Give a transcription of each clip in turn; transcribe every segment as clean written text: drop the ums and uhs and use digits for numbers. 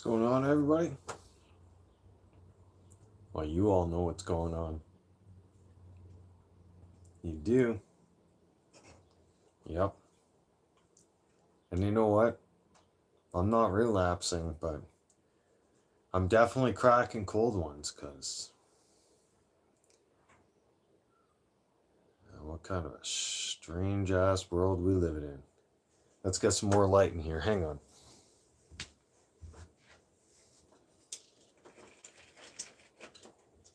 What's going on, everybody? Well, you all know what's going on. You do. Yep. And you know what? I'm not relapsing, but I'm definitely cracking cold ones because what kind of a strange ass world we live in. Let's get some more light in here. Hang on.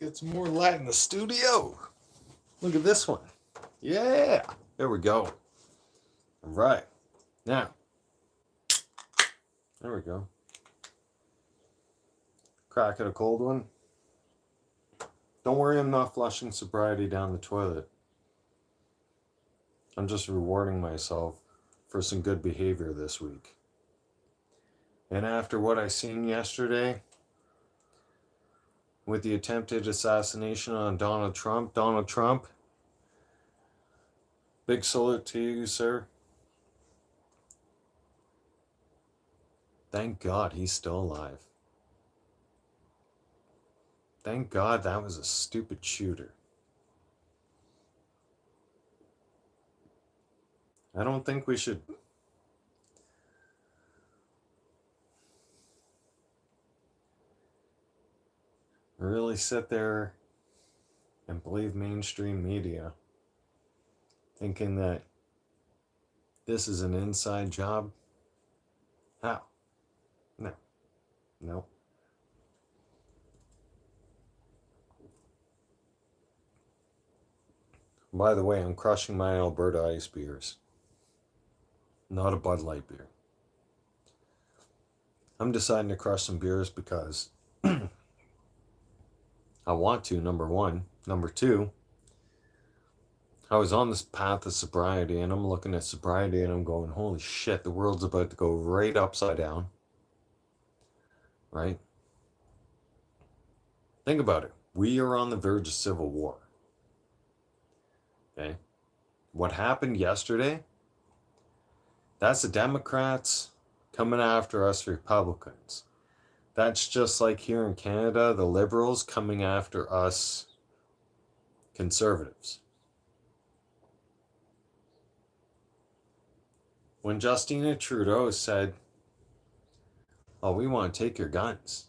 Let's get some more light in the studio. Look at this one. Yeah. There we go. All right. Now. There we go. Cracking a cold one. Don't worry, I'm not flushing sobriety down the toilet. I'm just rewarding myself for some good behavior this week. And after what I seen yesterday with the attempted assassination on Donald Trump, big salute to you, sir. Thank God he's still alive. Thank God that was a stupid shooter. I don't think we should really sit there and believe mainstream media thinking that this is an inside job. How? No. By the way, I'm crushing my Alberta ice beers. Not a Bud Light beer. I'm deciding to crush some beers because I want to, number one. Number two, I was on this path of sobriety and I'm looking at sobriety and I'm going, holy shit, the world's about to go right upside down. Right? Think about it. We are on the verge of civil war. Okay? What happened yesterday, that's the Democrats coming after us Republicans. That's just like here in Canada, the Liberals coming after us Conservatives. When Justina Trudeau said, oh, we want to take your guns.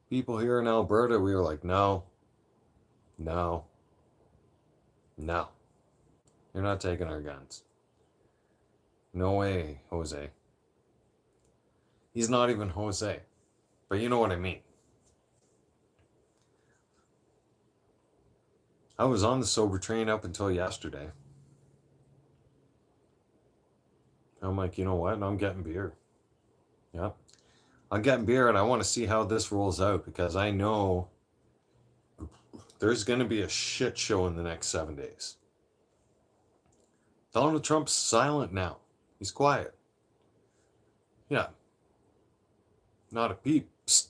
People here in Alberta, we were like, no. You're not taking our guns. No way, Jose. He's not even Jose. But you know what I mean. I was on the sober train up until yesterday. I'm like, you know what? I'm getting beer. Yep. I'm getting beer and I want to see how this rolls out because I know there's going to be a shit show in the next 7 days. Donald Trump's silent now. He's quiet. Yeah. Not a peep. Psst.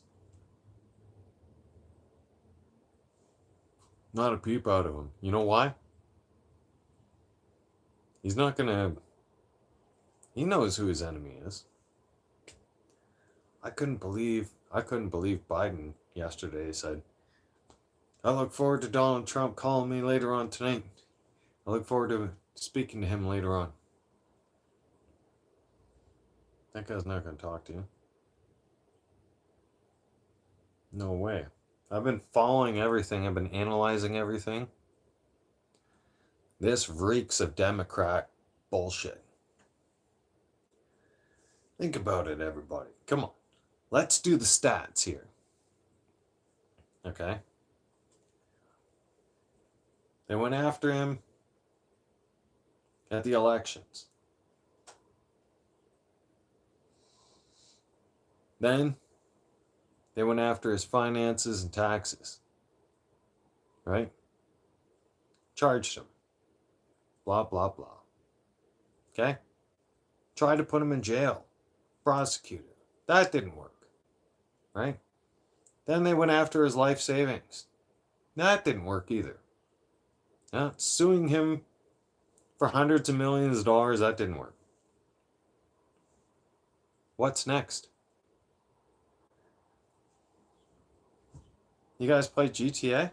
Not a peep out of him. You know why? He's not going to... He knows who his enemy is. I couldn't believe Biden yesterday said, I look forward to Donald Trump calling me later on tonight. I look forward to speaking to him later on. That guy's not going to talk to you. No way. I've been following everything. I've been analyzing everything. This reeks of Democrat bullshit. Think about it, everybody. Come on. Let's do the stats here. Okay? They went after him at the elections. Then they went after his finances and taxes. Right? Charged him. Blah, blah, blah. Okay? Tried to put him in jail. Prosecuted. That didn't work. Right? Then they went after his life savings. That didn't work either. Suing him for hundreds of millions of dollars, that didn't work. What's next? You guys play GTA?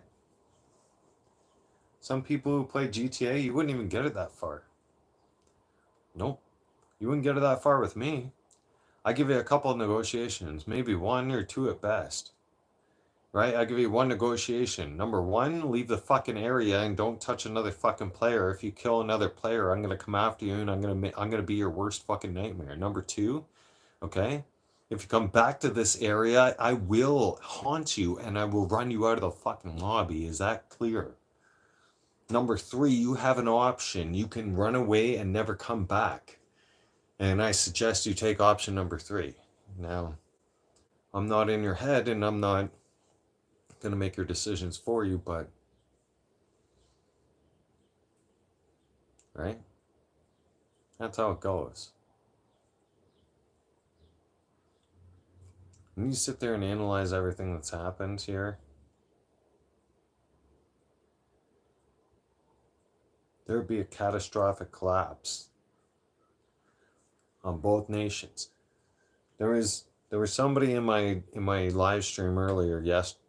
Some people who play GTA, you wouldn't even get it that far. Nope. You wouldn't get it that far with me. I give you a couple of negotiations, maybe one or two at best. Right? I give you one negotiation. Number one, leave the fucking area and don't touch another fucking player. If you kill another player, I'm gonna come after you and I'm gonna be your worst fucking nightmare. Number two, okay? If you come back to this area, I will haunt you and I will run you out of the fucking lobby. Is that clear? Number three, you have an option. You can run away and never come back. And I suggest you take option number three. Now, I'm not in your head and I'm not going to make your decisions for you, but, right? That's how it goes. When you sit there and analyze everything that's happened here, there would be a catastrophic collapse on both nations. There was somebody in my live stream earlier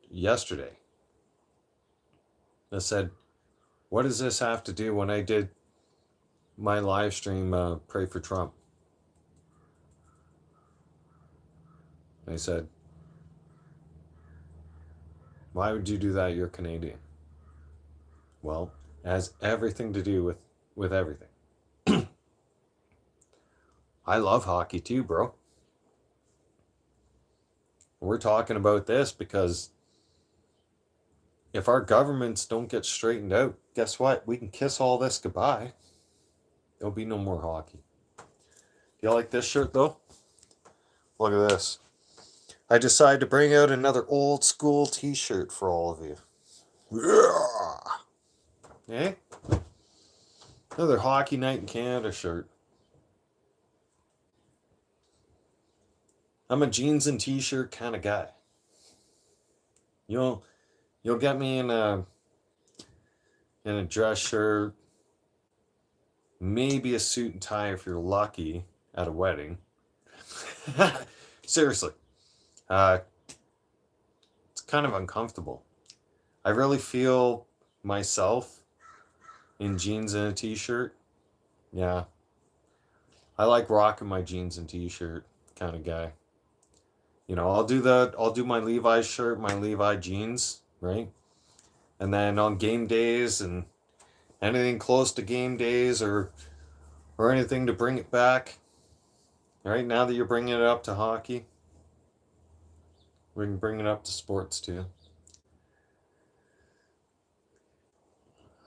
yesterday that said, "What does this have to do?" When I did my live stream, pray for Trump. I said, "Why would you do that? You're Canadian." Well, it has everything to do with everything. I love hockey too, bro. We're talking about this because if our governments don't get straightened out, guess what? We can kiss all this goodbye. There'll be no more hockey. Do you like this shirt though? Look at this. I decided to bring out another old school t-shirt for all of you. Eh? Another Hockey Night in Canada shirt. I'm a jeans and t-shirt kind of guy. You'll get me in a dress shirt, maybe a suit and tie if you're lucky at a wedding. Seriously. It's kind of uncomfortable. I really feel myself in jeans and a t-shirt. Yeah. I like rocking my jeans and t-shirt kind of guy. You know, I'll do my Levi's shirt, my Levi jeans, right? And then on game days and anything close to game days or anything to bring it back, right? Now that you're bringing it up to hockey, we can bring it up to sports too.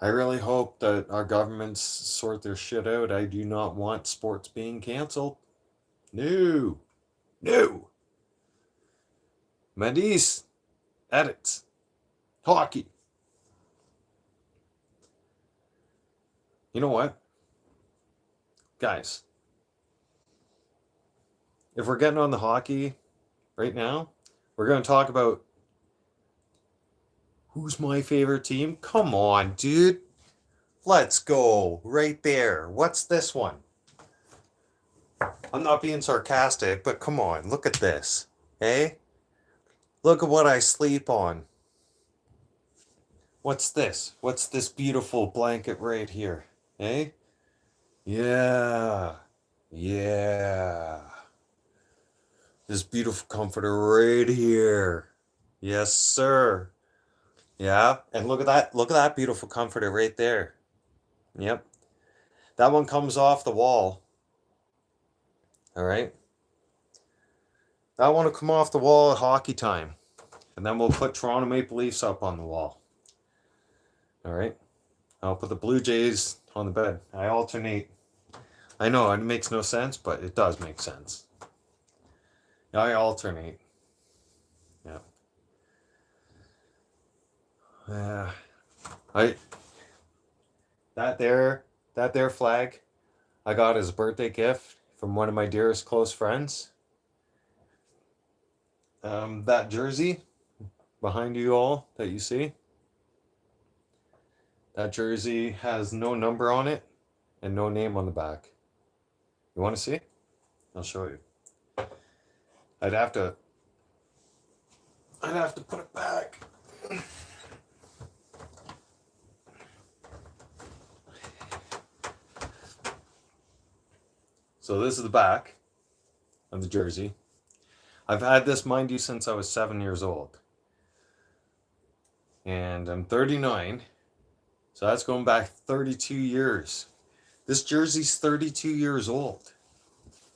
I really hope that our governments sort their shit out. I do not want sports being canceled. No. No. Medis. Edits. Hockey. You know what? Guys, if we're getting on the hockey right now, we're going to talk about who's my favorite team. Come on, dude. Let's go. Right there. What's this one? I'm not being sarcastic, but come on. Look at this. Eh? Look at what I sleep on. What's this? What's this beautiful blanket right here? Eh? Yeah. Yeah. This beautiful comforter right here. Yes, sir. Yeah. And look at that. Look at that beautiful comforter right there. Yep. That one comes off the wall. All right. That one will come off the wall at hockey time. And then we'll put Toronto Maple Leafs up on the wall. All right. I'll put the Blue Jays on the bed. I alternate. I know it makes no sense, but it does make sense. I alternate. Yeah. That there flag I got as a birthday gift from one of my dearest close friends. That jersey behind you all that you see, that jersey has no number on it and no name on the back. You want to see? I'll show you. I'd have to put it back. So this is the back of the jersey. I've had this, mind you, since I was 7 years old. And I'm 39. So that's going back 32 years. This jersey's 32 years old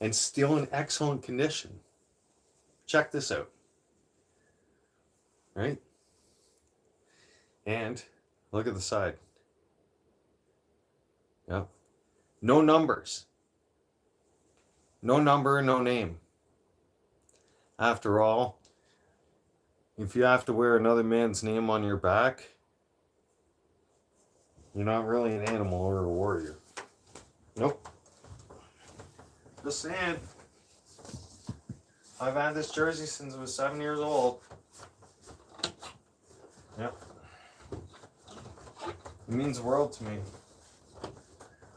and still in excellent condition. Check this out. Right? And look at the side. Yep. No numbers. No number, no name. After all, if you have to wear another man's name on your back, you're not really an animal or a warrior. Nope. Just saying. I've had this jersey since I was 7 years old. Yep. It means the world to me.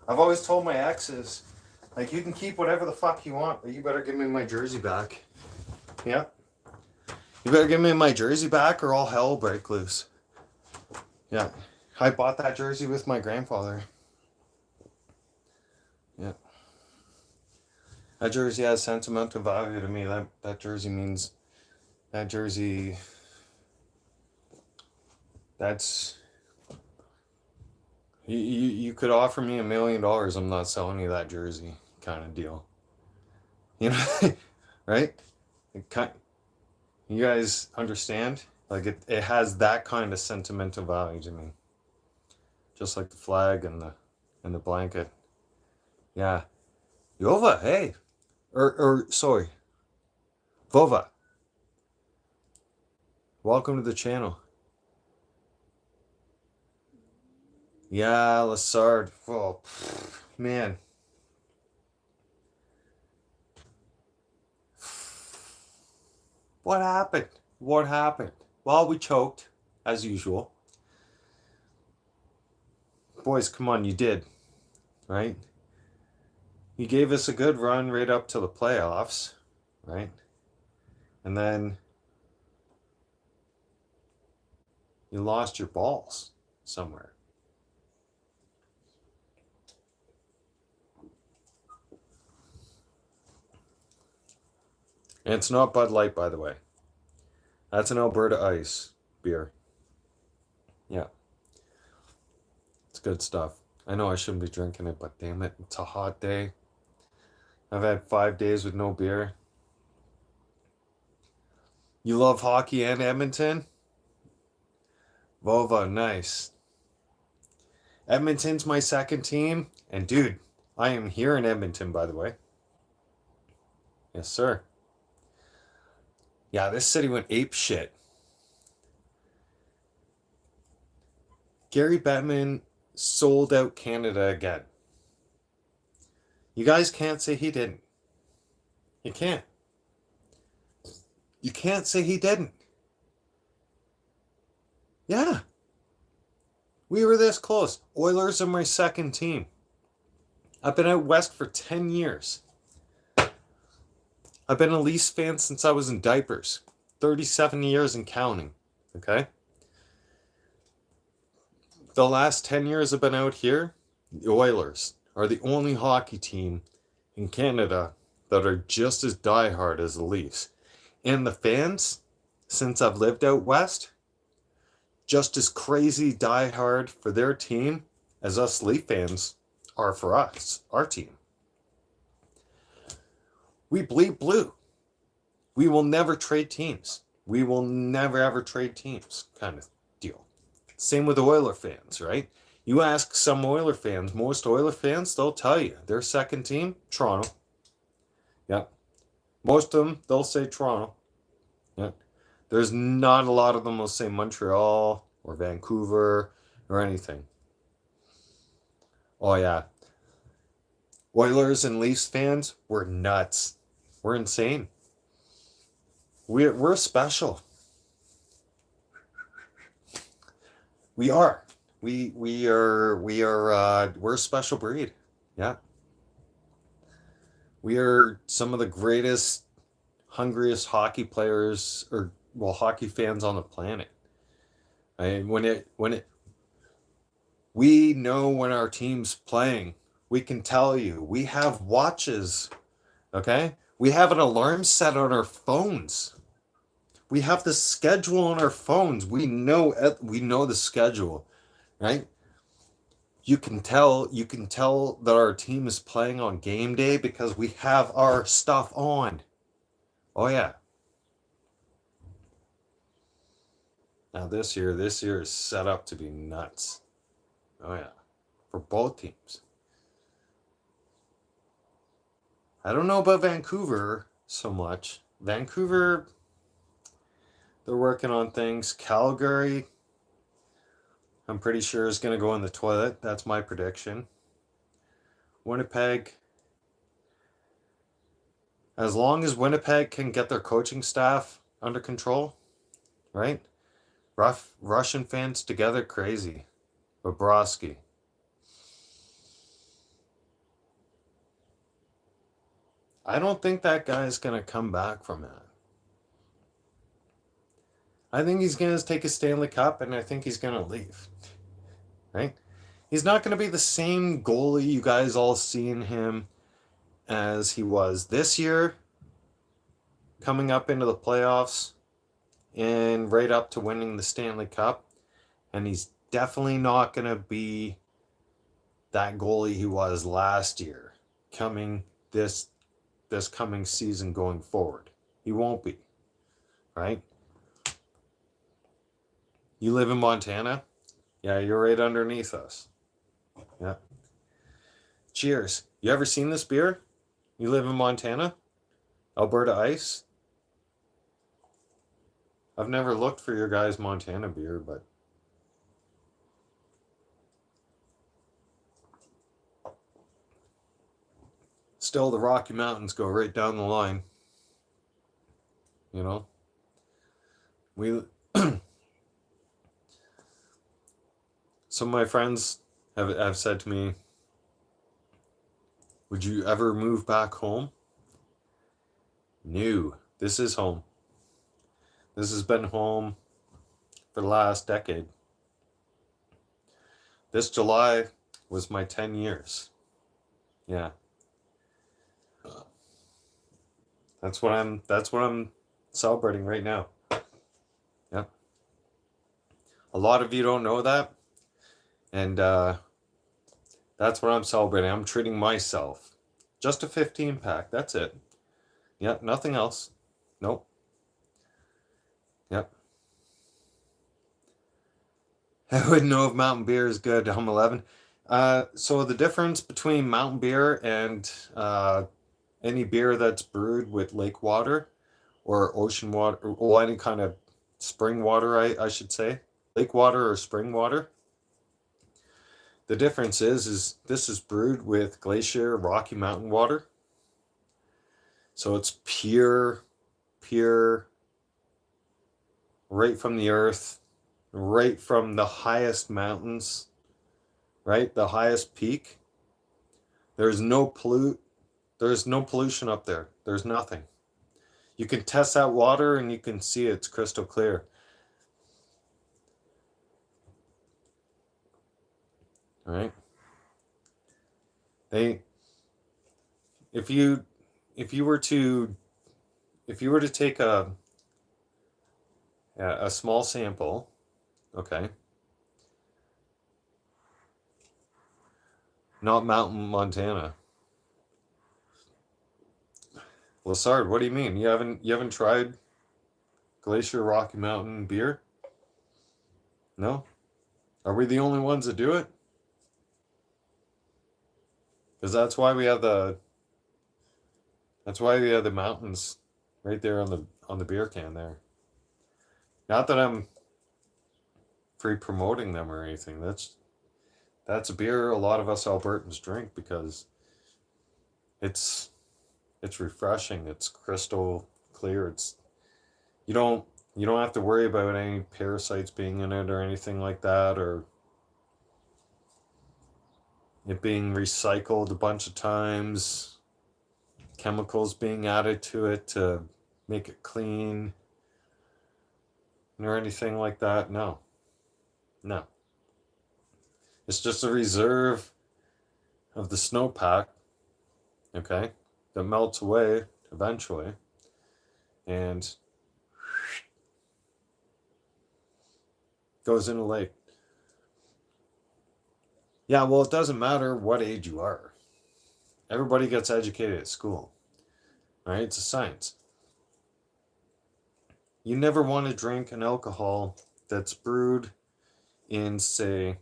I've always told my exes, like, you can keep whatever the fuck you want, but you better give me my jersey back. Yeah. You better give me my jersey back or all hell will break loose. Yeah. I bought that jersey with my grandfather. Yeah. That jersey has sentimental value to me. That jersey means... That jersey... That's... You could offer me $1 million, I'm not selling you that jersey kind of deal. You know? Right? You guys understand? Like, it has that kind of sentimental value to me. Just like the flag and the blanket. Yeah. Yova, hey. Sorry. Vova. Welcome to the channel. Yeah, Lassard. Oh, man. What happened? What happened? Well, we choked, as usual. Boys, come on, you did. Right? You gave us a good run right up to the playoffs. Right? And then you lost your balls somewhere. And it's not Bud Light, by the way. That's an Alberta Ice beer. Yeah. It's good stuff. I know I shouldn't be drinking it, but damn it, it's a hot day. I've had 5 days with no beer. You love hockey and Edmonton? Vova, nice. Edmonton's my second team. And dude, I am here in Edmonton, by the way. Yes, sir. Yeah, this city went ape shit. Gary Bettman sold out Canada again. You guys can't say he didn't. You can't. You can't say he didn't. Yeah. We were this close. Oilers are my second team. I've been out west for 10 years. I've been a Leafs fan since I was in diapers. 37 years and counting. Okay? The last 10 years I've been out here, the Oilers are the only hockey team in Canada that are just as diehard as the Leafs. And the fans, since I've lived out west, just as crazy diehard for their team as us Leaf fans are for us, our team. We bleed blue. We will never trade teams. We will never ever trade teams, kind of deal. Same with Oiler fans, right? You ask some Oiler fans, most Oiler fans, they'll tell you their second team, Toronto. Yeah. Most of them, they'll say Toronto. Yeah. There's not a lot of them will say Montreal or Vancouver or anything. Oh, yeah. Oilers and Leafs fans, we're nuts. We're insane. We're special. We are. We're a special breed. Yeah. We are some of the greatest hungriest hockey players, or well, hockey fans on the planet. Right? We know when our team's playing. We can tell you. We have watches. Okay? We have an alarm set on our phones. We have the schedule on our phones. We know the schedule, right? You can tell that our team is playing on game day because we have our stuff on. Oh yeah. Now this year is set up to be nuts. Oh yeah. For both teams. I don't know about Vancouver so much. Vancouver, they're working on things. Calgary, I'm pretty sure is going to go in the toilet. That's my prediction. Winnipeg, as long as Winnipeg can get their coaching staff under control, right? Russian fans together, crazy. Bobrovsky. I don't think that guy's going to come back from that. I think he's going to take a Stanley Cup, and I think he's going to leave. Right? He's not going to be the same goalie you guys all seen him as he was this year, coming up into the playoffs and right up to winning the Stanley Cup. And he's definitely not going to be that goalie he was last year, coming this coming season going forward. He won't be, right? You live in Montana? Yeah, you're right underneath us. Yeah. Cheers. You ever seen this beer? You live in Montana? Alberta Ice? I've never looked for your guys' Montana beer, but still, the Rocky Mountains go right down the line. You know? Some of my friends have said to me, would you ever move back home? No. This is home. This has been home for the last decade. This July was my 10 years. Yeah. That's what I'm celebrating right now. Yeah. A lot of you don't know that. And that's what I'm celebrating. I'm treating myself. Just a 15 pack. That's it. Yeah, nothing else. Nope. Yep. I wouldn't know if mountain beer is good. I'm 11. So the difference between mountain beer and any beer that's brewed with lake water or ocean water, or any kind of spring water, I should say, lake water or spring water. The difference is this is brewed with glacier Rocky Mountain water. So it's pure, right from the earth, right from the highest mountains, right? The highest peak. There's no pollution up there. There's nothing. You can test that water and you can see it's crystal clear. All right? If you were to take a small sample, okay, not Mountain Montana. Lassard, what do you mean? You haven't tried Glacier Rocky Mountain beer? No? Are we the only ones that do it? Because that's why we have the mountains right there on the beer can there. Not that I'm free promoting them or anything. That's a beer a lot of us Albertans drink because it's refreshing. It's crystal clear. You don't have to worry about any parasites being in it or anything like that, or it being recycled a bunch of times, chemicals being added to it to make it clean or anything like that. No. No. It's just a reserve of the snowpack, okay, that melts away eventually and goes in a lake. Yeah, well, it doesn't matter what age you are. Everybody gets educated at school, right? It's a science. You never want to drink an alcohol that's brewed in, say,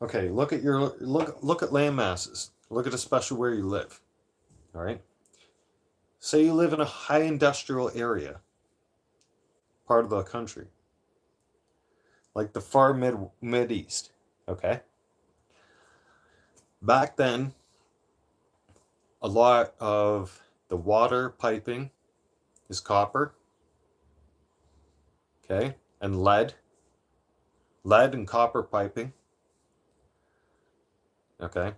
okay, look at land masses. Look at especially where you live. All right. Say you live in a high industrial area, part of the country, like the far mid east. Okay. Back then, a lot of the water piping is copper. Okay, and lead and copper piping. Okay,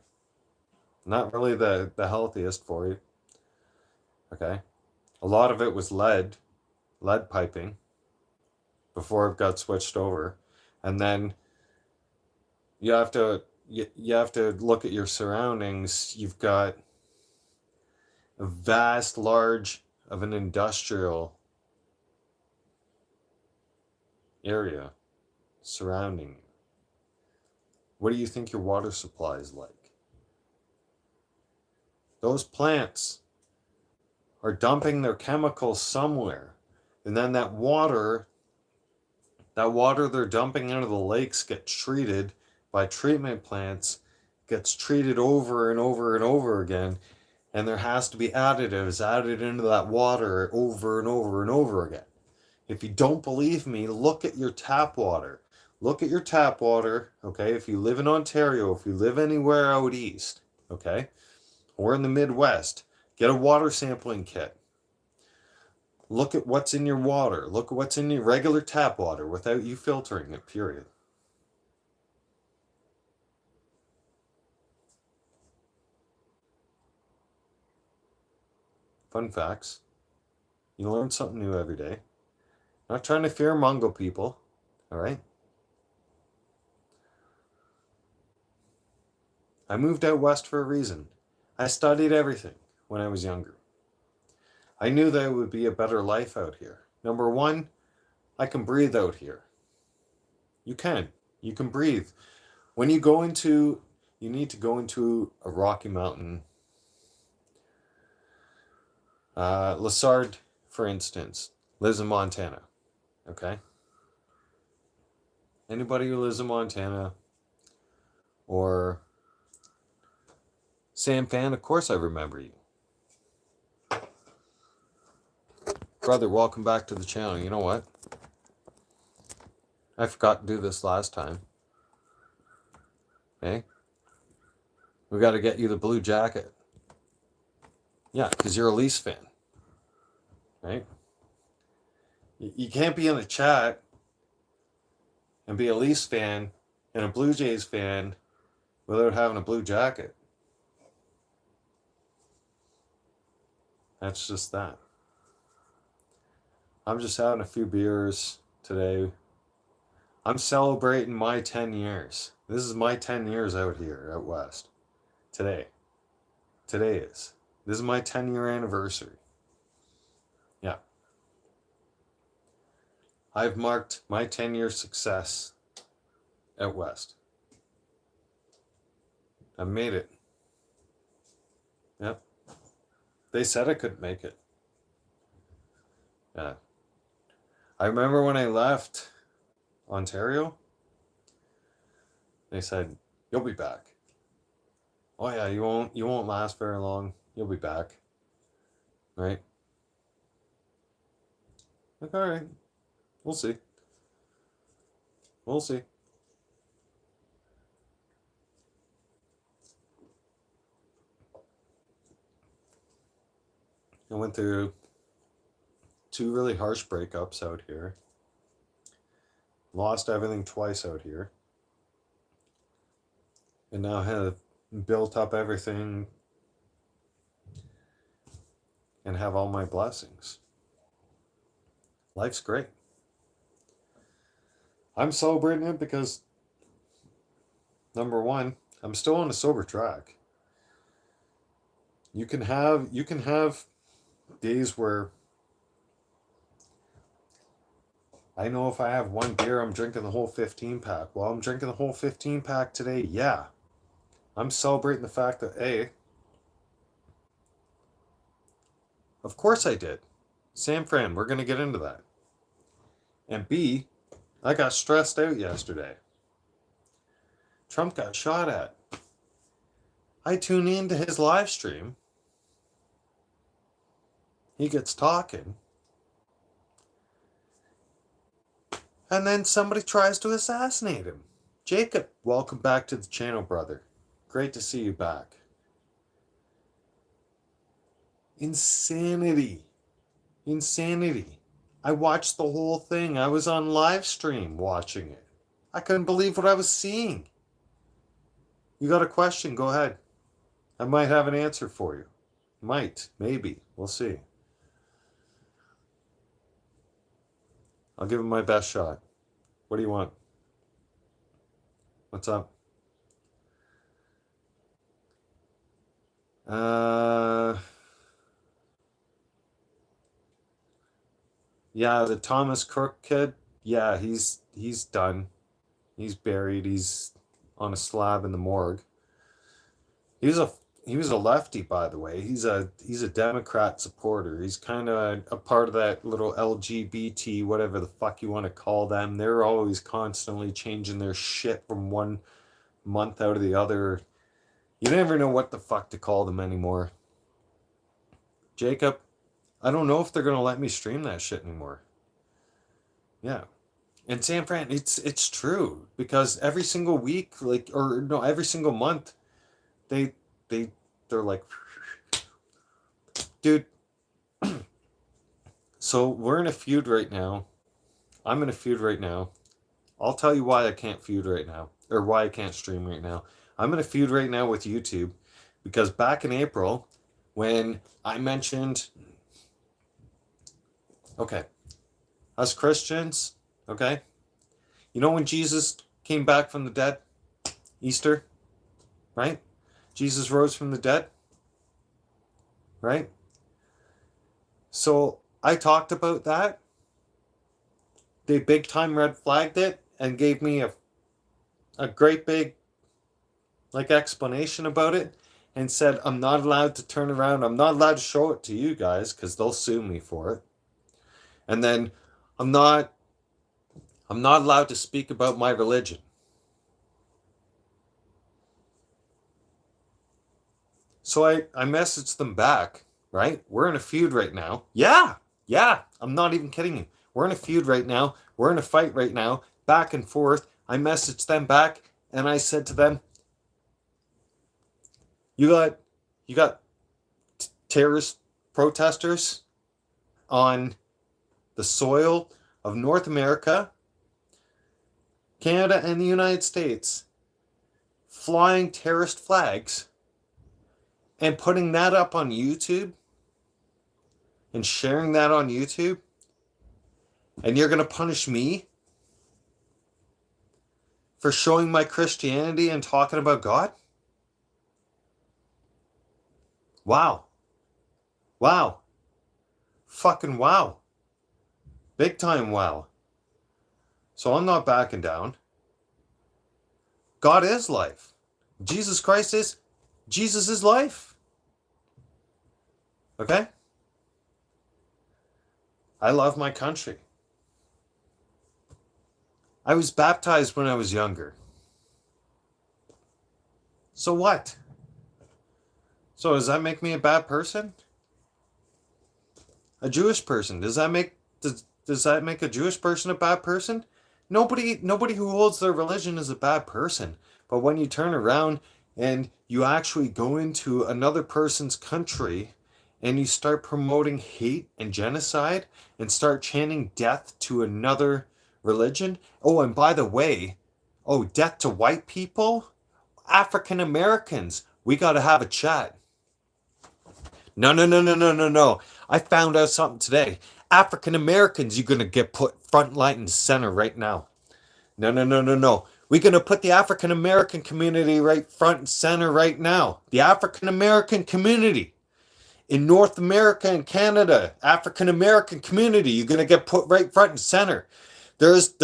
not really the healthiest for you. Okay, a lot of it was lead piping before it got switched over, and then you have to look at your surroundings. You've got a vast large of an industrial area surrounding you. What do you think your water supply is like? Those plants are dumping their chemicals somewhere, and then that water they're dumping into the lakes gets treated by treatment plants, gets treated over and over and over again, and there has to be additives added into that water over and over and over again. If you don't believe me, look at your tap water. Look at your tap water, okay? If you live in Ontario, if you live anywhere out east, okay? Or in the Midwest, get a water sampling kit. Look at what's in your water. Look at what's in your regular tap water without you filtering it, period. Fun facts. You learn something new every day. Not trying to fearmonger people, all right? I moved out west for a reason. I studied everything when I was younger. I knew that it would be a better life out here. Number one, I can breathe out here. You can. You can breathe. When you need to go into a Rocky Mountain. Lessard, for instance, lives in Montana. Okay? Anybody who lives in Montana or Sam Fan, of course I remember you. Brother, welcome back to the channel. You know what? I forgot to do this last time. Okay? We got to get you the blue jacket. Yeah, because you're a Leafs fan. Right? You can't be in a chat and be a Leafs fan and a Blue Jays fan without having a blue jacket. That's just that. I'm just having a few beers today. I'm celebrating my 10 years. This is my 10 years out here out west. Today. This is my 10-year anniversary. Yeah. I've marked my 10-year success out west. I made it. Yep. They said I couldn't make it. Yeah. I remember when I left Ontario, they said, "You'll be back." Oh yeah, you won't last very long. You'll be back. Right? Like, all right. We'll see. We'll see. I went through 2 really harsh breakups out here. Lost everything twice out here. And now have built up everything and have all my blessings. Life's great. I'm celebrating it because, number one, I'm still on a sober track. You can have days where I know if I have one beer, I'm drinking the whole 15 pack. Well, I'm drinking the whole 15 pack today. Yeah. I'm celebrating the fact that A, of course I did. San Fran, we're going to get into that. And B, I got stressed out yesterday. Trump got shot at. I tune into his live stream. He gets talking. And then somebody tries to assassinate him. Jacob, welcome back to the channel, brother. Great to see you back. Insanity. Insanity. I watched the whole thing. I was on live stream watching it. I couldn't believe what I was seeing. You got a question? Go ahead. I might have an answer for you. Might. Maybe. We'll see. I'll give him my best shot. What do you want? What's up? Yeah, the Thomas Cook kid. Yeah, he's done. He's buried. He's on a slab in the morgue. He was a lefty, by the way. He's a Democrat supporter. He's kind of a part of that little LGBT, whatever the fuck you want to call them. They're always constantly changing their shit from one month out of the other. You never know what the fuck to call them anymore. Jacob, I don't know if they're gonna let me stream that shit anymore. Yeah. And San Fran, it's true, because every single week, every single month, they're like, dude. So we're in a feud right now. I'm in a feud right now. I'll tell you why I can't feud right now, or why I can't stream right now. I'm in a feud right now with YouTube, because back in April, when I mentioned, okay, us Christians, okay, you know when Jesus came back from the dead, Easter, right? Jesus rose from the dead, right? So I talked about that. They big time red flagged it and gave me a great big explanation about it, and said I'm not allowed to turn around. I'm not allowed to show it to you guys because they'll sue me for it. And then I'm not allowed to speak about my religion. So I messaged them back, right? We're in a feud right now. Yeah, I'm not even kidding you. We're in a feud right now. We're in a fight right now, back and forth. I messaged them back and I said to them, you got terrorist protesters on the soil of North America, Canada, and the United States, flying terrorist flags and putting that up on YouTube and sharing that on YouTube, and you're going to punish me for showing my Christianity and talking about God? Wow. Fucking wow. Big time wow. So I'm not backing down. God is life. Jesus Christ is life. Okay? I love my country. I was baptized when I was younger. So what? So does that make me a bad person? A Jewish person. Does that make a Jewish person a bad person? Nobody who holds their religion is a bad person. But when you turn around and you actually go into another person's country and you start promoting hate and genocide and start chanting death to another religion. Oh, and by the way, death to white people, African Americans, we got to have a chat. No. I found out something today. African Americans, you're going to get put front, line, and center right now. No, no, no, no, no. We're going to put the African American community right front and center right now. The African American community in North America and Canada, African American community, you're going to get put right front and center. There's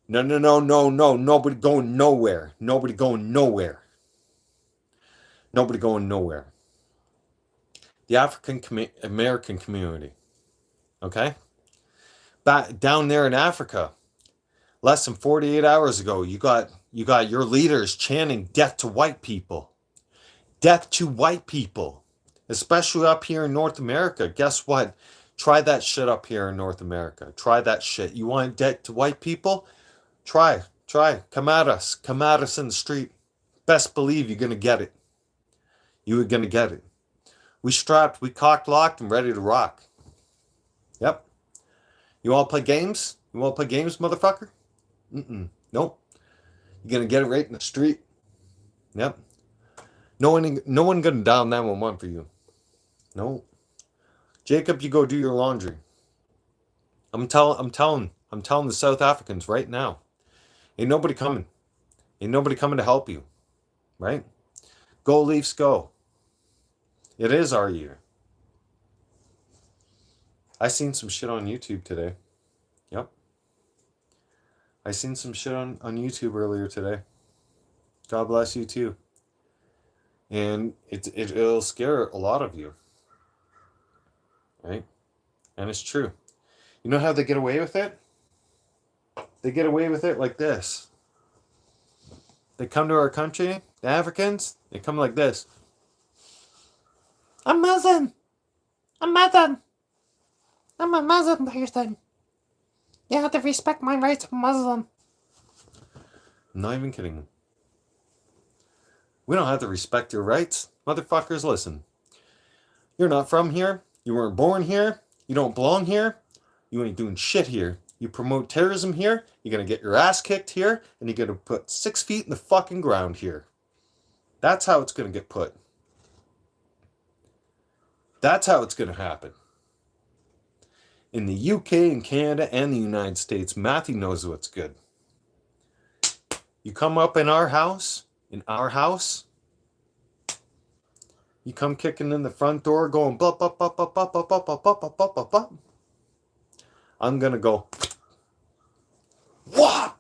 no, no, no, no, no. Nobody going nowhere. Nobody going nowhere. Nobody going nowhere. The African American community. Okay? Back down there in Africa, less than 48 hours ago, you got your leaders chanting death to white people. Death to white people. Especially up here in North America. Guess what? Try that shit up here in North America. Try that shit. You want death to white people? Try. Come at us. Come at us in the street. Best believe you're going to get it. You are going to get it. We strapped, we cocked, locked, and ready to rock. Yep. You want to play games? You want to play games, motherfucker? Nope. You're going to get it right in the street. Yep. No one going to dial 911 for you. No. Jacob, you go do your laundry. I'm telling the South Africans right now. Ain't nobody coming. Ain't nobody coming to help you. Right? Go Leafs, go. It is our year. I seen some shit on YouTube today. Yep. I seen some shit on YouTube earlier today. God bless you too. And it'll scare a lot of you. Right? And it's true. You know how they get away with it? They get away with it like this. They come to our country, the Africans, they come like this. I'm Muslim. I'm Muslim. I'm a Muslim person. You have to respect my rights. I'm Muslim. I'm not even kidding. We don't have to respect your rights. Motherfuckers, listen. You're not from here. You weren't born here. You don't belong here. You ain't doing shit here. You promote terrorism here. You're going to get your ass kicked here. And you're going to put 6 feet in the fucking ground here. That's how it's going to get put. That's how it's going to happen. In the UK and Canada and the United States, Matthew knows what's good. You come up in our house, you come kicking in the front door going blah, blah, blah, blah, blah, blah, blah, blah, blah, blah, blah, blah, blah. I'm going to go, what?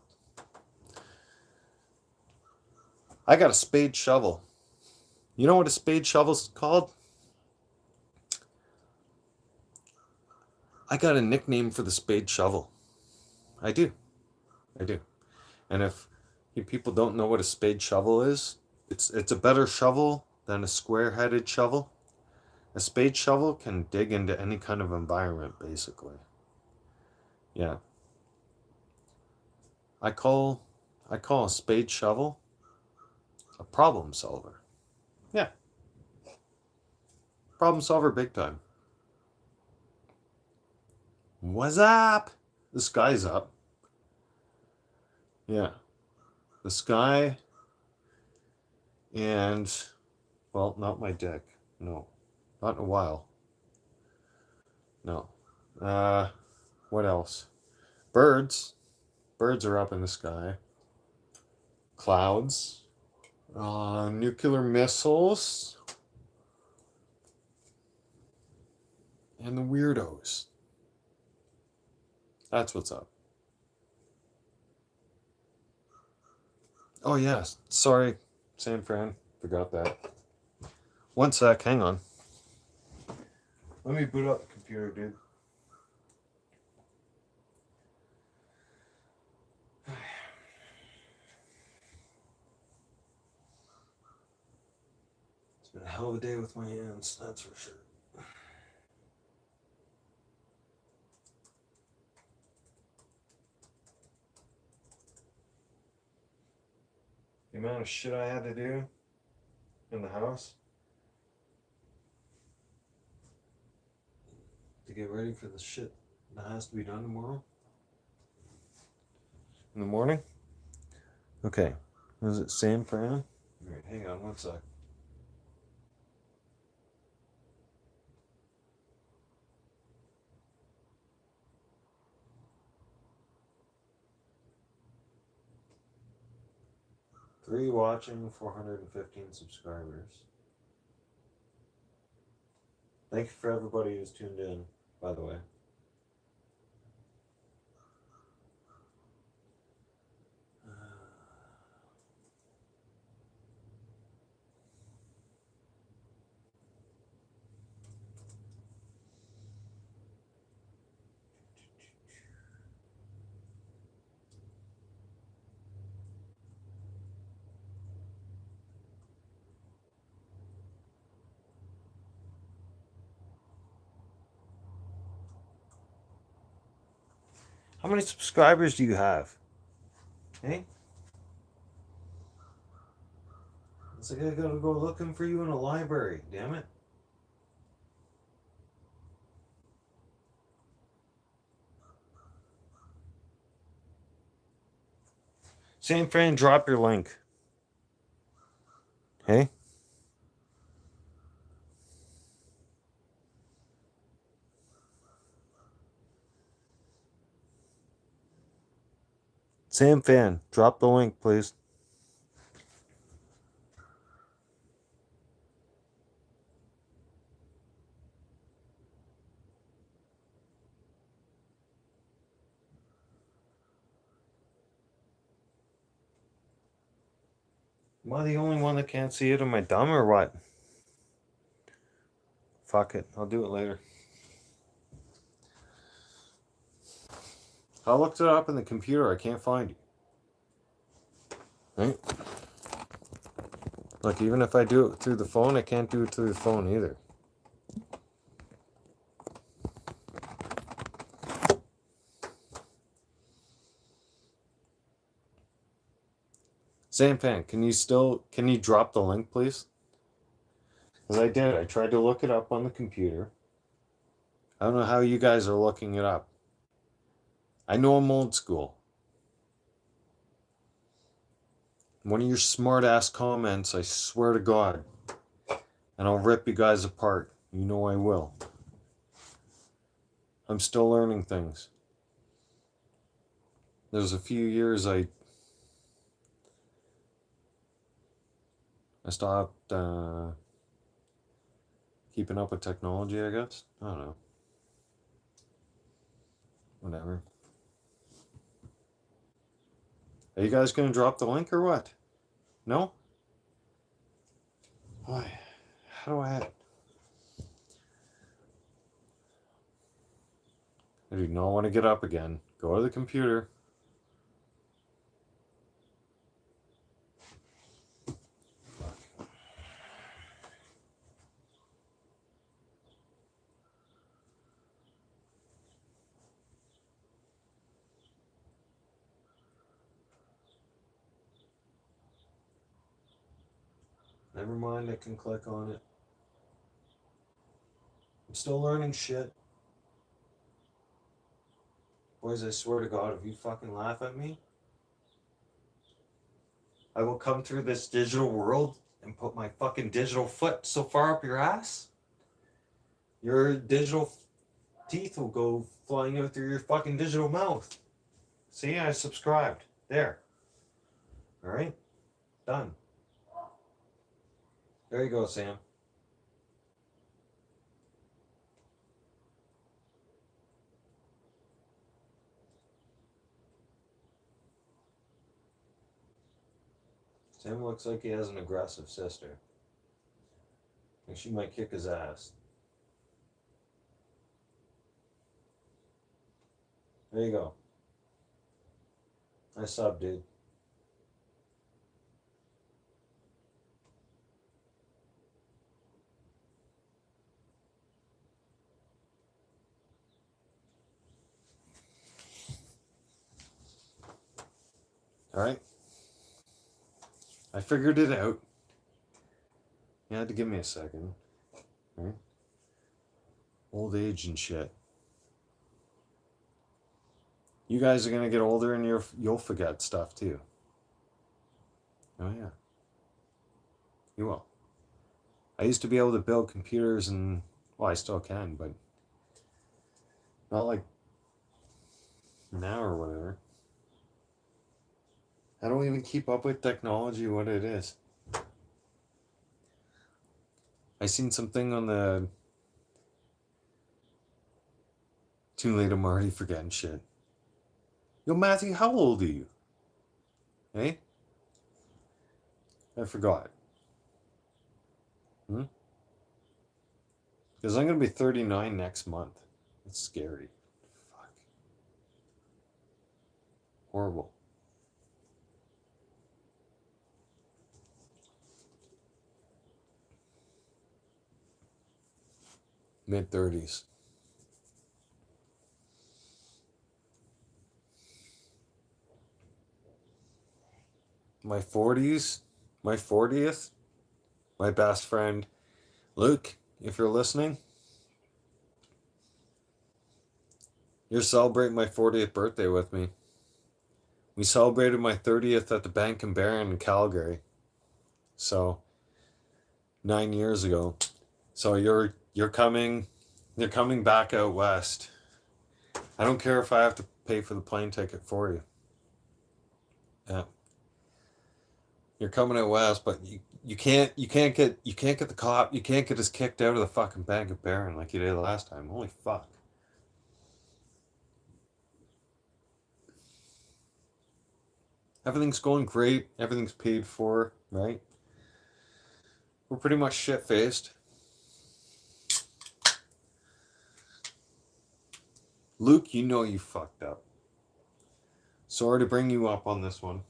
I got a spade shovel. You know what a spade shovel's called? I got a nickname for the spade shovel. I do. And if people don't know what a spade shovel is, it's a better shovel than a square-headed shovel. A spade shovel can dig into any kind of environment, basically. Yeah. I call a spade shovel a problem solver. Yeah. Problem solver big time. What's up? The sky's up. Yeah. The sky and, well, not my deck. No. Not in a while. No. What else? Birds. Birds are up in the sky. Clouds. Nuclear missiles. And the weirdos. That's what's up. Oh, yes. Sorry, San Fran. Forgot that. One sec. Hang on. Let me boot up the computer, dude. It's been a hell of a day with my hands, that's for sure. The amount of shit I had to do in the house to get ready for the shit that has to be done tomorrow. In the morning? Okay. Was it San Fran? Alright, hang on one sec. 3 watching, 415 subscribers. Thank you for everybody who's tuned in, by the way. How many subscribers do you have? Hey? It's like I gotta go looking for you in a library, damn it. Same friend, drop your link. Hey? Sam Fan, drop the link, please. Am I the only one that can't see it? Am I dumb or what? Fuck it, I'll do it later. I looked it up in the computer, I can't find you. Right? Look, even if I do it through the phone, I can't do it through the phone either. Sam Fan, can you drop the link, please? Because I did. I tried to look it up on the computer. I don't know how you guys are looking it up. I know I'm old school. One of your smart ass comments, I swear to God, and I'll rip you guys apart. You know I will. I'm still learning things. There's a few years I stopped keeping up with technology, I guess. I don't know. Whatever. Are you guys going to drop the link or what? No? Why? How do I do not want to get up again. Go to the computer. Never mind, I can click on it. I'm still learning shit. Boys, I swear to God, if you fucking laugh at me, I will come through this digital world and put my fucking digital foot so far up your ass, your digital teeth will go flying out through your fucking digital mouth. See, I subscribed. There. Alright? Done. There you go, Sam. Sam looks like he has an aggressive sister. And she might kick his ass. There you go. Nice sub, dude. Alright? I figured it out. You had to give me a second. Right? Old age and shit. You guys are gonna get older and you'll forget stuff too. Oh yeah. You will. I used to be able to build computers and, well, I still can, but not like now or whatever. I don't even keep up with technology, what it is. I seen something on the... Too late, I'm already forgetting shit. Yo, Matthew, how old are you? Hey? I forgot. Hmm? Because I'm going to be 39 next month. That's scary. Fuck. Horrible. Mid-30s. My 40s, my 40th, my best friend, Luke, if you're listening, you're celebrating my 40th birthday with me. We celebrated my 30th at the Bank and Baron in Calgary. So, 9 years ago. So you're coming back out west. I don't care if I have to pay for the plane ticket for you. Yeah. You're coming out west, but you can't get the cop, you can't get us kicked out of the fucking Bank of Baron like you did last time. Holy fuck. Everything's going great. Everything's paid for, right? We're pretty much shit-faced. Luke, you know you fucked up. Sorry to bring you up on this one.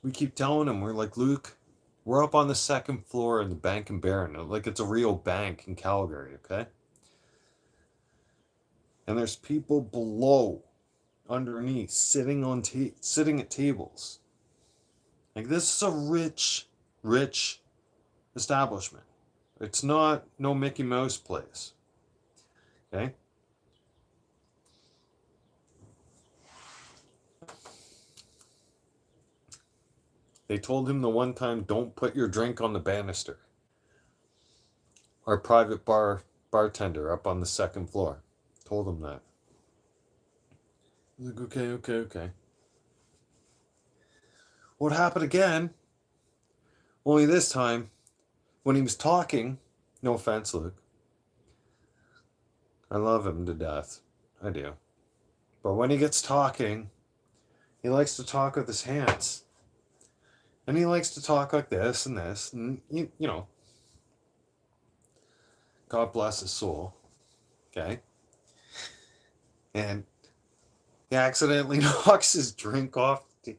We keep telling him, we're like, Luke, we're up on the second floor in the Bank and Baron. Like it's a real bank in Calgary, okay? And there's people below, underneath, sitting at tables. Like this is a rich establishment. It's not no Mickey Mouse place. Okay? They told him the one time, don't put your drink on the banister. Our private bartender up on the second floor told him that. He's like, okay. What happened again? Only this time, when he was talking, no offense, Luke. I love him to death. I do. But when he gets talking, he likes to talk with his hands. And he likes to talk like this and this. And, you know, God bless his soul. Okay? And he accidentally knocks his drink off the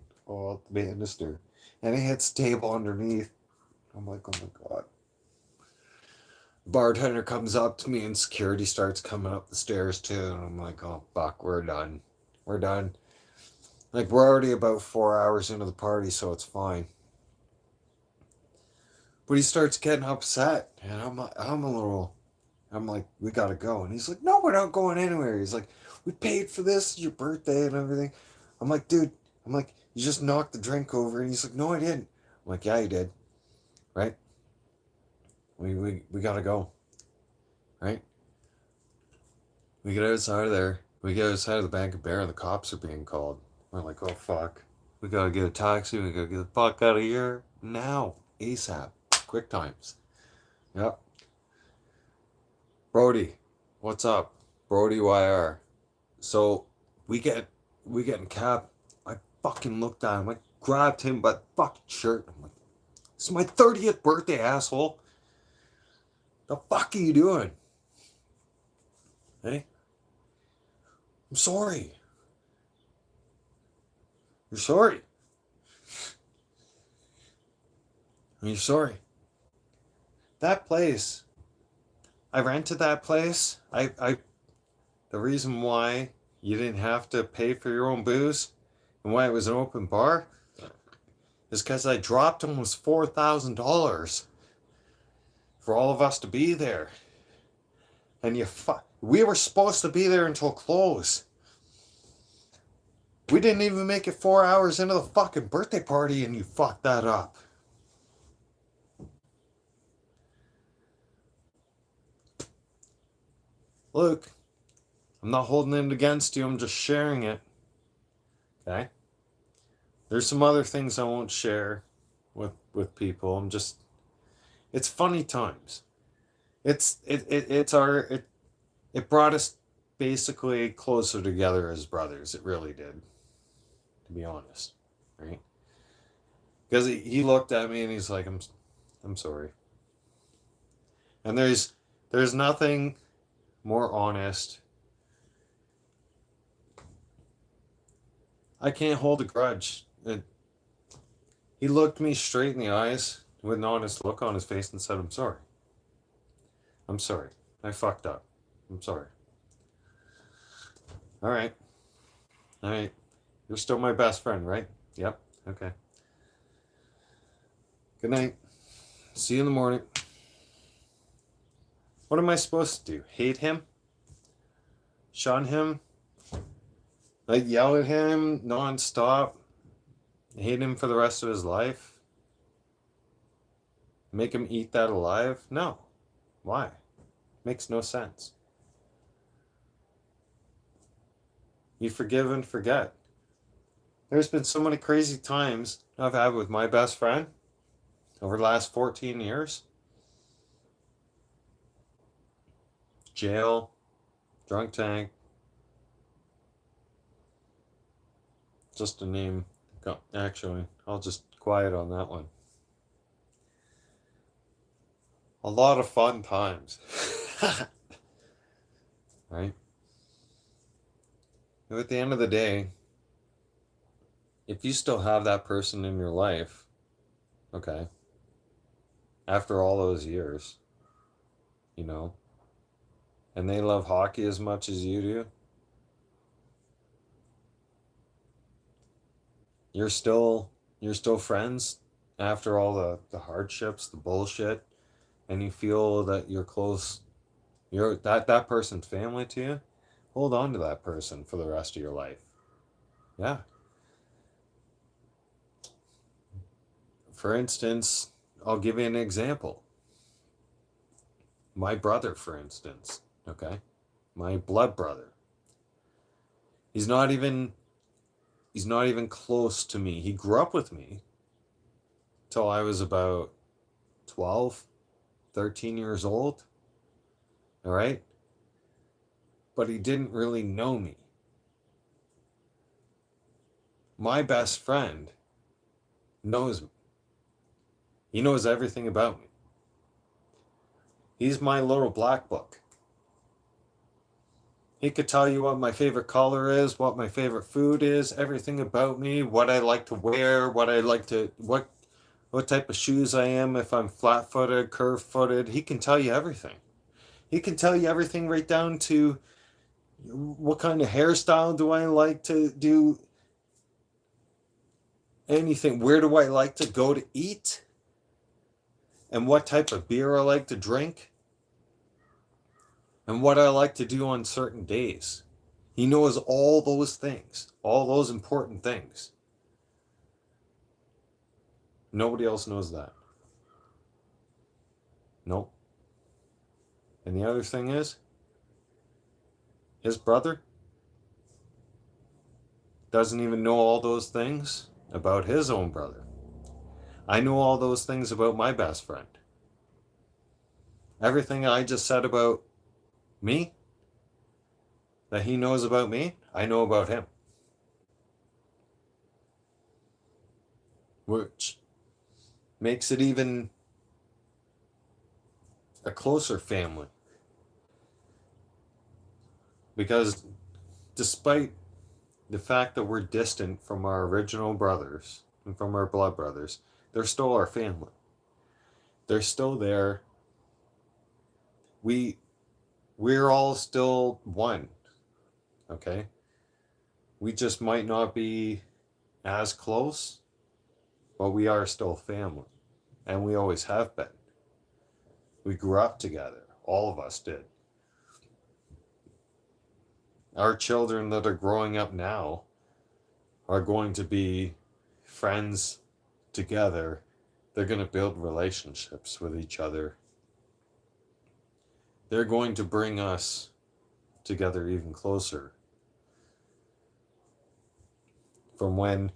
banister. And it hits the table underneath. I'm like, oh my God. The bartender comes up to me and security starts coming up the stairs too. And I'm like, oh fuck, we're done. We're done. Like, we're already about 4 hours into the party, so it's fine. But he starts getting upset. And I'm like, we gotta go. And he's like, no, we're not going anywhere. He's like, we paid for this, your birthday and everything. I'm like, dude, you just knocked the drink over. And he's like, no, I didn't. I'm like, yeah, you did. Right? We gotta go. Right? We get outside of there. We get outside of the Bank of Bear and the cops are being called. We're like, oh fuck. We gotta get a taxi. We gotta get the fuck out of here now. ASAP. Quick times. Yep. Brody, what's up? Brody YR. So we get in cab. I fucking looked at him. I grabbed him by the fucking shirt. I'm like, it's my 30th birthday, asshole. The fuck are you doing? Hey? I'm sorry. You're sorry. You're sorry. That place. I rented that place. The reason why you didn't have to pay for your own booze and why it was an open bar is because I dropped almost $4,000 for all of us to be there. And we were supposed to be there until close. We didn't even make it 4 hours into the fucking birthday party and you fucked that up. Luke, I'm not holding it against you, I'm just sharing it. Okay? There's some other things I won't share with people. It's funny times. It brought us basically closer together as brothers. It really did, to be honest, right? Because he looked at me and he's like, I'm sorry. And there's nothing more honest. I can't hold a grudge. He looked me straight in the eyes with an honest look on his face and said, I'm sorry. I'm sorry. I fucked up. I'm sorry. All right. All right. You're still my best friend, right? Yep. Okay. Good night. See you in the morning. What am I supposed to do? Hate him? Shun him? Like yell at him nonstop? Hate him for the rest of his life? Make him eat that alive? No. Why? Makes no sense. You forgive and forget. There's been so many crazy times I've had with my best friend over the last 14 years. Jail, drunk tank, just a name. Actually, I'll just quiet on that one. A lot of fun times. Right? And at the end of the day, if you still have that person in your life, okay, after all those years, you know, and they love hockey as much as you do, you're still friends after all the hardships, the bullshit, and you feel that you're close, that person's family to you. Hold on to that person for the rest of your life. Yeah. For instance, I'll give you an example. My brother, for instance, okay? My blood brother. He's not even close to me. He grew up with me till I was about 12, 13 years old. All right? But he didn't really know me. My best friend knows me. He knows everything about me. He's my little black book. He could tell you what my favorite color is, what my favorite food is, everything about me, what I like to wear, what type of shoes I am, if I'm flat-footed, curve-footed. He can tell you everything. He can tell you everything right down to what kind of hairstyle do I like to do, anything. Where do I like to go to eat? And what type of beer I like to drink? And what I like to do on certain days. He knows all those things, all those important things. Nobody else knows that. Nope. And the other thing is, his brother doesn't even know all those things about his own brother. I know all those things about my best friend. Everything I just said about me, that he knows about me, I know about him. Which makes it even a closer family. Because despite the fact that we're distant from our original brothers and from our blood brothers, they're still our family. They're still there. We're all still one. Okay? We just might not be as close, but we are still family. And we always have been. We grew up together. All of us did. Our children that are growing up now are going to be friends together. They're going to build relationships with each other. They're going to bring us together even closer. From when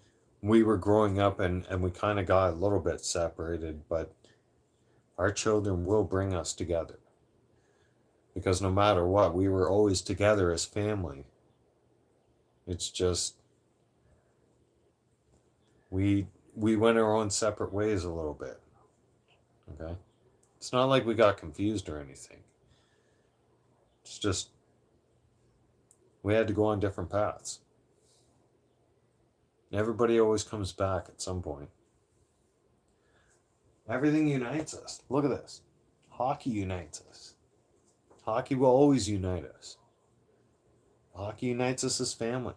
we were growing up and we kind of got a little bit separated, but our children will bring us together. Because no matter what, we were always together as family. It's just we went our own separate ways a little bit. Okay? It's not like we got confused or anything. It's just we had to go on different paths. Everybody always comes back at some point. Everything unites us. Look at this. Hockey unites us. Hockey will always unite us. Hockey unites us as family.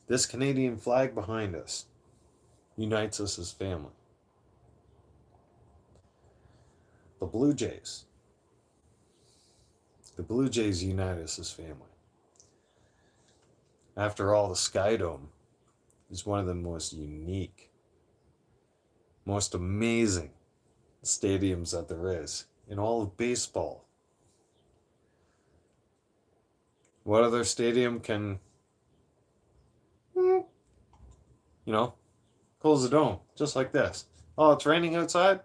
This Canadian flag behind us unites us as family. The Blue Jays. The Blue Jays unite us as family. After all, the Sky Dome is one of the most unique, most amazing stadiums that there is in all of baseball. What other stadium can, close the dome just like this? Oh, it's raining outside?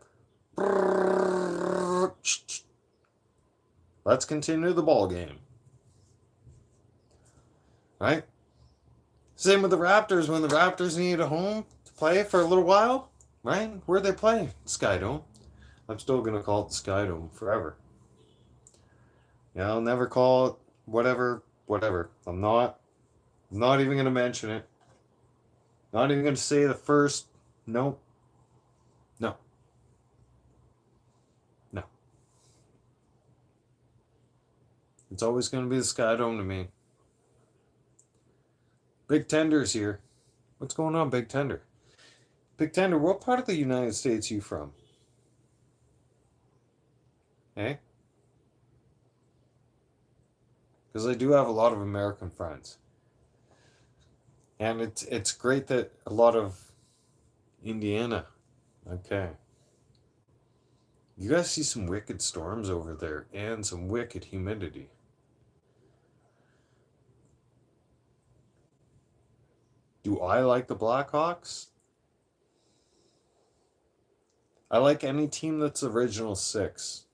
Let's continue the ball game. Right? Same with the Raptors. When the Raptors need a home to play for a little while, right? Where'd they play? Sky Dome. I'm still going to call it the Sky Dome forever. Yeah, I'll never call it whatever. I'm not even going to mention it. Not even going to say the first. No. It's always going to be the Sky Dome to me. Big Tender's here. What's going on, Big Tender? Big Tender, what part of the United States are you from? Hey? Because I do have a lot of American friends. And it's great that a lot of Indiana. Okay. You guys see some wicked storms over there and some wicked humidity. Do I like the Blackhawks? I like any team that's original six.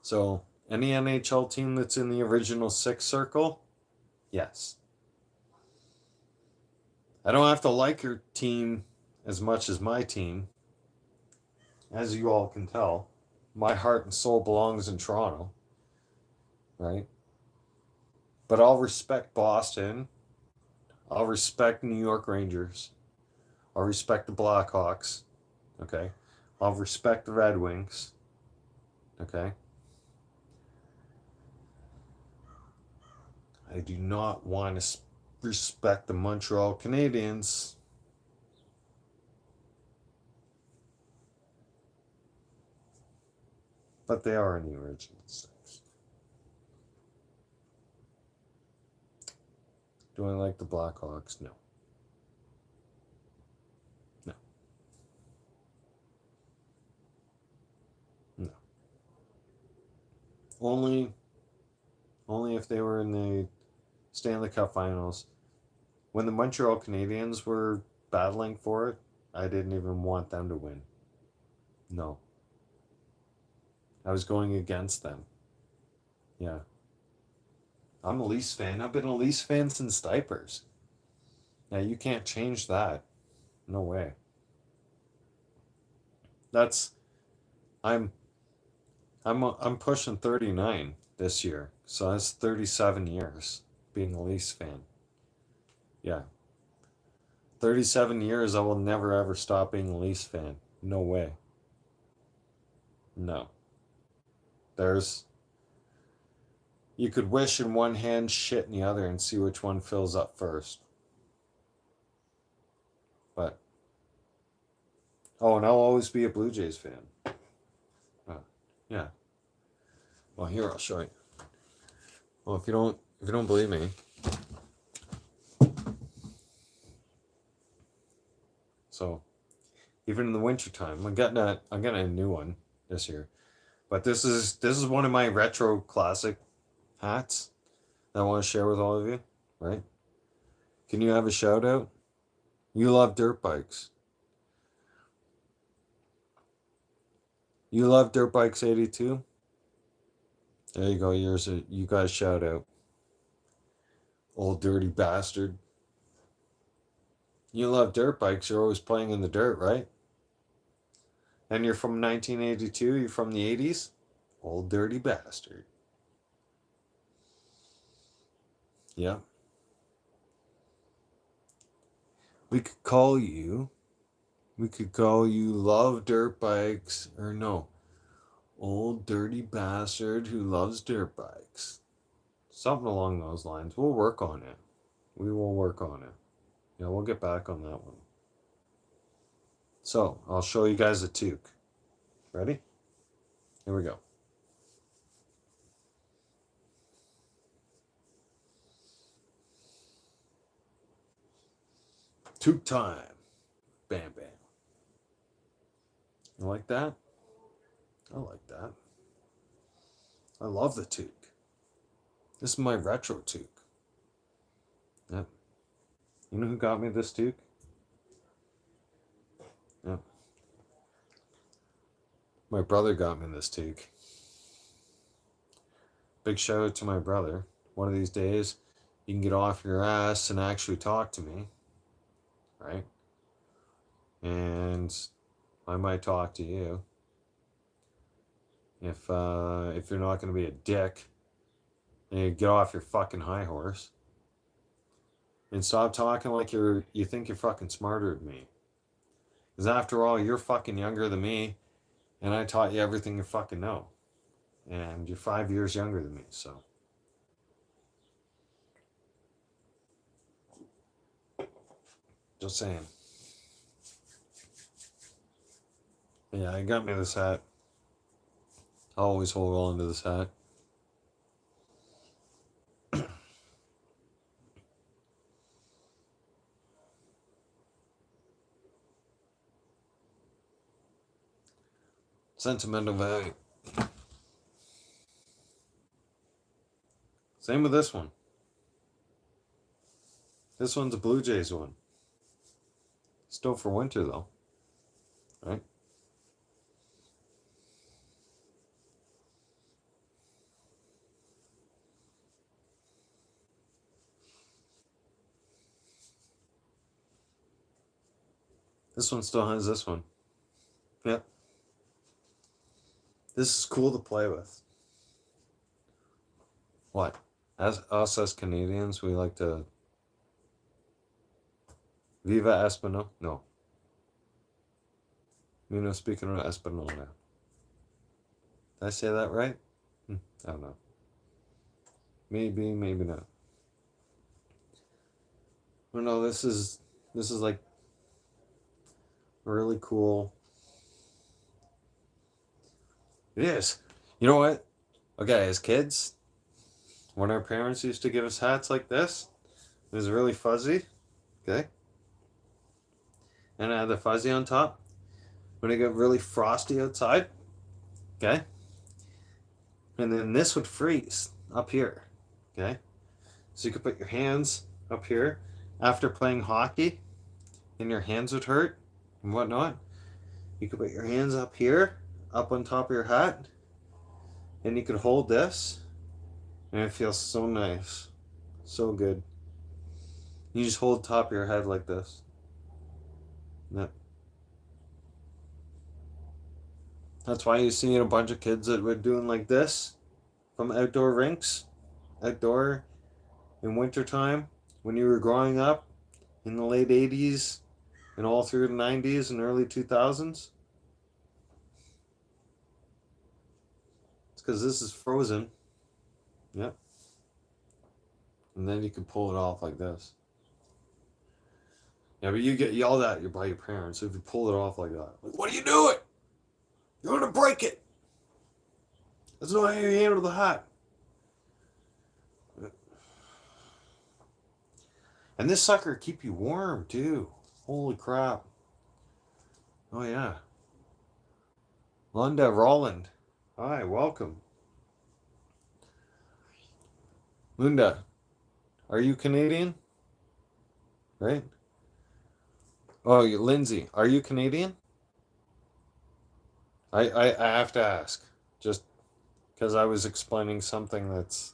So, any NHL team that's in the original six circle? Yes. I don't have to like your team as much as my team. As you all can tell, my heart and soul belongs in Toronto. Right? But I'll respect Boston. I'll respect New York Rangers. I'll respect the Blackhawks. Okay? I'll respect the Red Wings. Okay? I do not want to respect the Montreal Canadiens. But they are in the original six. Do I like the Blackhawks? No. No. Only if they were in the Stanley Cup Finals. When the Montreal Canadiens were battling for it, I didn't even want them to win. No. I was going against them. Yeah. I'm a Leafs fan. I've been a Leafs fan since diapers. Now you can't change that. No way. I'm pushing 39 this year. So that's 37 years being a Leafs fan. Yeah. 37 years I will never ever stop being a Leafs fan. No way. No. You could wish in one hand, shit in the other, and see which one fills up first. But, and I'll always be a Blue Jays fan. Yeah. Well, here, I'll show you. Well, if you don't believe me. So, even in the wintertime, I'm getting a new one this year. But this is one of my retro classic hats that I want to share with all of you, right? Can you have a shout out? You love dirt bikes. You love dirt bikes 82? There you go. You guys shout out. Old dirty bastard. You love dirt bikes. You're always playing in the dirt, right? And you're from 1982. You're from the 80s? Old dirty bastard. Yeah. We could call you love dirt bikes, or no, old dirty bastard who loves dirt bikes. Something along those lines. We'll work on it. We will work on it. Yeah, we'll get back on that one. So, I'll show you guys a toque. Ready? Here we go. Toque time. Bam, bam. You like that? I like that. I love the toque. This is my retro toque. Yep. You know who got me this toque? Yep. My brother got me this toque. Big shout out to my brother. One of these days, you can get off your ass and actually talk to me. Right? And I might talk to you. If you're not going to be a dick, you get off your fucking high horse and stop talking like you think you're fucking smarter than me. Because after all, you're fucking younger than me, and I taught you everything you fucking know. And you're 5 years younger than me, so. Just saying. Yeah, I got me this hat. I always hold on to this hat. Sentimental value. Same with this one. This one's a Blue Jays one. Still for winter though. Right? This one still has this one. Yep. This is cool to play with. What? As Canadians, we like to Viva Espano. No. Speaking of Espanola. Did I say that right? I don't know. Maybe, maybe not. But no, this is like really cool. It is. You know what? Okay, as kids, when our parents used to give us hats like this, it was really fuzzy. Okay? And it had the fuzzy on top. When it got really frosty outside, okay? And then this would freeze up here, okay? So you could put your hands up here after playing hockey and your hands would hurt and whatnot. You could put your hands up here, up on top of your hat, and you could hold this, and it feels so nice, so good. You just hold top of your head like this. Yep. That's why you see a bunch of kids that were doing like this from outdoor rinks, outdoor in wintertime when you were growing up in the late 80s and all through the 90s and early 2000s. It's because this is frozen. Yep. And then you can pull it off like this. Yeah, but you get yelled at by your parents if you pull it off like that. Like, what are you doing? You're gonna break it. That's not how you handle the hat. And this sucker keep you warm too. Holy crap. Oh yeah. Lunda Roland. Hi, welcome. Lunda, are you Canadian? right? Oh, Lindsay, are you Canadian? I have to ask, just because I was explaining something that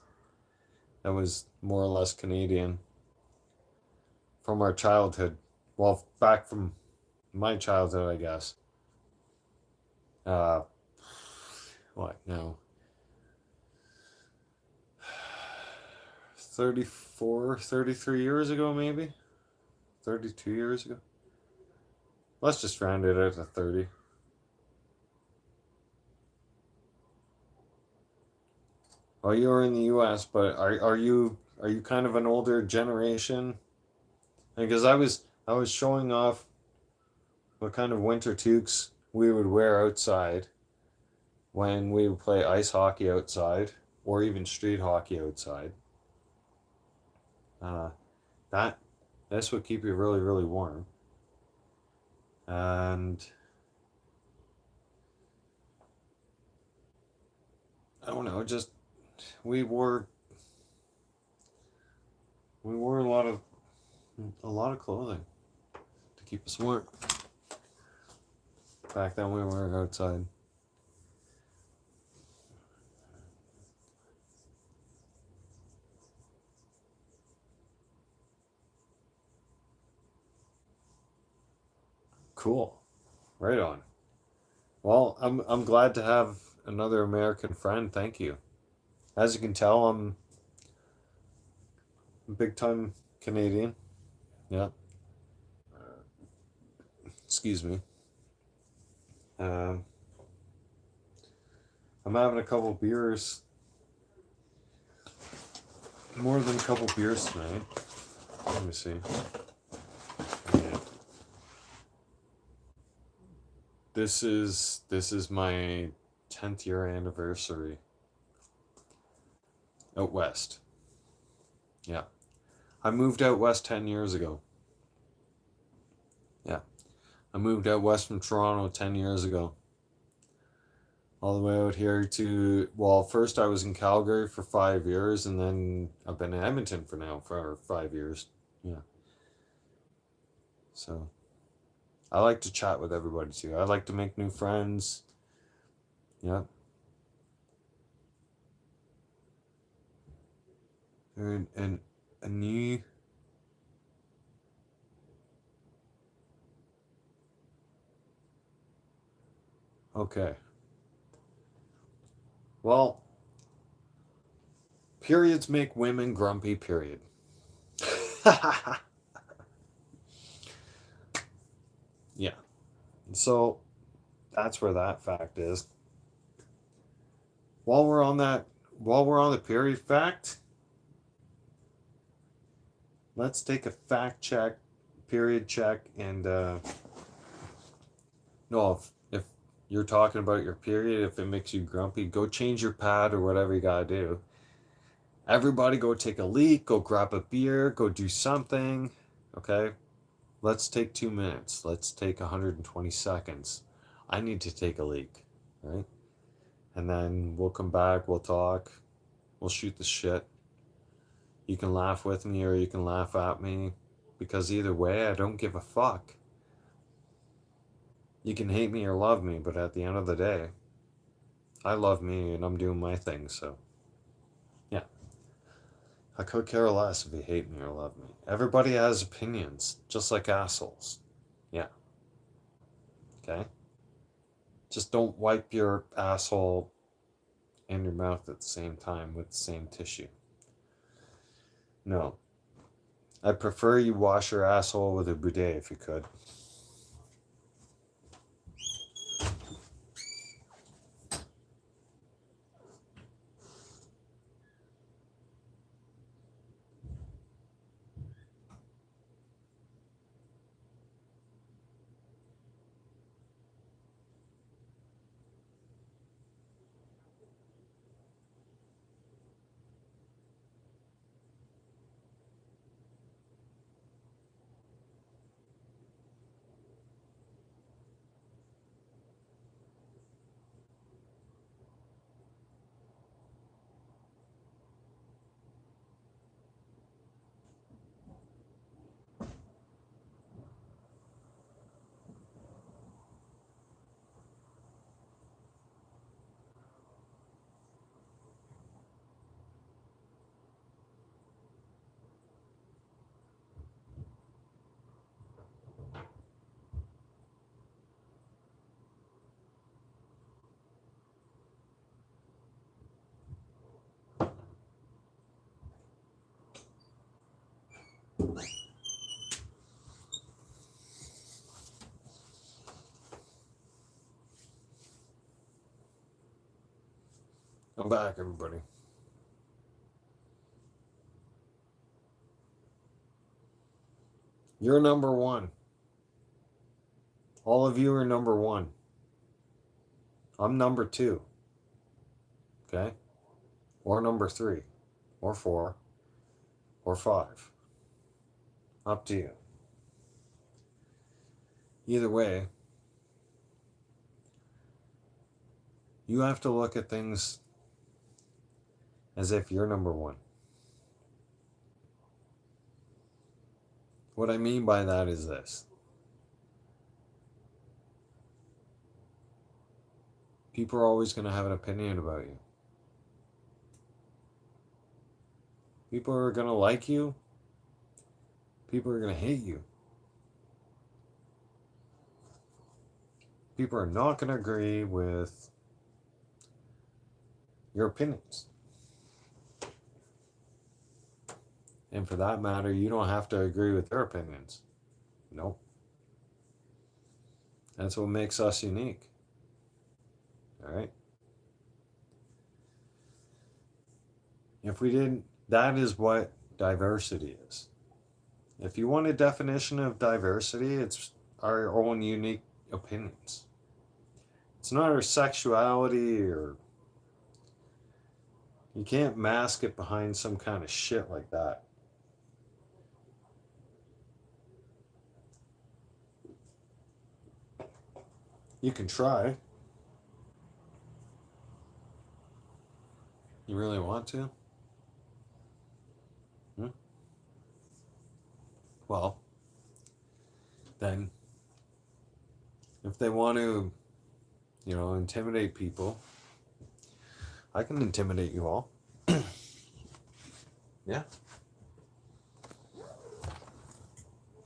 was more or less Canadian from our childhood. Well, back from my childhood, I guess. Uh, what? No, 34, 33 years ago, maybe 32 years ago. Let's just round it out to 30. Oh, you were in the U.S., but are you kind of an older generation? Because I was showing off what kind of winter toques we would wear outside when we would play ice hockey outside or even street hockey outside. Uh, that this would keep you really really warm. And I don't know, just we wore we wore a lot of clothing to keep us warm. Back then we were outside. Cool. Right on. Well, I'm glad to have another American friend. Thank you. As you can tell, I'm a big time Canadian. Yeah. Excuse me. Um, I'm having a couple beers, more than a couple beers tonight. Let me see. Yeah. This is my 10th year anniversary out west. Yeah. I moved out west 10 years ago. Yeah. I moved out west from Toronto 10 years ago. All the way out here to, well, first I was in Calgary for 5 years, and then I've been in Edmonton for 5 years. Yeah. So I like to chat with everybody too. I like to make new friends. Yeah. And a new. Okay. Well, periods make women grumpy, period. Yeah. So that's where that fact is. While we're on that, while we're on the period fact, let's take a fact check, period check, and no, if you're talking about your period, if it makes you grumpy, go change your pad or whatever you gotta do. Everybody go take a leak, go grab a beer, go do something. Okay? Let's take 2 minutes. Let's take 120 seconds. I need to take a leak, right? And then we'll come back, we'll talk, we'll shoot the shit. You can laugh with me or you can laugh at me, because either way, I don't give a fuck. You can hate me or love me, but at the end of the day, I love me and I'm doing my thing, so yeah. I could care less if you hate me or love me. Everybody has opinions, just like assholes. Yeah, okay? Just don't wipe your asshole and your mouth at the same time with the same tissue. No. I prefer you wash your asshole with a bidet if you could. I'm back, everybody. You're number one. All of you are number one. I'm number two. Okay? Or number three. Or four. Or five. Up to you. Either way, you have to look at things as if you're number one. What I mean by that is this. People are always going to have an opinion about you. People are going to like you. People are going to hate you. People are not going to agree with your opinions. And for that matter, you don't have to agree with their opinions. Nope. That's what makes us unique. All right? If we didn't, that is what diversity is. If you want a definition of diversity, it's our own unique opinions. It's not our sexuality, or you can't mask it behind some kind of shit like that. You can try. You really want to? Well, then, if they want to, intimidate people, I can intimidate you all. Yeah.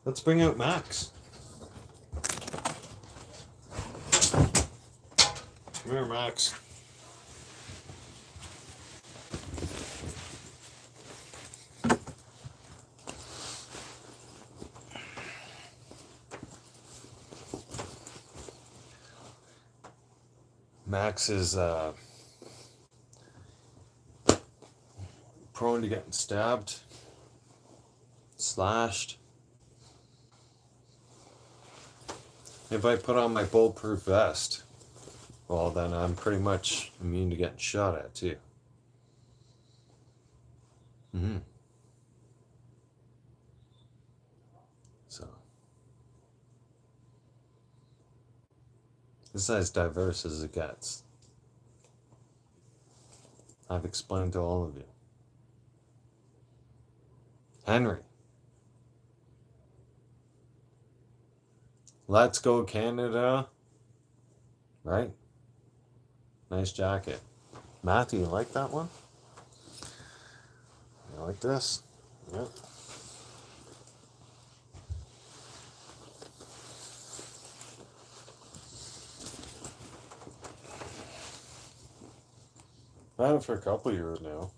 Let's bring out Max. Come here, Max. Max is prone to getting stabbed, slashed. If I put on my bulletproof vest, well, then I'm pretty much immune to getting shot at, too. So, this is as diverse as it gets. I've explained to all of you. Henry. Let's go Canada. Right? Nice jacket. Matthew, you like that one? You like this? Yep. I've had it for a couple years now.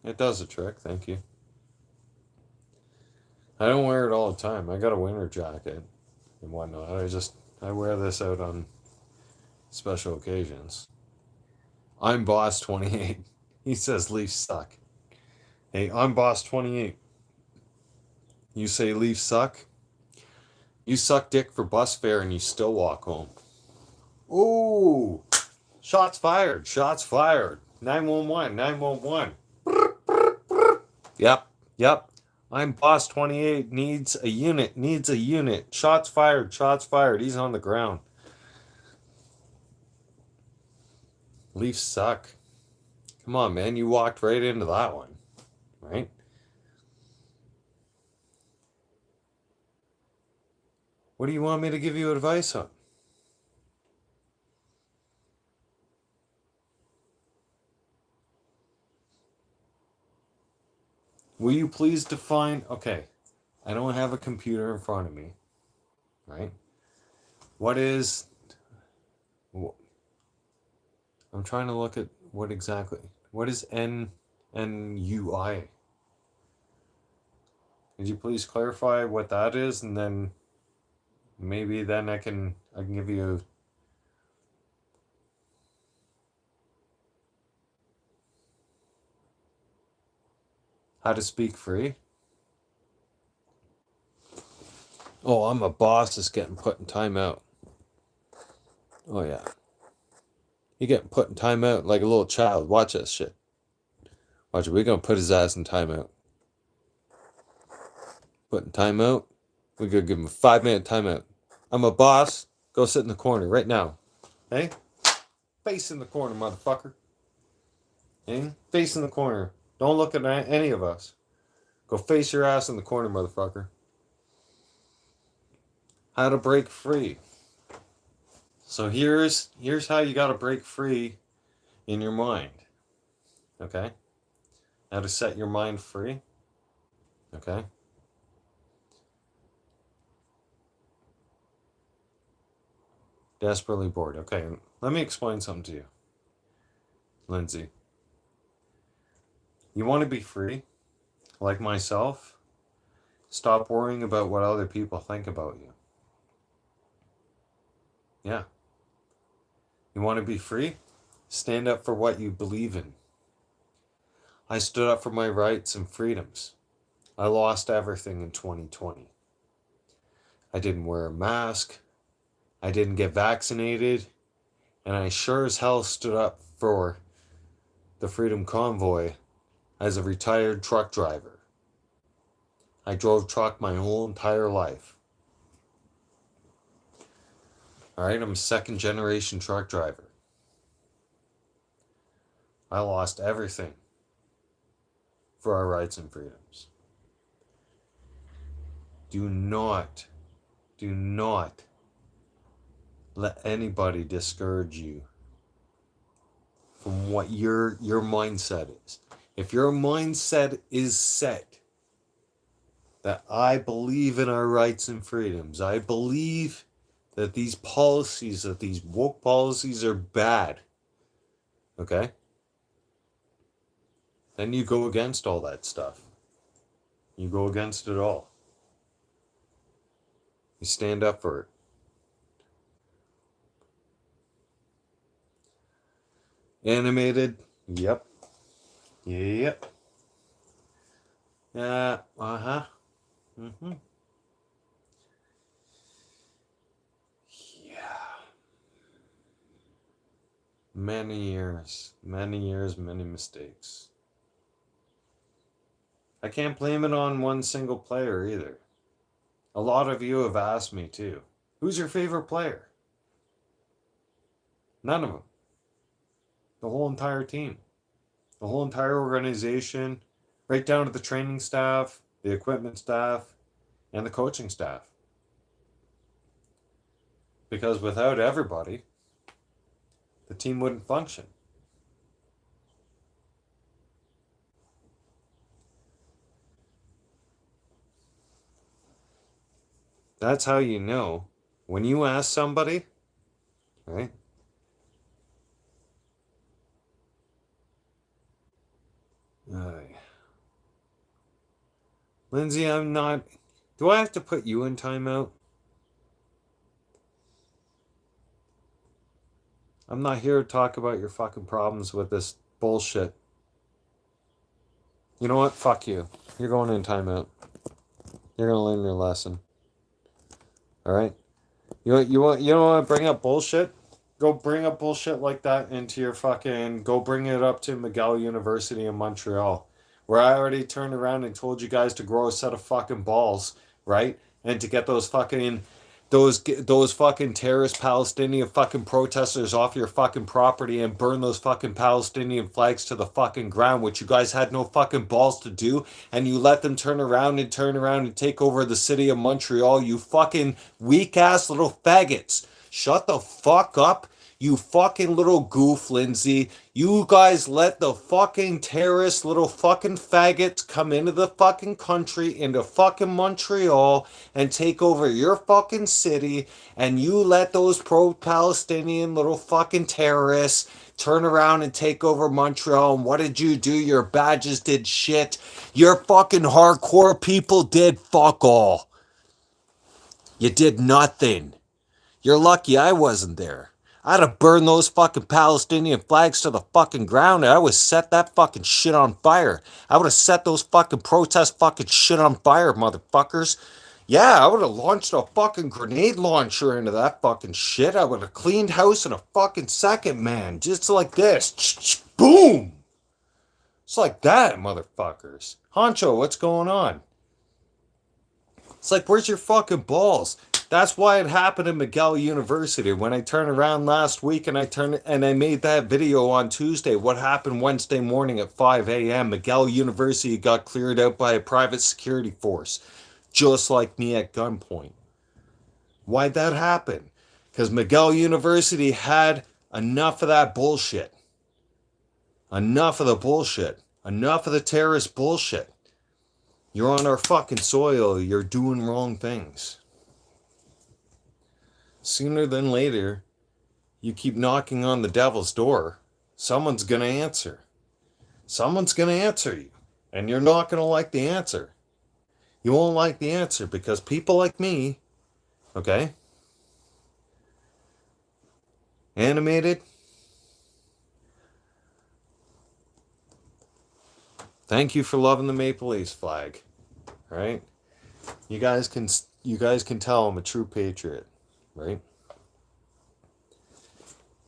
It does a trick, thank you. I don't wear it all the time. I got a winter jacket and whatnot. I wear this out on special occasions. I'm Boss 28. He says Leafs suck. Hey, I'm Boss 28. You say Leafs suck? You suck dick for bus fare and you still walk home. Ooh! Shots fired. Shots fired. 911. 911. Yep. I'm Boss 28. Needs a unit. Shots fired. He's on the ground. Leafs suck. Come on, man. You walked right into that one. Right? What do you want me to give you advice on? Will you please define... Okay, I don't have a computer in front of me, right? What is... I'm trying to look at what exactly... What is NUI? Could you please clarify what that is, and then maybe then I can give you how to speak free? Oh, I'm a boss that's getting put in timeout. Oh yeah. He getting put in timeout like a little child. Watch that shit. Watch it. We're gonna put his ass in timeout. Put in timeout. We're gonna give him a 5-minute timeout. I'm a boss. Go sit in the corner right now. Hey? Face in the corner, motherfucker. Hey? Face in the corner. Don't look at any of us. Go face your ass in the corner, motherfucker. How to break free. So here's how you gotta break free in your mind. Okay? How to set your mind free. Okay? Desperately bored. Okay, let me explain something to you. Lindsay. You want to be free? Like myself? Stop worrying about what other people think about you. Yeah. You want to be free? Stand up for what you believe in. I stood up for my rights and freedoms. I lost everything in 2020. I didn't wear a mask. I didn't get vaccinated. And I sure as hell stood up for the Freedom Convoy as a retired truck driver. I drove truck my whole entire life. Alright, I'm a second generation truck driver. I lost everything for our rights and freedoms. Do not let anybody discourage you from what your mindset is. If your mindset is set that I believe in our rights and freedoms, I believe that these policies, that these woke policies are bad, okay? Then you go against all that stuff. You go against it all. You stand up for it. Animated, yep. Yep. Yeah, mm-hmm. Yeah. Many years, many mistakes. I can't blame it on one single player either. A lot of you have asked me too. Who's your favorite player? None of them. The whole entire team. The whole entire organization, right down to the training staff, the equipment staff, and the coaching staff. Because without everybody, the team wouldn't function. That's how you know. When you ask somebody, right? Lindsay, I'm not. Do I have to put you in timeout? I'm not here to talk about your fucking problems with this bullshit. You know what? Fuck you. You're going in timeout. You're gonna learn your lesson. All right. You want to bring up bullshit? Go bring up bullshit like that into your fucking. Go bring it up to McGill University in Montreal, where I already turned around and told you guys to grow a set of fucking balls, right? And to get those fucking terrorist Palestinian fucking protesters off your fucking property and burn those fucking Palestinian flags to the fucking ground, which you guys had no fucking balls to do, and you let them turn around and take over the city of Montreal, you fucking weak ass little faggots. Shut the fuck up. You fucking little goof, Lindsay. You guys let the fucking terrorist little fucking faggots come into the fucking country, into fucking Montreal, and take over your fucking city, and you let those pro-Palestinian little fucking terrorists turn around and take over Montreal. And what did you do? Your badges did shit. Your fucking hardcore people did fuck all. You did nothing. You're lucky I wasn't there. I'd have burned those fucking Palestinian flags to the fucking ground, and I would set that fucking shit on fire. I would have set those fucking protest fucking shit on fire, motherfuckers. Yeah, I would have launched a fucking grenade launcher into that fucking shit. I would have cleaned house in a fucking second, man. Just like this. Boom! It's like that, motherfuckers. Honcho, what's going on? It's like, where's your fucking balls? That's why it happened in Miguel University. When I turned around last week and I made that video on Tuesday, what happened Wednesday morning at 5 a.m. Miguel University got cleared out by a private security force, just like me at gunpoint. Why'd that happen? Because Miguel University had enough of that bullshit. Enough of the bullshit. Enough of the terrorist bullshit. You're on our fucking soil. You're doing wrong things. Sooner than later, you keep knocking on the devil's door, someone's going to answer. Someone's going to answer you. And you're not going to like the answer. You won't like the answer because people like me, okay? Animated. Thank you for loving the Maple Leafs flag. All right? You guys can tell I'm a true patriot. Right?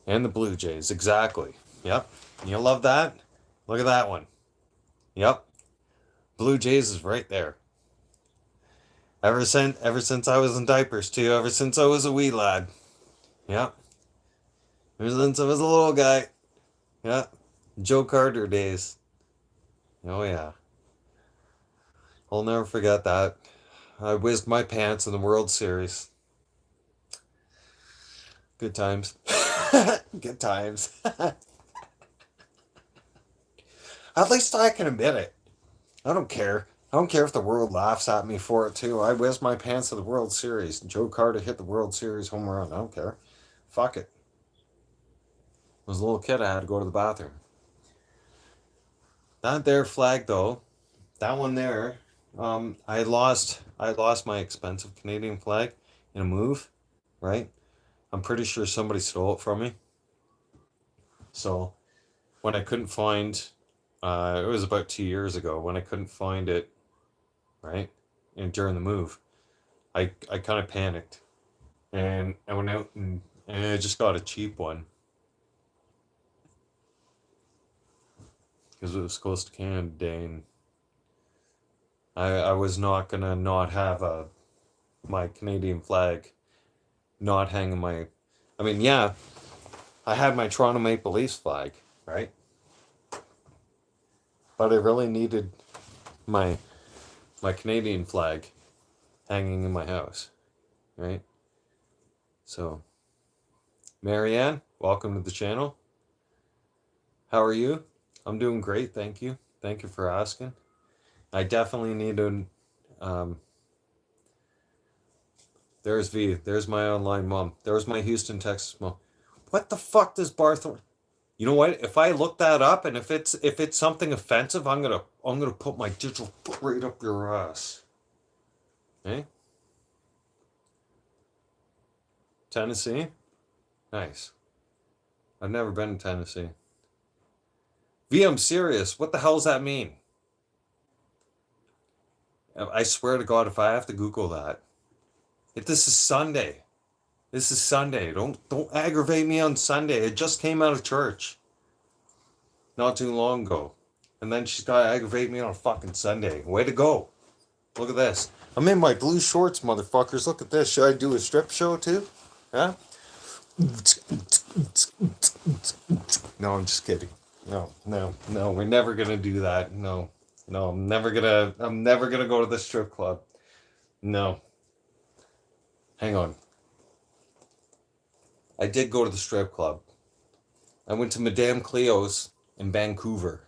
And the Blue Jays, exactly. Yep. You love that? Look at that one. Yep. Blue Jays is right there. Ever since I was in diapers too, ever since I was a wee lad. Yep. Ever since I was a little guy. Yep. Joe Carter days. Oh yeah. I'll never forget that. I whizzed my pants in the World Series. Good times. Good times. At least I can admit it. I don't care. I don't care if the world laughs at me for it too. I whizzed my pants at the World Series. Joe Carter hit the World Series home run. I don't care. Fuck it. I was a little kid. I had to go to the bathroom. That there flag though, that one there, I lost my expensive Canadian flag in a move, right? I'm pretty sure somebody stole it from me. So when I couldn't find, it was about 2 years ago when I couldn't find it, right? And during the move, I kind of panicked, and I went out and I just got a cheap one because it was close to Canada Day, and I was not gonna not have my Canadian flag not hanging my. I mean, yeah, I had my Toronto Maple Leafs flag, right? But I really needed my Canadian flag hanging in my house, right? So, Marianne, welcome to the channel. How are you? I'm doing great, thank you. Thank you for asking. I definitely need to. There's V. There's my online mom. There's my Houston, Texas mom. What the fuck does Bartholomew? You know what? If I look that up and if it's something offensive, I'm gonna put my digital foot right up your ass. Okay? Tennessee? Nice. I've never been to Tennessee. V, I'm serious. What the hell does that mean? I swear to God, if I have to Google that. If this is Sunday. This is Sunday. Don't aggravate me on Sunday. I just came out of church. Not too long ago. And then she's got to aggravate me on a fucking Sunday. Way to go. Look at this. I'm in my blue shorts, motherfuckers. Look at this. Should I do a strip show too? Huh? No, I'm just kidding. No. We're never gonna do that. No. I'm never gonna go to the strip club. No. Hang on. I did go to the strip club. I went to Madame Cleo's in Vancouver.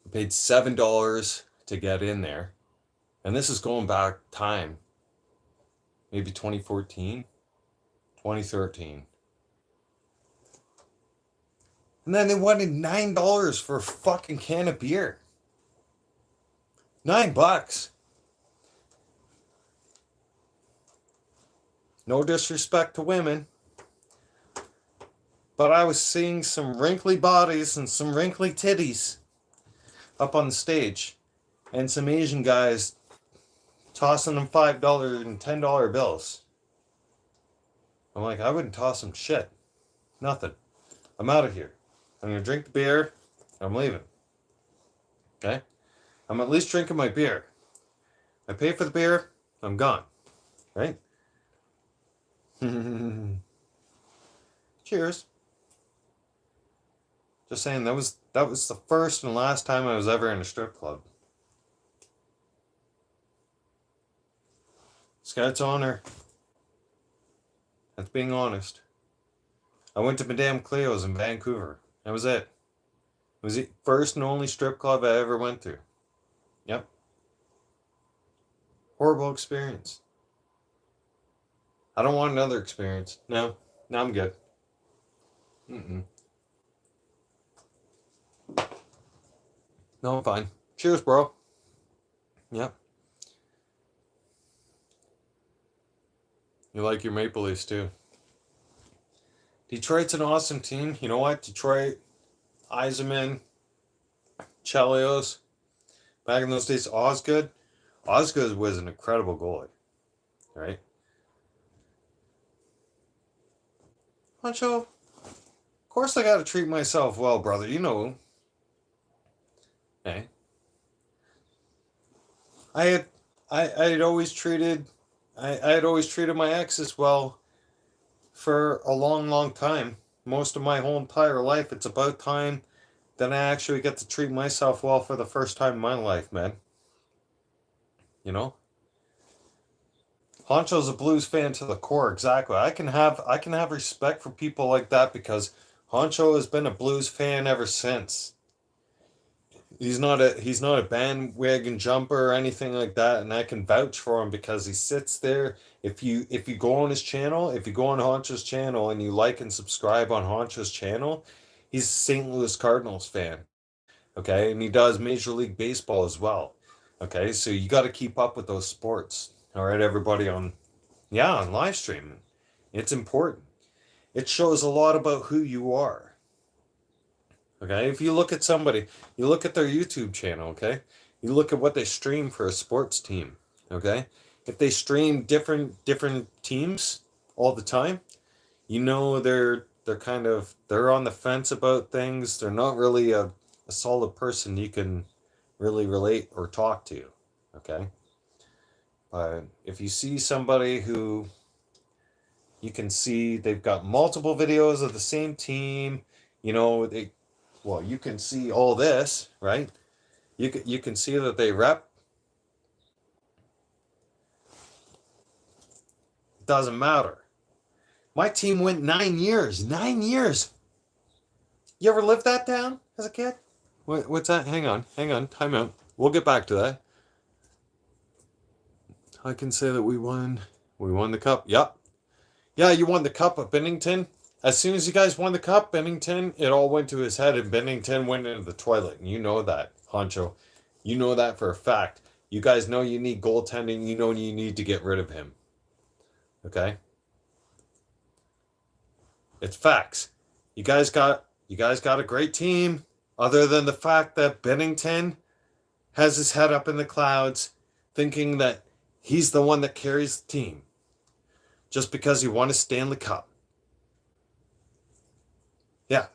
I paid $7 to get in there. And this is going back time. Maybe 2014, 2013. And then they wanted $9 for a fucking can of beer. $9. No disrespect to women, but I was seeing some wrinkly bodies and some wrinkly titties up on the stage, and some Asian guys tossing them $5 and $10 bills. I'm like, I wouldn't toss them shit. Nothing. I'm out of here. I'm going to drink the beer. I'm leaving. Okay? I'm at least drinking my beer. I pay for the beer. I'm gone. Right? Cheers. Just saying, that was the first and last time I was ever in a strip club. Scout's honor. That's being honest. I went to Madame Cleo's in Vancouver. That was it. It was the first and only strip club I ever went to. Yep. Horrible experience. I don't want another experience. No, I'm good. No, I'm fine. Cheers, bro. Yep. You like your Maple Leafs too. Detroit's an awesome team. You know what? Detroit, Yzerman, Chelios. Back in those days, Osgood. Osgood was an incredible goalie. Right? Honcho, of course I gotta treat myself well, brother. You know. Hey. I had always treated my exes well for a long time. Most of my whole entire life. It's about time that I actually get to treat myself well for the first time in my life, man. You know? Honcho's a Blues fan to the core, exactly. I can have respect for people like that because Honcho has been a Blues fan ever since. He's not a bandwagon jumper or anything like that, and I can vouch for him because he sits there. If you go on his channel, if you go on Honcho's channel and you like and subscribe on Honcho's channel, he's a St. Louis Cardinals fan. Okay, and he does Major League Baseball as well. Okay, so you got to keep up with those sports. All right, everybody on live streaming. It's important. It shows a lot about who you are. Okay, if you look at somebody, you look at their YouTube channel, okay? You look at what they stream for a sports team, okay? If they stream different teams all the time, you know they're on the fence about things. They're not really a solid person you can really relate or talk to, okay? But if you see somebody who you can see they've got multiple videos of the same team, you know, you can see all this, right? You can see that they rep. Doesn't matter. My team went 9 years. 9 years. You ever lived that down as a kid? What's that? Hang on. Time out. We'll get back to that. I can say that we won the cup. Yep. Yeah, you won the cup at Bennington. As soon as you guys won the cup, Bennington, it all went to his head and Bennington went into the toilet. And you know that, Honcho. You know that for a fact. You guys know you need goaltending. You know you need to get rid of him. Okay? It's facts. You guys got a great team, other than the fact that Bennington has his head up in the clouds, thinking that he's the one that carries the team. Just because he won a Stanley Cup. Yeah.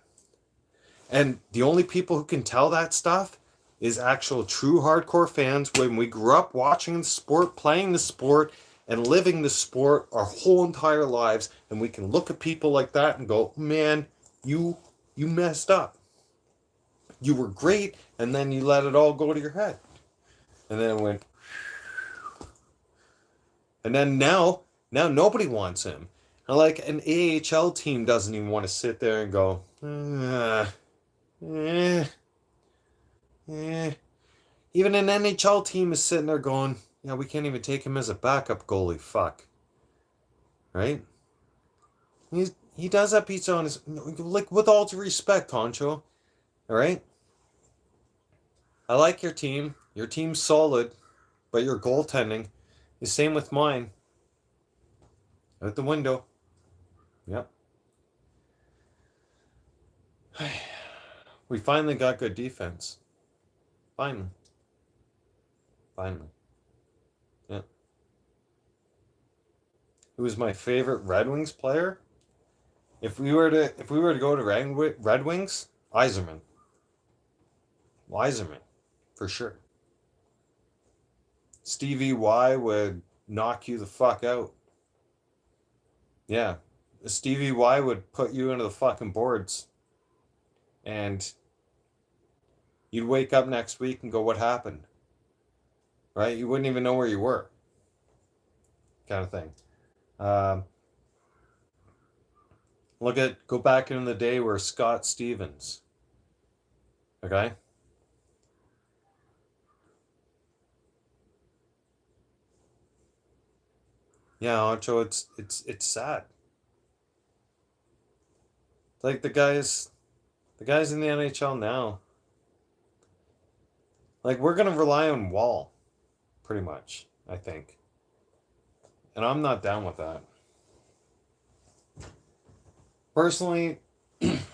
And the only people who can tell that stuff is actual true hardcore fans when we grew up watching the sport, playing the sport, and living the sport our whole entire lives, and we can look at people like that and go, man, you messed up. You were great, and then you let it all go to your head. And then it went, and then now nobody wants him. And like an AHL team doesn't even want to sit there and go, Even an NHL team is sitting there going, yeah, we can't even take him as a backup goalie. Fuck. Right? he does have pizza on his, like, with all due respect, Honcho. All right. I like your team. Your team's solid, but your goaltending is same with mine. Out the window. Yep. We finally got good defense. Finally. Finally. Yeah. Who was my favorite Red Wings player? If we were to go to Red Wings, Yzerman. Yzerman, for sure. Stevie Y would knock you the fuck out. Yeah. Stevie Y would put you into the fucking boards. And you'd wake up next week and go, what happened? Right? You wouldn't even know where you were. Kind of thing. Go back in the day where Scott Stevens. Okay? Yeah, Ancho, it's sad. Like the guys in the NHL now. Like we're gonna rely on Wall, pretty much, I think. And I'm not down with that. Personally, if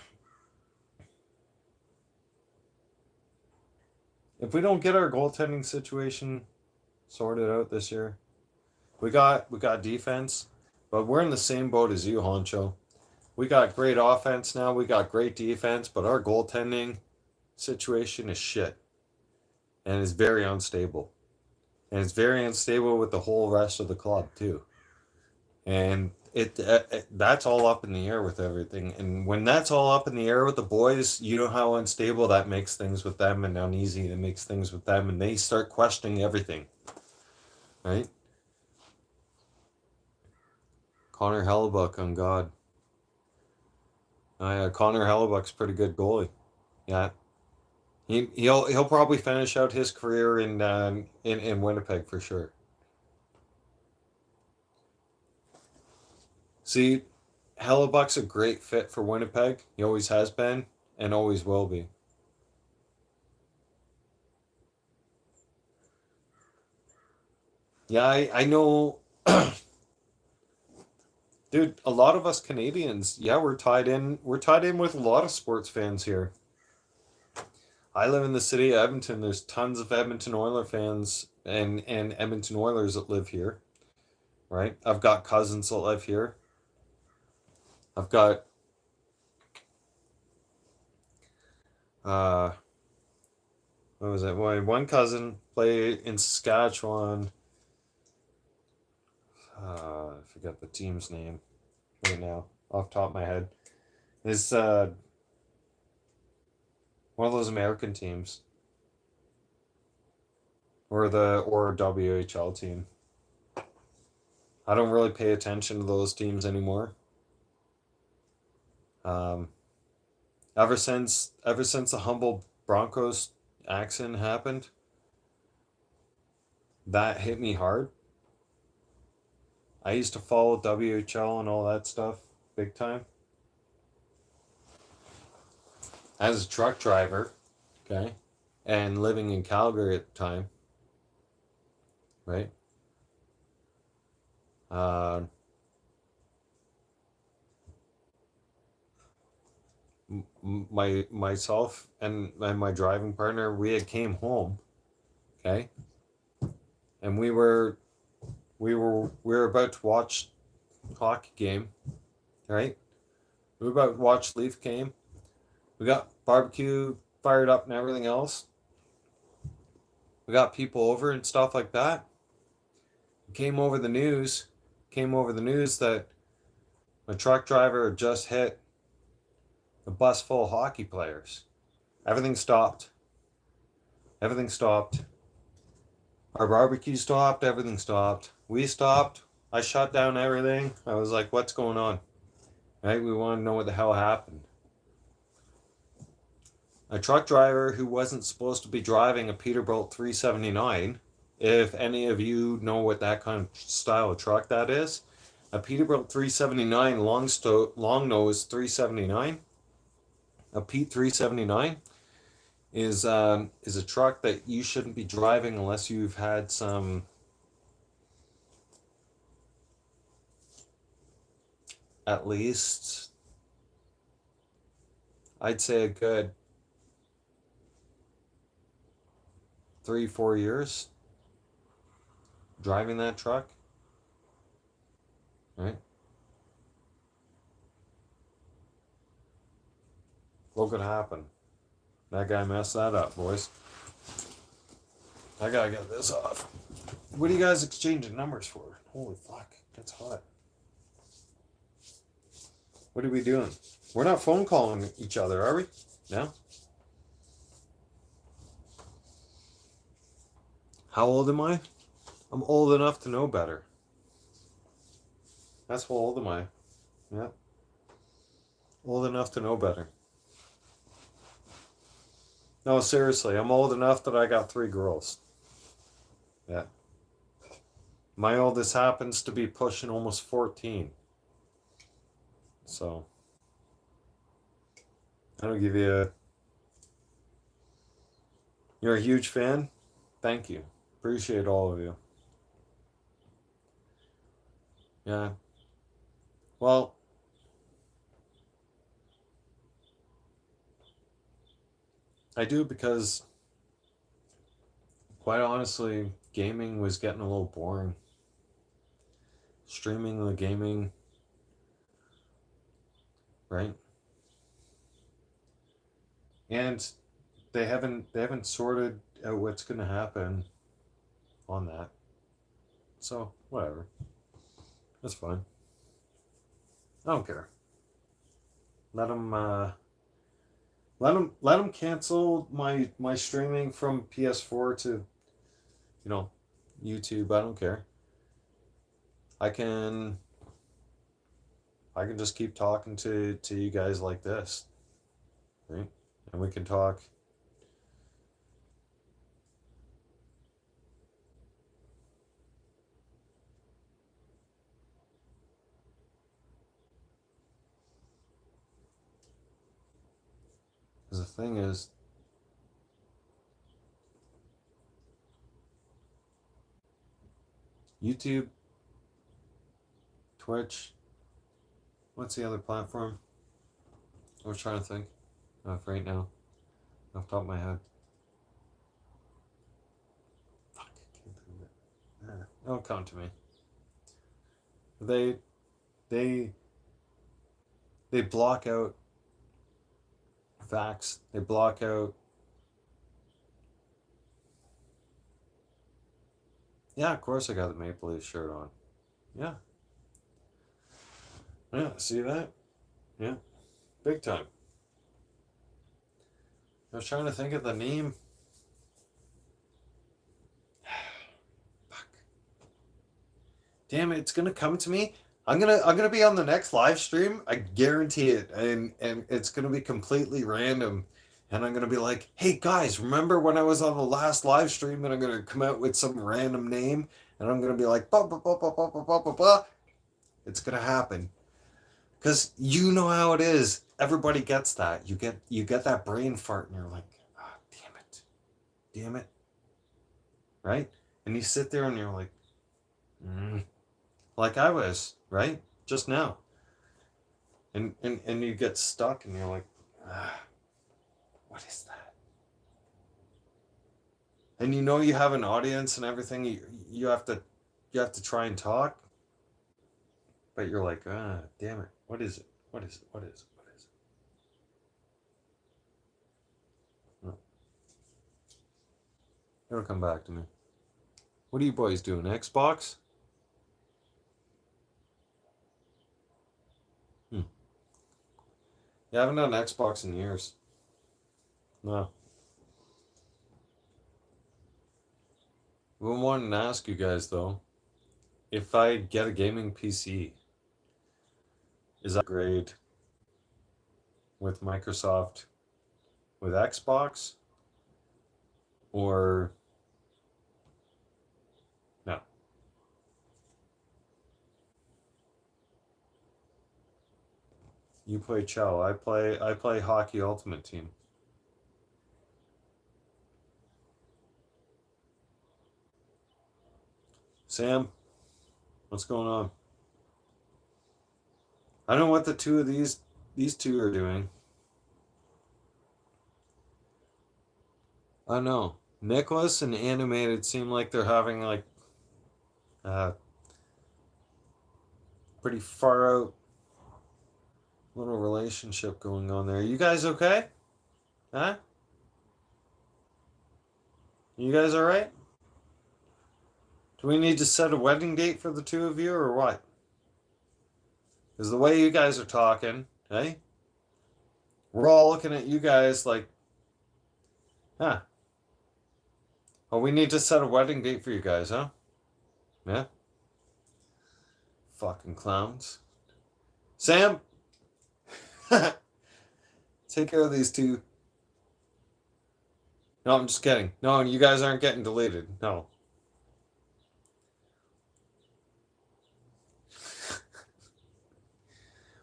we don't get our goaltending situation sorted out this year, we got defense, but we're in the same boat as you, Honcho. We got great offense now, we got great defense, but our goaltending situation is shit. And it's very unstable. And it's very unstable with the whole rest of the club too. And that's all up in the air with everything. And when that's all up in the air with the boys, you know how unstable that makes things with them and uneasy it makes things with them, and they start questioning everything. Right? Connor Hellebuck on God. Connor Hellebuck's pretty good goalie. Yeah. He'll probably finish out his career in Winnipeg for sure. See, Hellebuck's a great fit for Winnipeg. He always has been and always will be. Yeah, I know. Dude, a lot of us Canadians, yeah, we're tied in. We're tied in with a lot of sports fans here. I live in the city of Edmonton. There's tons of Edmonton Oiler fans and Edmonton Oilers that live here, right? I've got cousins that live here. I've got uh what was it? My one cousin played in Saskatchewan. I forget the team's name right now, off the top of my head. It's one of those American teams. Or a WHL team. I don't really pay attention to those teams anymore. Um, ever since the humble Broncos accident happened, that hit me hard. I used to follow WHL and all that stuff big time. As a truck driver, okay, and living in Calgary at the time, right? Uh, myself and my driving partner, we had came home, okay, and we were about to watch hockey game, right? We were about to watch Leaf game. We got barbecue fired up and everything else. We got people over and stuff like that. Came over the news. Came over the news that a truck driver had just hit a bus full of hockey players. Everything stopped. Everything stopped. Our barbecue stopped. Everything stopped. We stopped. I shut down everything. I was like, what's going on? Right? We want to know what the hell happened. A truck driver who wasn't supposed to be driving a Peterbilt 379, if any of you know what that kind of style of truck that is, A Peterbilt 379 long nose 379. A Pete 379 is a truck that you shouldn't be driving unless you've had some at least, I'd say a good 3-4 years driving that truck, right? What could happen? That guy messed that up, boys. I gotta get this off. What are you guys exchanging numbers for? Holy fuck, that's hot. What are we doing? We're not phone calling each other, are we? No? How old am I? I'm old enough to know better. That's how old am I? Yeah. Old enough to know better. No, seriously, I'm old enough that I got 3 girls. Yeah. My oldest happens to be pushing almost 14. So, that'll give you a... You're a huge fan? Thank you. Appreciate all of you. Yeah. Well, I do because, quite honestly, gaming was getting a little boring. Streaming the gaming, right? And they haven't sorted out what's going to happen on that. So, whatever. That's fine. I don't care. Let them let them cancel my streaming from PS4 to, YouTube. I don't care. I can just keep talking to you guys like this, right? And we can talk. Because the thing is, YouTube, Twitch, what's the other platform? I was trying to think of right now, off the top of my head. Fuck, I can't think of it. It'll come to me. They block out facts. They block out. Yeah, of course I got the Maple Leaf shirt on. Yeah. Yeah, see that? Yeah. Big time. I was trying to think of the name. Fuck. Damn it, it's gonna come to me. I'm gonna be on the next live stream. I guarantee it. And it's gonna be completely random. And I'm gonna be like, hey guys, remember when I was on the last live stream, and I'm gonna come out with some random name, and I'm gonna be like, blah blah blah blah blah blah blah blah blah. It's gonna happen. Because you know how it is. Everybody gets that. You get that brain fart and you're like, ah, damn it. Damn it. Right? And you sit there and you're like, like I was, right? Just now. And you get stuck and you're like, ah, what is that? And you know you have an audience and everything. You have to try and talk. But you're like, ah, damn it. What is it? What is it? What is it? What is it? No. It'll come back to me. What are you boys doing? Xbox? Yeah, I haven't done Xbox in years. No. I've been wanting to ask you guys though, if I get a gaming PC, is that grade with Microsoft with Xbox or no? You play cello. I play hockey ultimate team. Sam, what's going on? I don't know what the two of these two are doing. I know. Nicholas and Animated seem like they're having like a pretty far out little relationship going on there. You guys okay? Huh? You guys alright? Do we need to set a wedding date for the two of you or what? Because the way you guys are talking, hey? We're all looking at you guys like, huh? Oh, we need to set a wedding date for you guys, huh? Yeah? Fucking clowns. Sam! Take care of these two. No, I'm just kidding. No, you guys aren't getting deleted. No.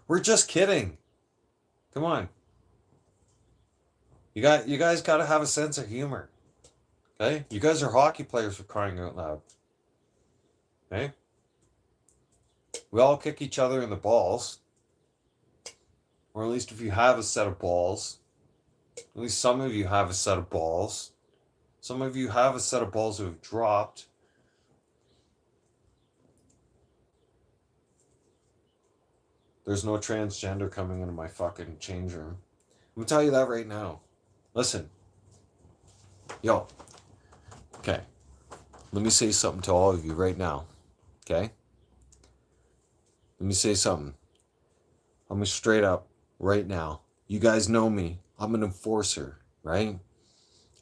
We're just kidding. Come on. You guys got to have a sense of humor. Okay? You guys are hockey players for crying out loud. Okay? We all kick each other in the balls. Or at least if you have a set of balls. At least some of you have a set of balls. Some of you have a set of balls who have dropped. There's no transgender coming into my fucking change room. I'm gonna tell you that right now. Listen. Yo. Okay. Let me say something to all of you right now. Okay? Let me say something. I'm gonna straight up right now. You guys know me. I'm an enforcer, right?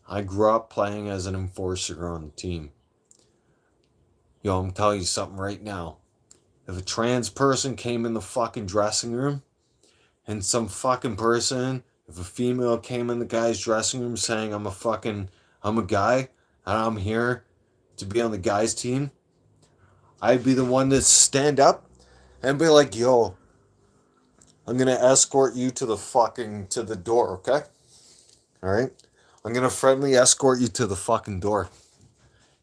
I grew up playing as an enforcer on the team. Yo, I'm telling you something right now. If a trans person came in the fucking dressing room and some fucking person, if a female came in the guy's dressing room saying I'm a guy and I'm here to be on the guys team, I'd be the one to stand up and be like, yo, I'm going to escort you to the door, okay? All right? I'm going to friendly escort you to the fucking door.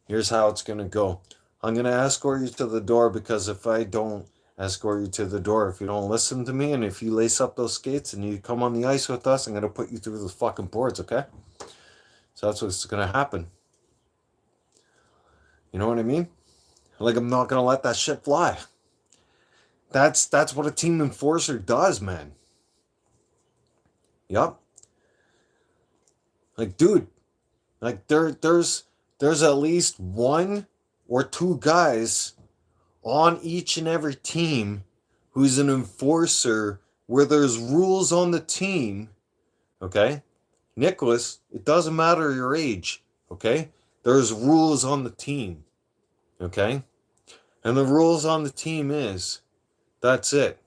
Here's how it's going to go. I'm going to escort you to the door because if I don't escort you to the door, if you don't listen to me and if you lace up those skates and you come on the ice with us, I'm going to put you through the fucking boards, okay? So that's what's going to happen. You know what I mean? Like, I'm not going to let that shit fly. That's what a team enforcer does, man. Yup. Like, dude, like there's at least one or two guys on each and every team who's an enforcer where there's rules on the team, okay? Nicholas, it doesn't matter your age, okay? There's rules on the team, okay? And the rules on the team is, that's it.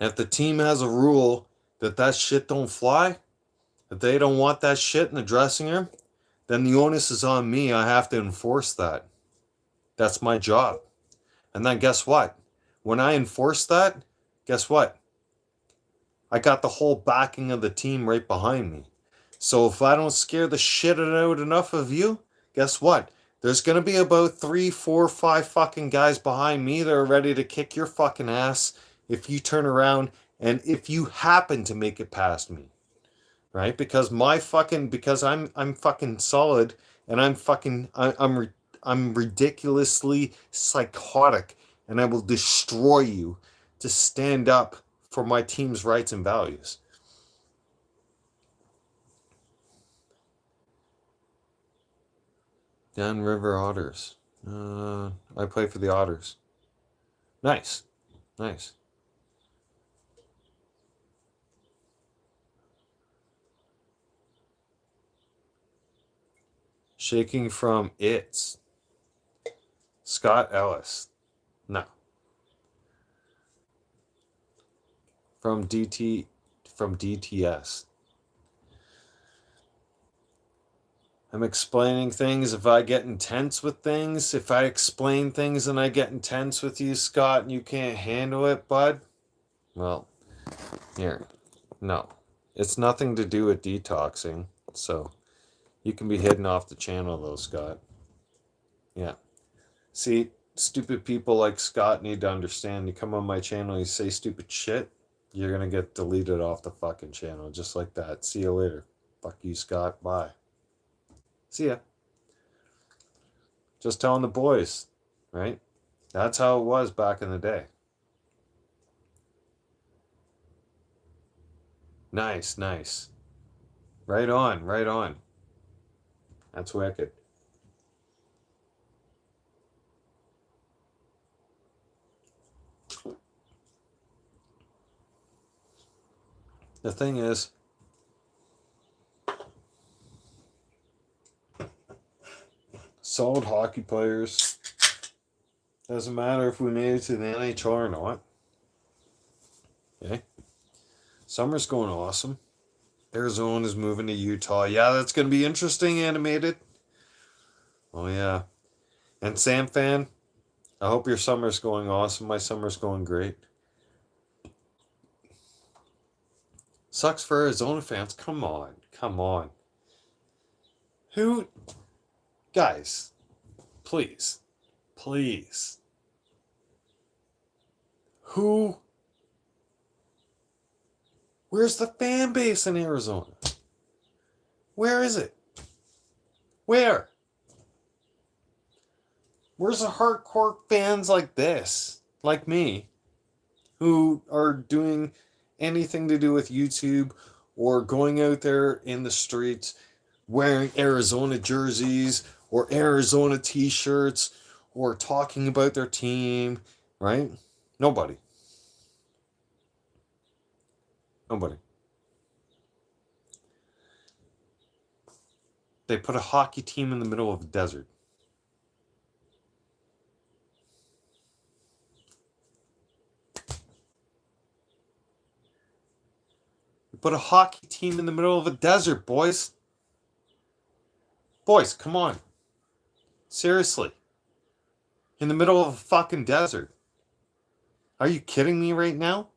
And if the team has a rule that shit don't fly, that they don't want that shit in the dressing room, then the onus is on me. I have to enforce that. That's my job. And then guess what? When I enforce that, guess what? I got the whole backing of the team right behind me. So if I don't scare the shit out enough of you, guess what? There's going to be about 3, 4, 5 fucking guys behind me that are ready to kick your fucking ass if you turn around and if you happen to make it past me. Right? Because I'm fucking solid and I'm ridiculously psychotic and I will destroy you to stand up for my team's rights and values. Down River Otters. I play for the Otters. Nice. Nice. Shaking from It's. Scott Ellis. No. From DTS. I'm explaining things. If I get intense with things, if I explain things and I get intense with you, Scott, and you can't handle it, bud, Well, here. No. It's nothing to do with detoxing. So you can be hidden off the channel though, Scott. Yeah. See, stupid people like Scott need to understand. You come on my channel, you say stupid shit, you're gonna get deleted off the fucking channel. Just like that. See you later. Fuck you, Scott. Bye. See ya. Just telling the boys, right? That's how it was back in the day. Nice, nice. Right on, right on. That's wicked. The thing is, solid hockey players, doesn't matter if we made it to the NHL or not. Okay? Summer's going awesome. Arizona's moving to Utah. Yeah, that's going to be interesting, animated. Oh, yeah. And Sam fan, I hope your summer's going awesome. My summer's going great. Sucks for Arizona fans. Come on. Come on. Who? Guys, please. Please. Who? Where's the fan base in Arizona? Where is it? Where? Where's the hardcore fans like this? Like me? Who are doing anything to do with YouTube or going out there in the streets wearing Arizona jerseys or Arizona t-shirts or talking about their team, right? Nobody. Nobody. They put a hockey team in the middle of the desert. They put a hockey team in the middle of a desert, boys. Boys, come on. Seriously. In the middle of a fucking desert. Are you kidding me right now?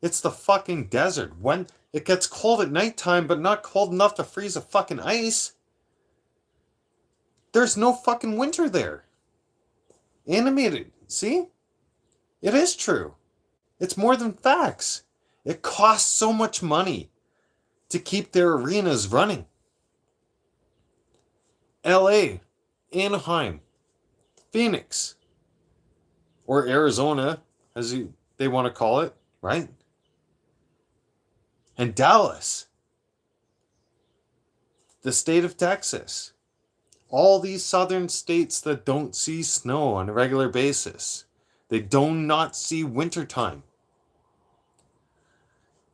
It's the fucking desert. When it gets cold at nighttime, but not cold enough to freeze a fucking ice. There's no fucking winter there. Animated. See? It is true. It's more than facts. It costs so much money to keep their arenas running. LA, Anaheim, Phoenix, or Arizona, as they want to call it, right? And Dallas, the state of Texas, all these southern states that don't see snow on a regular basis. They do not see wintertime.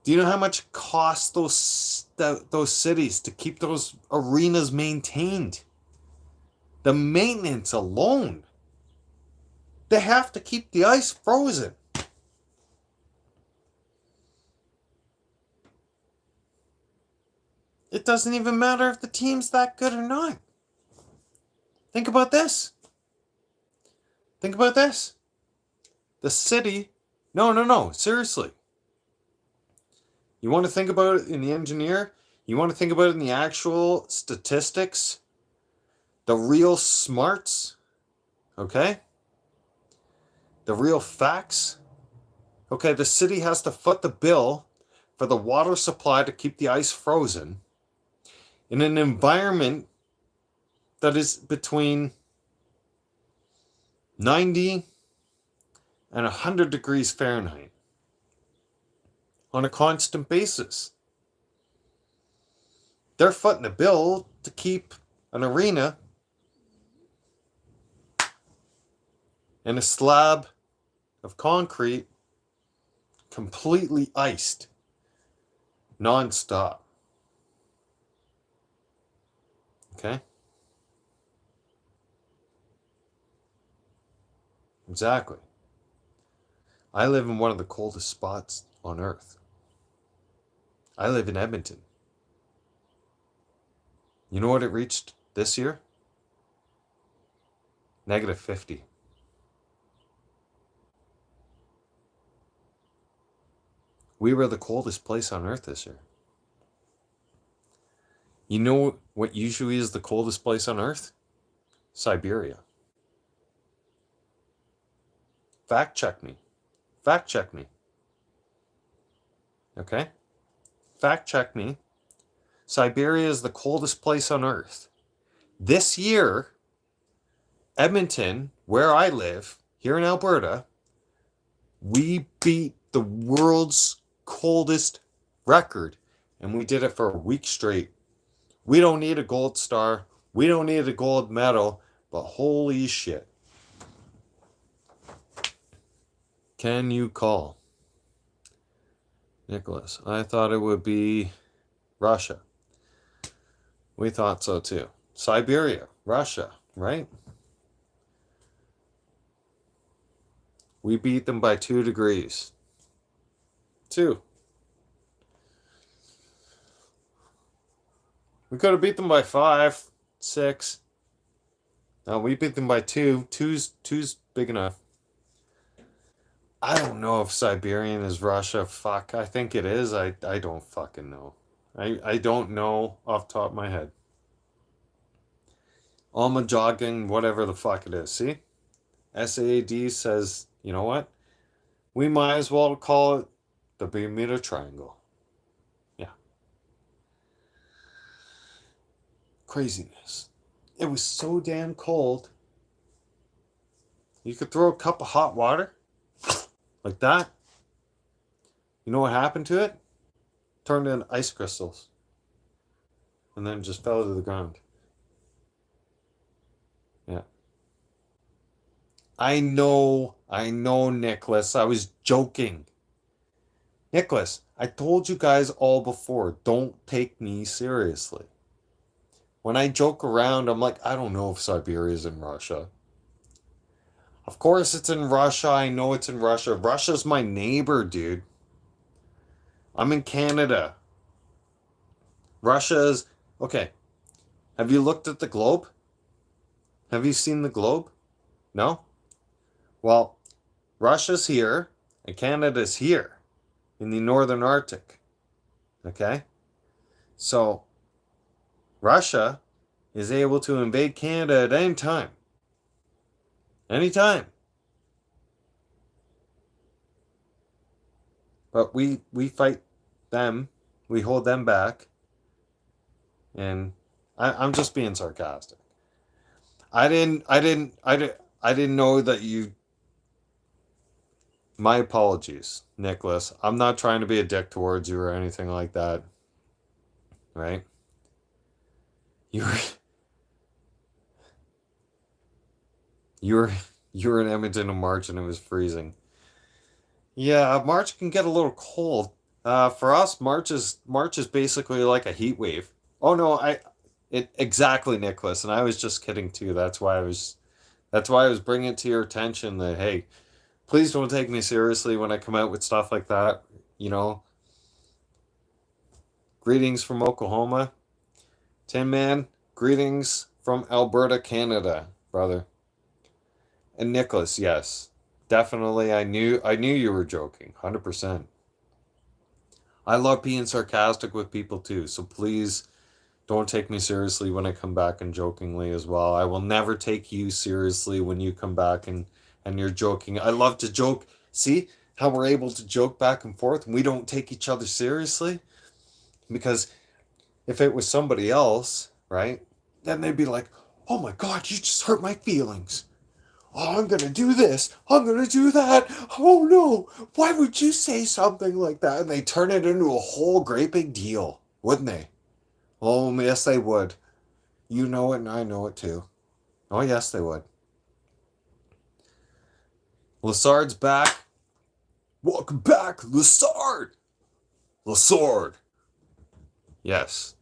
Do you know how much it costs those cities to keep those arenas maintained? The maintenance alone. They have to keep the ice frozen. It doesn't even matter if the team's that good or not. Think about this. Think about this. The city. No. Seriously. You want to think about it in the engineer? You want to think about it in the actual statistics? The real smarts? Okay? The real facts? Okay, the city has to foot the bill for the water supply to keep the ice frozen in an environment that is between 90 and 100 degrees Fahrenheit on a constant basis. They're footing the bill to keep an arena and a slab of concrete completely iced non-stop. Okay? Exactly. I live in one of the coldest spots on Earth. I live in Edmonton. You know what it reached this year? -50. We were the coldest place on Earth this year. You know what usually is the coldest place on Earth? Siberia. Fact check me. Fact check me. Okay? Fact check me. Siberia is the coldest place on Earth. This year, Edmonton, where I live, here in Alberta, we beat the world's coldest record. And we did it for a week straight. We don't need a gold star. We don't need a gold medal. But holy shit. Can you call? Nicholas, I thought it would be Russia. We thought so too. Siberia, Russia, right? We beat them by 2 degrees. 2. We could have beat them by 5, 6. No, we beat them by 2. Two's big enough. I don't know if Siberian is Russia. Fuck, I think it is. I don't fucking know. I don't know off the top of my head. Alma jogging, whatever the fuck it is. See? SAAD says, you know what? We might as well call it the Bermuda Triangle. Yeah. Craziness. It was so damn cold. You could throw a cup of hot water like that. You know what happened to it? Turned into ice crystals. And then just fell to the ground. Yeah. I know, Nicholas. I was joking. Nicholas, I told you guys all before, don't take me seriously. When I joke around, I'm like, I don't know if Siberia is in Russia. Of course it's in Russia. I know it's in Russia. Russia's my neighbor, dude. I'm in Canada. Russia's... Okay. Have you looked at the globe? Have you seen the globe? No? Well, Russia's here and Canada's here in the northern Arctic. Okay? So, Russia is able to invade Canada at any time. Anytime. But we fight them. We hold them back. And I'm just being sarcastic. I didn't know that you... My apologies, Nicholas. I'm not trying to be a dick towards you or anything like that. Right? You were in Edmonton in March and it was freezing. Yeah, March can get a little cold. For us, March is basically like a heat wave. Oh no, exactly, Nicholas, and I was just kidding too. That's why I was bringing it to your attention that, hey, please don't take me seriously when I come out with stuff like that. You know. Greetings from Oklahoma. Tin Man, greetings from Alberta, Canada, brother. And Nicholas, yes, definitely. I knew you were joking, 100%. I love being sarcastic with people too, so please don't take me seriously when I come back and jokingly as well. I will never take you seriously when you come back and you're joking. I love to joke. See how we're able to joke back and forth and we don't take each other seriously? Because if it was somebody else, right, then they'd be like, oh my God, you just hurt my feelings. Oh, I'm going to do this. I'm going to do that. Oh no, why would you say something like that? And they turn it into a whole great big deal, wouldn't they? Oh, yes, they would. You know it and I know it too. Oh, yes, they would. Lassard's back. Welcome back, Lassard. Lassard. Yes.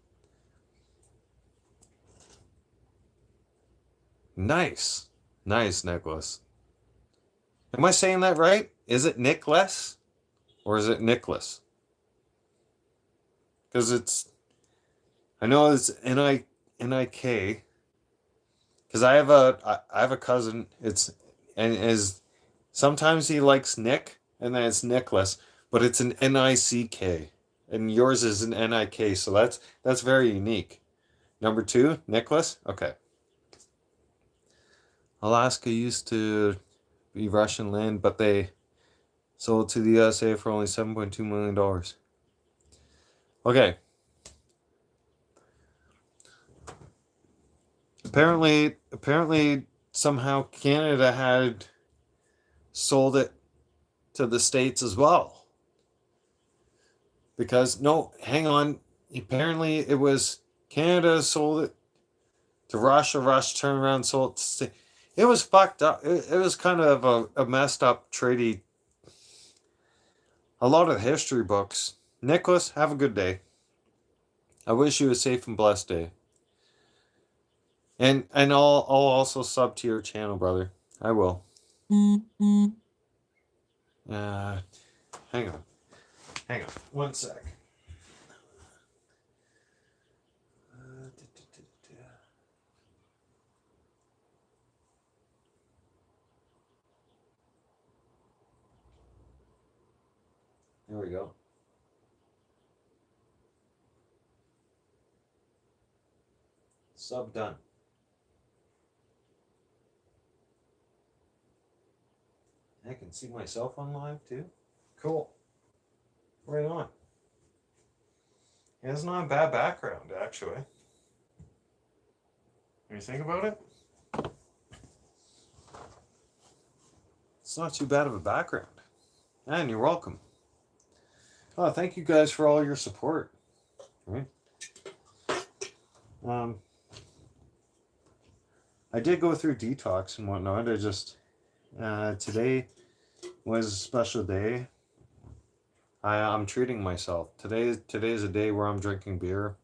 Nice. Nice, Nicholas. Am I saying that right? Is it Nicholas? Or is it Nicholas? Because I know it's N-I-K. Because I have a cousin. Sometimes he likes Nick, and then it's Nicholas. but it's an NICK, and yours is an NIK, so that's very unique. Number 2, Nicholas. Okay. Alaska used to be Russian land, but they sold to the USA for only $7.2 million. Okay. Apparently, somehow Canada had sold it to the States as well. Because, no, hang on. Apparently, it was Canada sold it to Russia. Russia turned around and sold it to the States. It was fucked up. It was kind of a messed up treaty. A lot of history books. Nicholas, have a good day. I wish you a safe and blessed day. And I'll also sub to your channel, brother. I will. Hang on. Hang on. One sec. There we go. Sub done. I can see myself on live too. Cool. Right on. Yeah, it's not a bad background, actually. When you think about it, it's not too bad of a background. And you're welcome. Oh, thank you guys for all your support. Right? I did go through detox and whatnot. I just today was a special day. I'm treating myself. Today's a day where I'm drinking beer.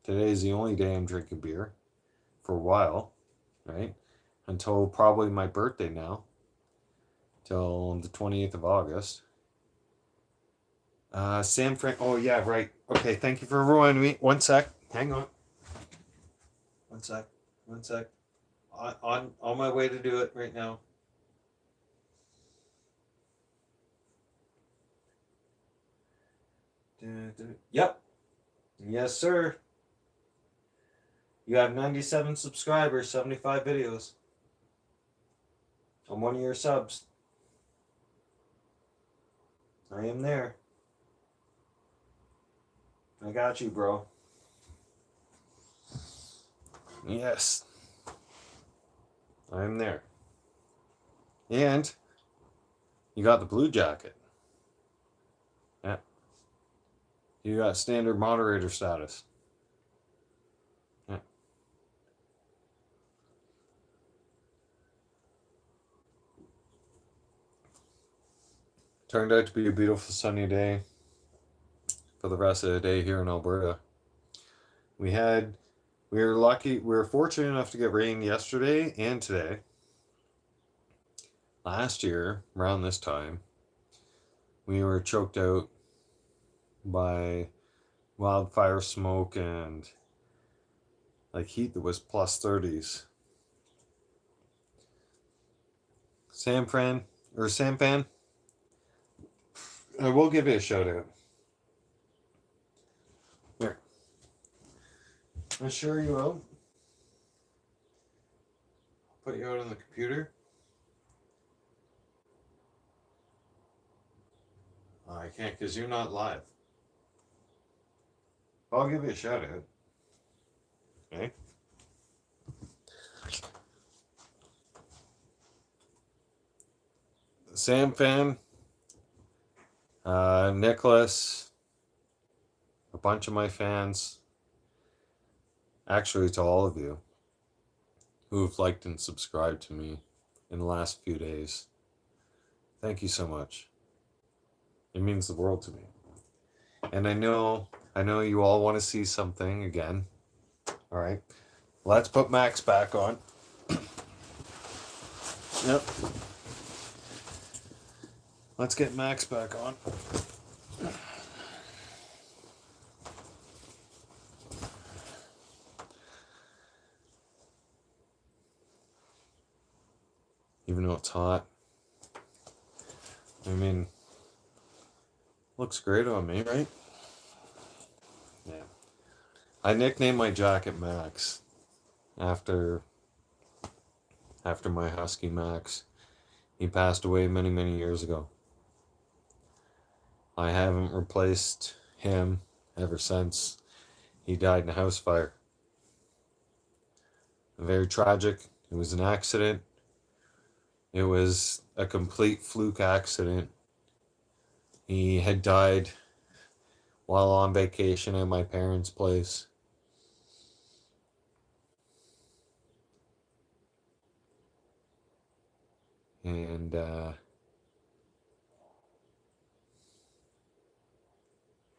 Today is the only day I'm drinking beer for a while, right? Until probably my birthday now, till the 28th of August. Sam Frank. Oh yeah, right. Okay, thank you for reminding me. One sec. Hang on. One sec. One sec. On my way to do it right now. Yep. Yes, sir. You have 97 subscribers, 75 videos. I'm one of your subs. I am there. I got you, bro. Yes. I am there. And you got the blue jacket. Yeah. You got standard moderator status. Yeah. Turned out to be a beautiful sunny day for the rest of the day here in Alberta. We were lucky, we were fortunate enough to get rain yesterday and today. Last year, around this time, we were choked out by wildfire smoke and like heat that was plus 30s. Sampan, I will give you a shout out. Here. I sure you will. Put you out on the computer. I can't because you're not live. I'll give you a shout out. Okay. Sam fan, Nicholas, a bunch of my fans, actually to all of you who have liked and subscribed to me in the last few days. Thank you so much. It means the world to me. And I know you all want to see something again. All right. Let's put Max back on. Yep. Let's get Max back on. Even though it's hot. I mean, Looks great on me, right? Yeah. I nicknamed my jacket Max after my husky Max. He passed away many, many years ago. I haven't replaced him ever since he died in a house fire. Very tragic. It was an accident. It was a complete fluke accident. He had died while on vacation at my parents' place. And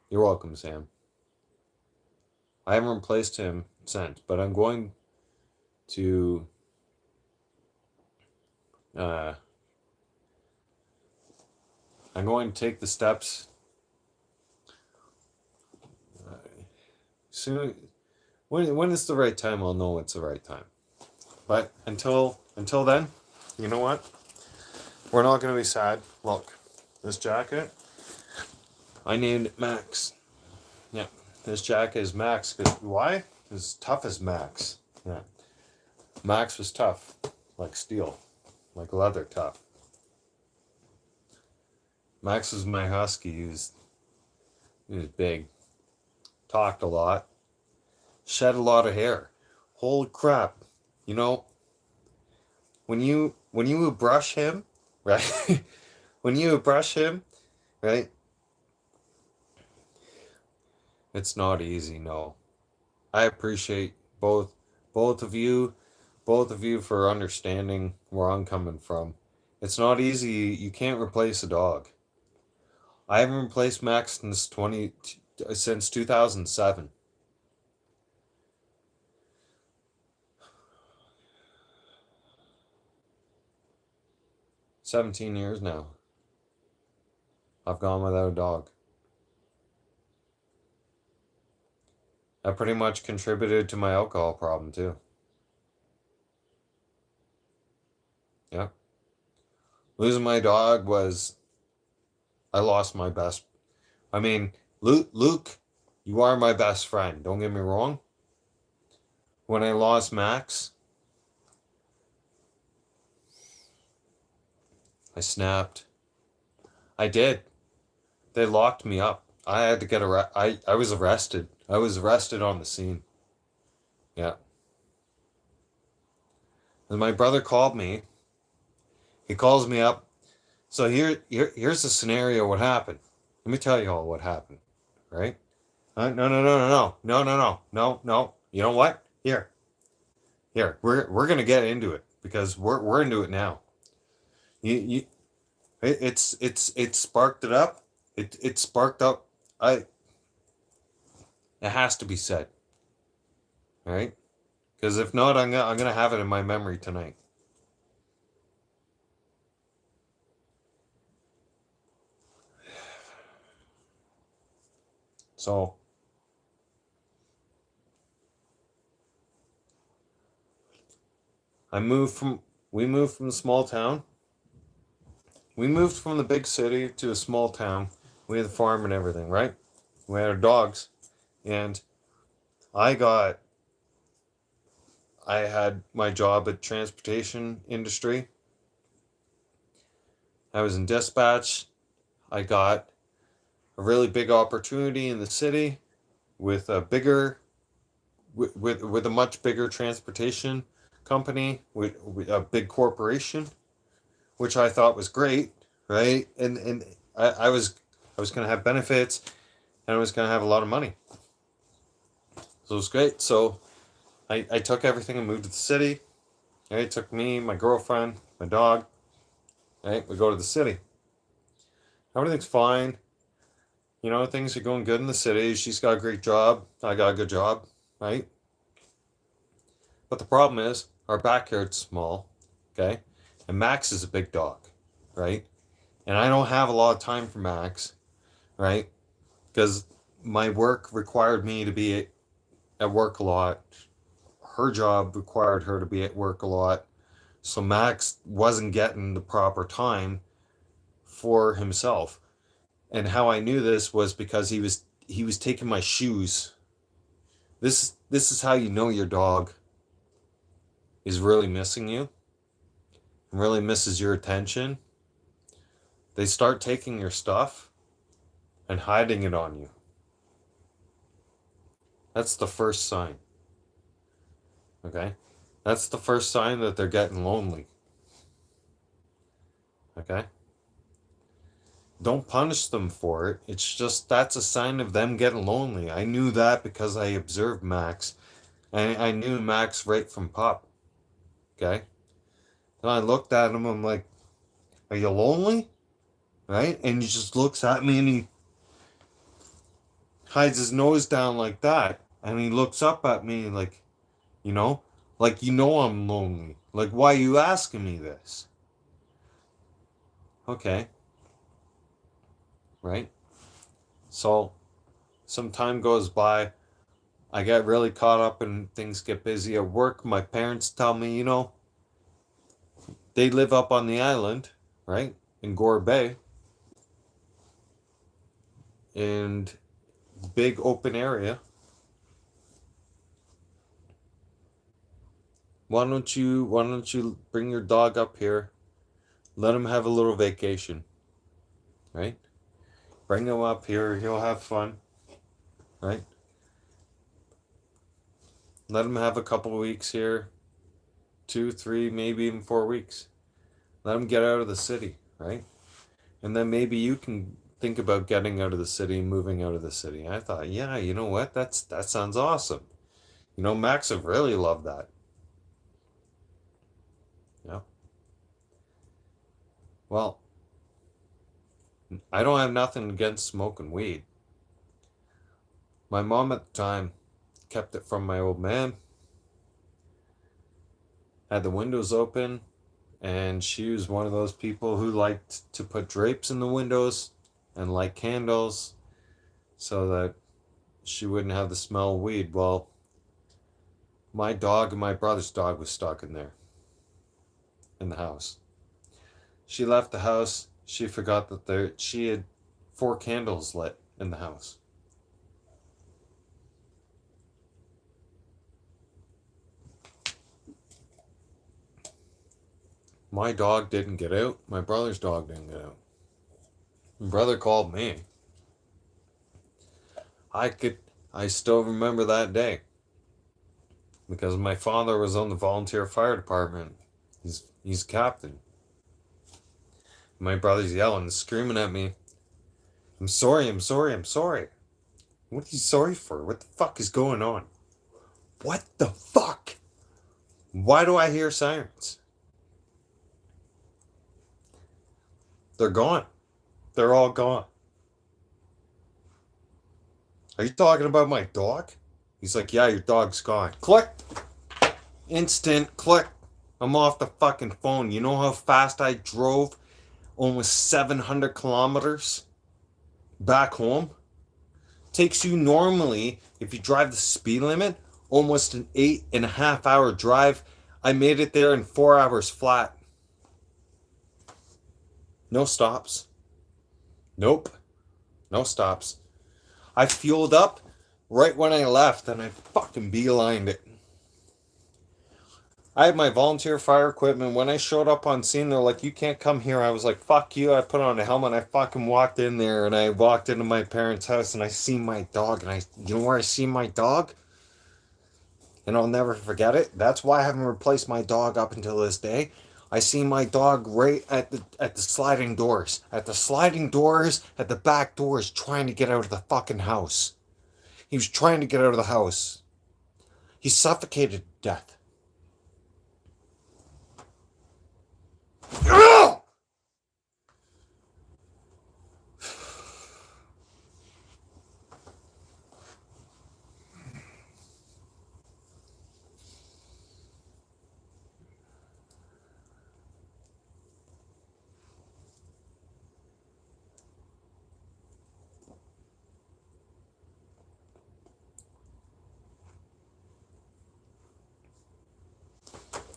you're welcome, Sam. I haven't replaced him since, but I'm going to take the steps soon. When is the right time? I'll know it's the right time. But until then, you know what? We're not going to be sad. Look, this jacket, I named it Max. Yeah, this jacket is Max. Why? It's tough as Max. Yeah, Max was tough, like steel, like leather tough. Max was my husky. He was big, talked a lot, shed a lot of hair. Holy crap! You know, when you would brush him, right? When you would brush him, right? It's not easy, no. I appreciate both of you for understanding where I'm coming from. It's not easy. You can't replace a dog. I haven't replaced Max since 2007. 17 years now. I've gone without a dog. That pretty much contributed to my alcohol problem too. Yeah. Losing my dog was, I lost my best. I mean, Luke, you are my best friend. Don't get me wrong. When I lost Max, I snapped. I did. They locked me up. I had to get I was arrested. I was arrested on the scene. Yeah. And my brother called me. He calls me up. So here's the scenario. What happened? Let me tell you all what happened. Right? No, no, no, no, no, no, no, no, no, no. You know what? Here. We're gonna get into it because we're into it now. You it sparked it up. It sparked up. It has to be said. All right? Because if not, I'm gonna have it in my memory tonight. So we moved from the small town. We moved from the big city to a small town. We had a farm and everything, right? We had our dogs. And I had my job at transportation industry. I was in dispatch. I got a really big opportunity in the city with a with a much bigger transportation company, with a big corporation, which I thought was great, right? And I was going to have benefits, and I was going to have a lot of money. So it was great. So I took everything and moved to the city. Right? It took me, my girlfriend, my dog. Right? We go to the city. Everything's fine. You know, things are going good in the city. She's got a great job. I got a good job. Right? But the problem is, our backyard's small. Okay? And Max is a big dog. Right? And I don't have a lot of time for Max. Right? Because my work required me to be at work a lot. Her job required her to be at work a lot. So Max wasn't getting the proper time for himself. And how I knew this was because he was taking my shoes. This is how you know your dog is really missing you, really misses your attention. They start taking your stuff and hiding it on you. That's the first sign. Okay? That's the first sign that they're getting lonely. Okay? Don't punish them for it. It's just that's a sign of them getting lonely. I knew that because I observed Max. I knew Max right from pup. Okay? And I looked at him, I'm like, are you lonely? Right? And he just looks at me and he hides his nose down like that. And he looks up at me like, you know, like, you know, I'm lonely. Like, why are you asking me this? Okay. Right? So, some time goes by. I get really caught up and things get busy at work. My parents tell me, you know, they live up on the island, right? In Gore Bay. And big open area. Why don't you bring your dog up here? Let him have a little vacation, right? Bring him up here, he'll have fun, right? Let him have a couple weeks here, 2, 3, maybe even 4 weeks. Let him get out of the city, right? And then maybe you can think about getting out of the city, moving out of the city. I thought, yeah, you know what? That sounds awesome. You know, Max would really love that. Yeah. Well, I don't have nothing against smoking weed. My mom at the time kept it from my old man, had the windows open, and she was one of those people who liked to put drapes in the windows and light candles so that she wouldn't have the smell of weed. Well, my dog and my brother's dog was stuck in there, in the house. She left the house. She forgot that she had 4 candles lit in the house. My dog didn't get out. My brother's dog didn't get out. My brother called me. I still remember that day because my father was on the volunteer fire department. He's captain. My brother's yelling and screaming at me. I'm sorry, I'm sorry, I'm sorry. What are you sorry for? What the fuck is going on? What the fuck? Why do I hear sirens? They're gone. They're all gone. Are you talking about my dog? He's like, yeah, your dog's gone. Click. Instant click. I'm off the fucking phone. You know how fast I drove? Almost 700 kilometers back home. Takes you normally, if you drive the speed limit, almost an 8.5 hour drive. I made it there in 4 hours flat. No stops. Nope. No stops. I fueled up right when I left and I fucking beelined it. I had my volunteer fire equipment. When I showed up on scene, they're like, you can't come here. I was like, fuck you. I put on a helmet. I fucking walked in there and I walked into my parents' house and I seen my dog. And you know where I seen my dog? And I'll never forget it. That's why I haven't replaced my dog up until this day. I seen my dog right at the sliding doors. At the sliding doors, at the back doors, trying to get out of the fucking house. He was trying to get out of the house. He suffocated to death.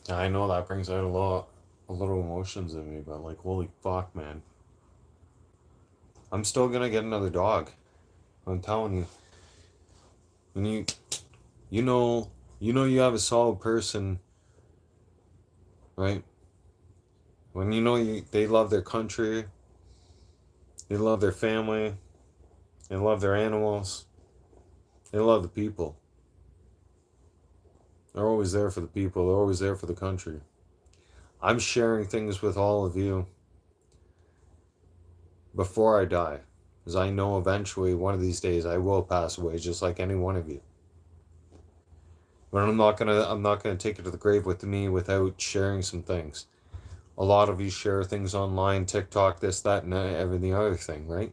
I know that brings out a little emotions in me, but like, holy fuck, man. I'm still gonna get another dog. I'm telling you. When you have a solid person, right? When they love their country, they love their family, they love their animals, they love the people. They're always there for the people. They're always there for the country. I'm sharing things with all of you before I die, because I know eventually one of these days I will pass away, just like any one of you. But I'm not gonna take it to the grave with me without sharing some things. A lot of you share things online, TikTok, this, that, and every other thing, right?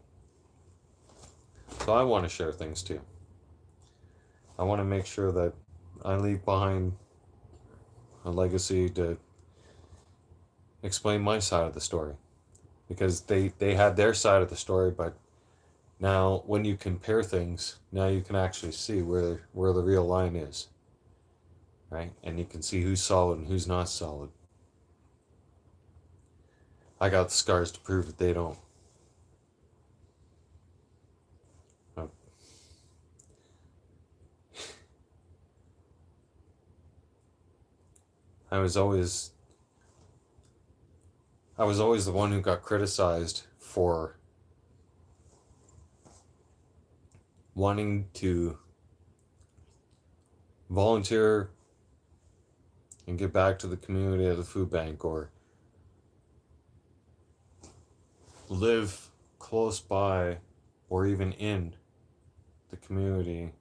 So I want to share things too. I want to make sure that I leave behind a legacy to explain my side of the story. Because they had their side of the story, but now when you compare things, now you can actually see where the real line is. Right? And you can see who's solid and who's not solid. I got the scars to prove that they don't. I was always the one who got criticized for wanting to volunteer and give back to the community at the food bank, or live close by or even in the community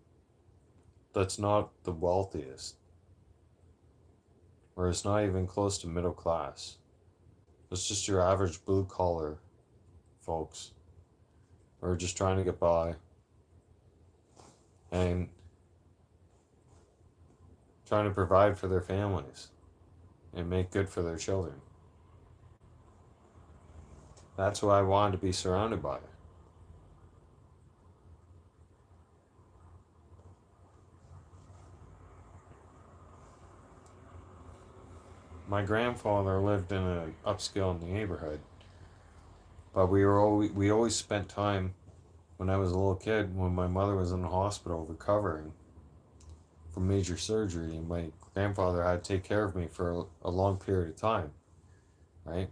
that's not the wealthiest, or it's not even close to middle class. It's just your average blue collar folks who are just trying to get by and trying to provide for their families and make good for their children. That's who I wanted to be surrounded by. My grandfather lived in an upscale neighborhood, but we always spent time when I was a little kid, when my mother was in the hospital recovering from major surgery, and my grandfather had to take care of me for a long period of time, right?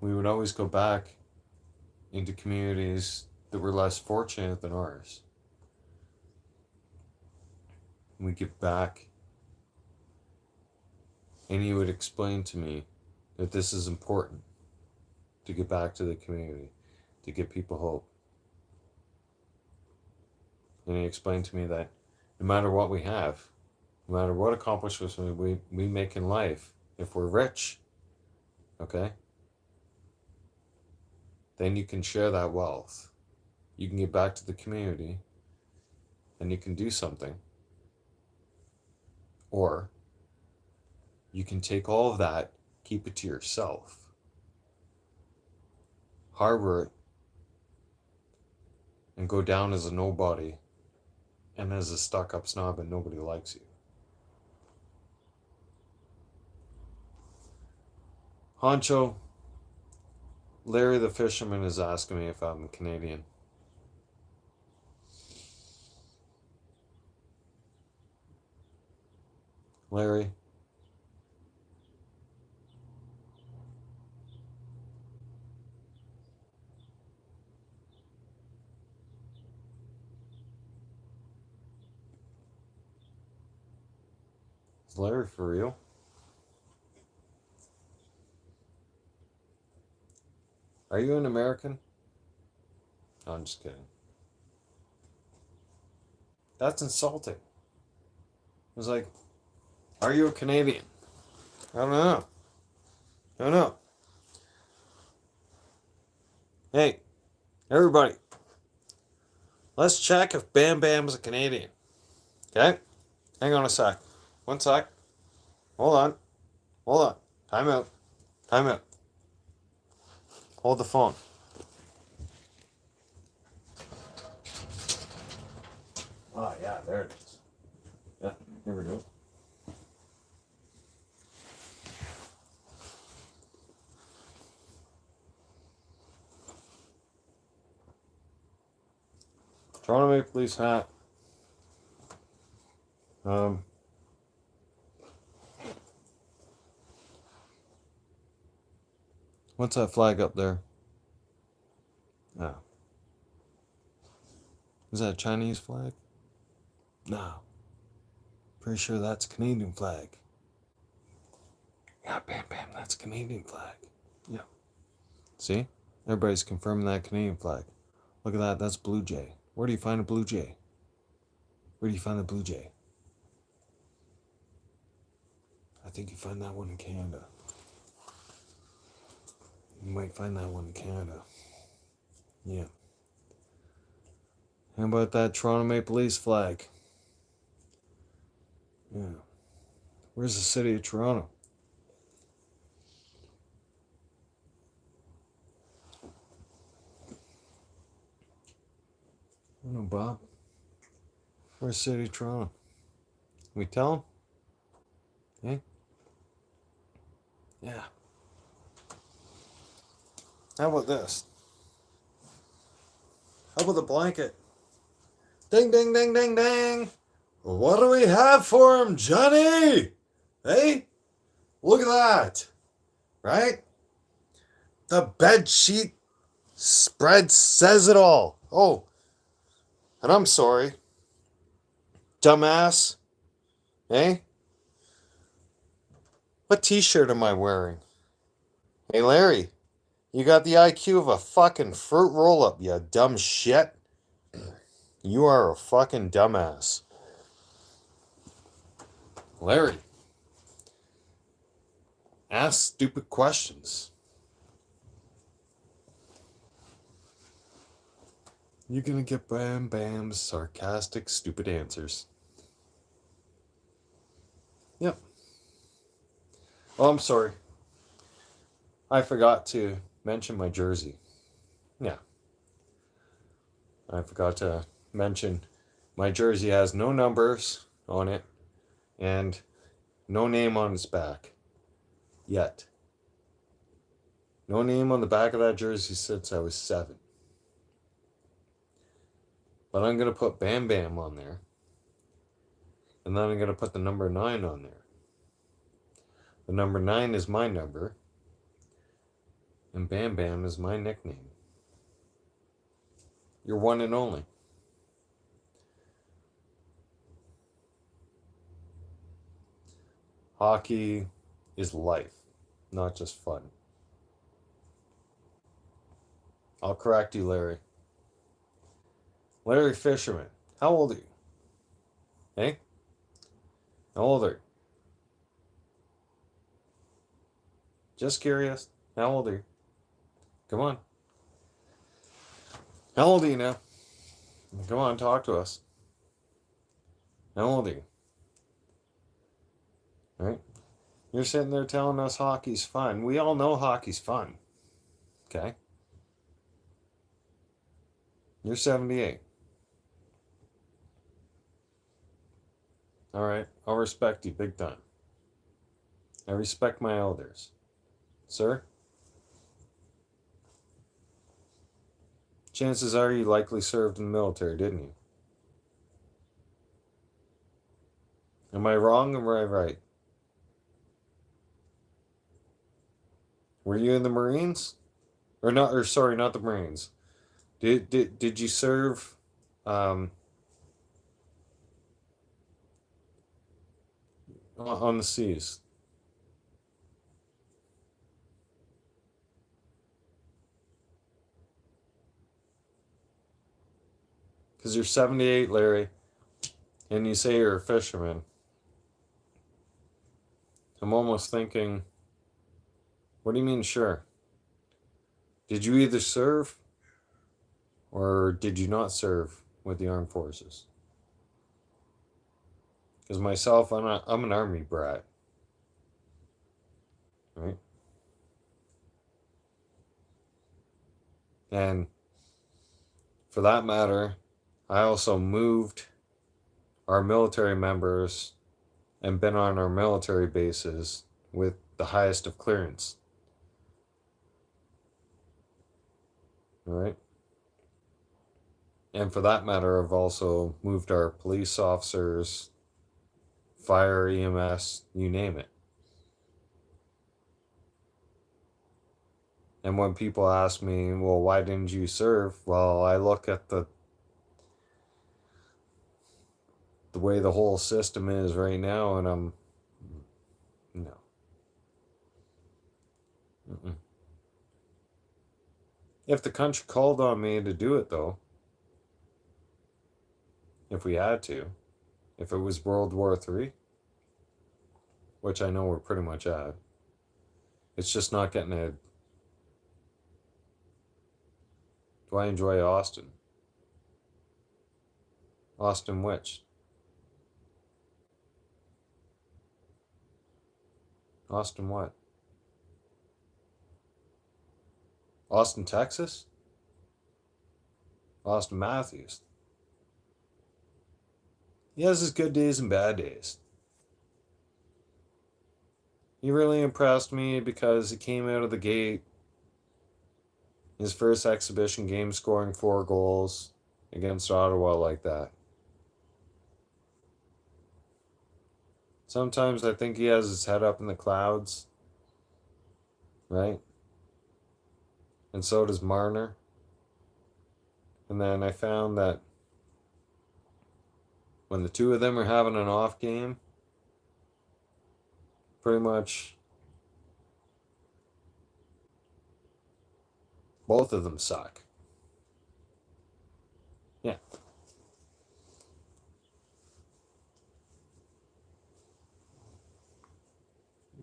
We would always go back into communities that were less fortunate than ours. We give back, and he would explain to me that this is important, to get back to the community, to give people hope. And he explained to me that no matter what we have, no matter what accomplishments we make in life, if we're rich, okay, then you can share that wealth. You can get back to the community and you can do something. Or you can take all of that, keep it to yourself, harbor it, and go down as a nobody and as a stuck-up snob and nobody likes you. Honcho, Larry the fisherman is asking me if I'm Canadian. Larry, is Larry for real? Are you an American? No, I'm just kidding. That's insulting. It was like, are you a Canadian? I don't know. I don't know. Hey, everybody, let's check if Bam Bam's a Canadian. Okay? Hang on a sec. One sec. Hold on. Hold on. Time out. Time out. Hold the phone. Oh, yeah, there it is. Yeah, here we go. Toronto Maple Leafs hat. What's that flag up there? Oh. Is that a Chinese flag? No. Pretty sure that's a Canadian flag. Yeah, bam, bam, that's a Canadian flag. Yeah. See? Everybody's confirming that Canadian flag. Look at that, that's Blue Jay. Where do you find a Blue Jay? Where do you find a Blue Jay? I think you find that one in Canada. You might find that one in Canada. Yeah. How about that Toronto Maple Leafs flag? Yeah. Where's the city of Toronto? I don't know, Bob. Where's the city of Toronto? We tell them? Eh? Yeah. How about this? How about the blanket? Ding, ding, ding, ding, ding. What do we have for him, Johnny? Hey? Look at that. Right? The bed sheet spread says it all. Oh. And I'm sorry. Dumbass. Hey? What t-shirt am I wearing? Hey, Larry. You got the IQ of a fucking fruit roll-up, you dumb shit. You are a fucking dumbass. Larry. Ask stupid questions. You're gonna get Bam Bam's sarcastic, stupid answers. Yep. Oh, I'm sorry. I forgot to mention my jersey. Yeah. I forgot to mention my jersey has no numbers on it and no name on its back. Yet. No name on the back of that jersey since I was 7. But I'm going to put Bam Bam on there. And then I'm going to put the number 9 on there. The number 9 is my number. And Bam Bam is my nickname. You're one and only. Hockey is life, not just fun. I'll correct you, Larry. Larry Fisherman. How old are you? Hey? How old are you? Just curious. How old are you? Come on. How old are you now? Come on, talk to us. How old are you? All right? You're sitting there telling us hockey's fun. We all know hockey's fun. Okay? You're 78. All right, I'll respect you big time. I respect my elders. Sir? Chances are you likely served in the military, didn't you? Am I wrong or am I right? Were you in the Marines? Or not, or sorry, not the Marines. Did you serve on the seas? Because you're 78, Larry, and you say you're a fisherman. I'm almost thinking, what do you mean, sure? Did you either serve or did you not serve with the armed forces? Because myself, I'm an army brat. Right? And for that matter, I also moved our military members and been on our military bases with the highest of clearance. All right? And for that matter, I've also moved our police officers, fire, EMS, you name it. And when people ask me, well, why didn't you serve? Well, I look at the way the whole system is right now, and I'm, no. Mm-mm. If the country called on me to do it, though, if we had to, if it was World War III, which I know we're pretty much at, it's just not getting a. Do I enjoy Austin? Austin which? Austin what? Austin, Texas? Austin Matthews. He has his good days and bad days. He really impressed me because he came out of the gate, his first exhibition game, scoring 4 goals against Ottawa like that. Sometimes I think he has his head up in the clouds, right? And so does Marner. And then I found that when the two of them are having an off game, pretty much both of them suck. Yeah.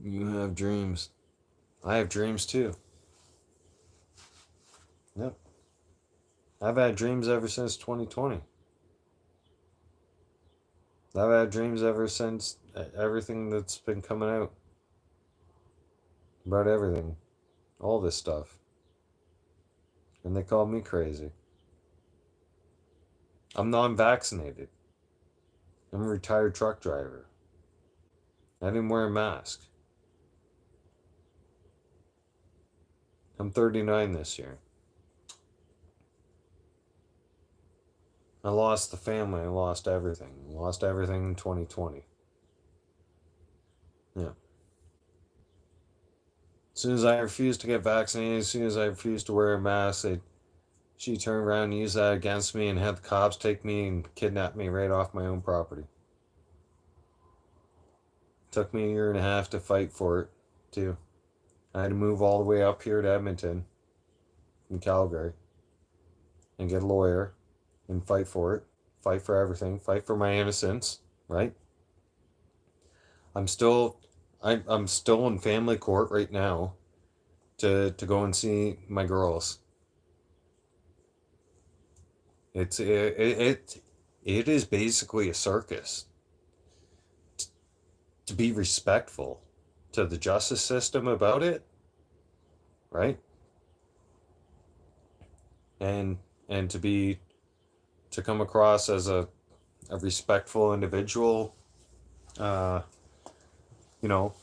You have dreams. I have dreams too. Yep. I've had dreams ever since 2020. I've had dreams ever since everything that's been coming out about everything, all this stuff. And they call me crazy. I'm non vaccinated. I'm a retired truck driver. I didn't wear a mask. I'm 39 this year. I lost the family. I lost everything. I lost everything in 2020. Yeah. As soon as I refused to get vaccinated, as soon as I refused to wear a mask, she turned around and used that against me and had the cops take me and kidnap me right off my own property. It took me a year and a half to fight for it, too. I had to move all the way up here to Edmonton from Calgary and get a lawyer and fight for it, fight for everything, fight for my innocence, right? I'm still I'm still in family court right now to go and see my girls. It is basically a circus. To be respectful to the justice system about it, right? And to come across as a respectful individual, uh, you know,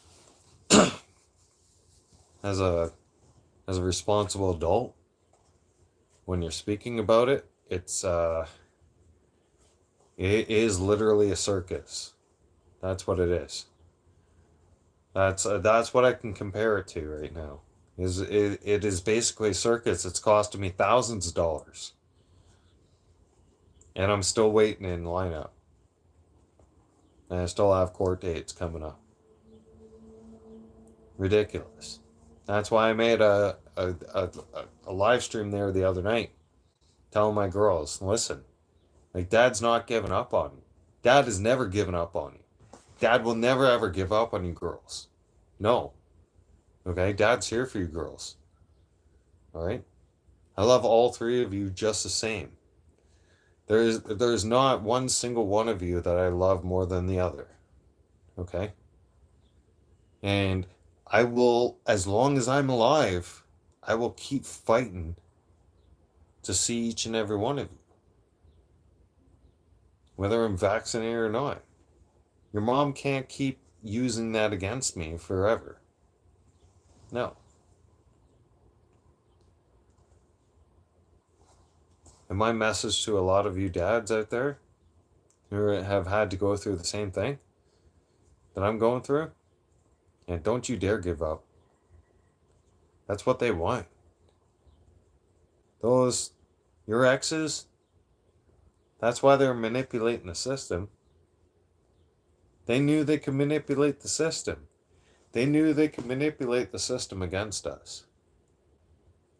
as a responsible adult when you're speaking about it, it is literally a circus. That's what it is. That's what I can compare it to right now. It is basically a circus. It's costing me thousands of dollars, and I'm still waiting in lineup, and I still have court dates coming up. Ridiculous. That's why I made a live stream there the other night, telling my girls, listen, like Dad's not giving up on you. Dad has never given up on you. Dad will never ever give up on you girls. No. Okay, Dad's here for you girls. All right? I love all three of you just the same. There's not one single one of you that I love more than the other. Okay? And I will, as long as I'm alive, I will keep fighting to see each and every one of you. Whether I'm vaccinated or not. Your mom can't keep using that against me forever. No. And my message to a lot of you dads out there who have had to go through the same thing that I'm going through, and don't you dare give up. That's what they want. Those, your exes, that's why they're manipulating the system. They knew they could manipulate the system. They knew they could manipulate the system against us.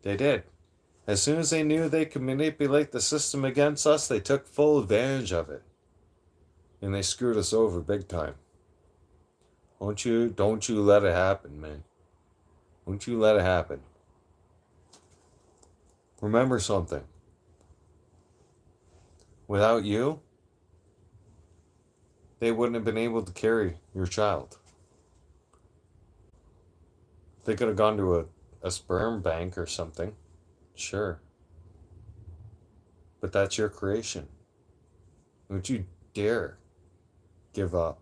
They did. As soon as they knew they could manipulate the system against us, they took full advantage of it. And they screwed us over big time. Don't you let it happen, man. Don't you let it happen. Remember something. Without you, they wouldn't have been able to carry your child. They could have gone to a sperm bank or something. Sure. But that's your creation. Don't you dare give up.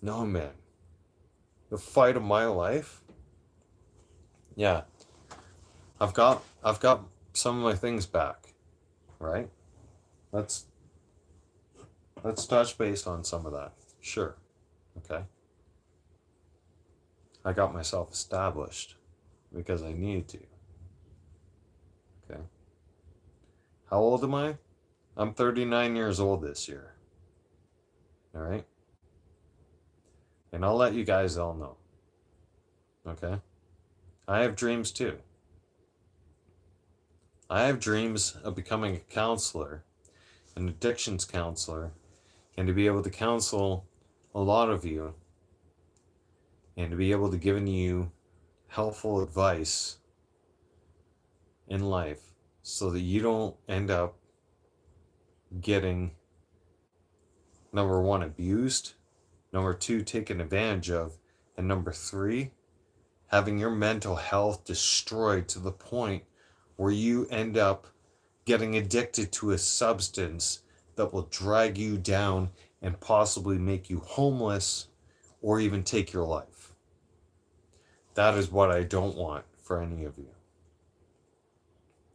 No, man. The fight of my life? Yeah. I've got some of my things back, right? Let's touch base on some of that. Sure. Okay. I got myself established because I needed to. Okay. How old am I? I'm 39 years old this year. All right. And I'll let you guys all know. Okay. I have dreams too. I have dreams of becoming a counselor, an addictions counselor, and to be able to counsel a lot of you and to be able to give you helpful advice in life so that you don't end up getting, number one, abused, number two, taken advantage of, and number three, having your mental health destroyed to the point where you end up getting addicted to a substance that will drag you down and possibly make you homeless or even take your life. That is what I don't want for any of you.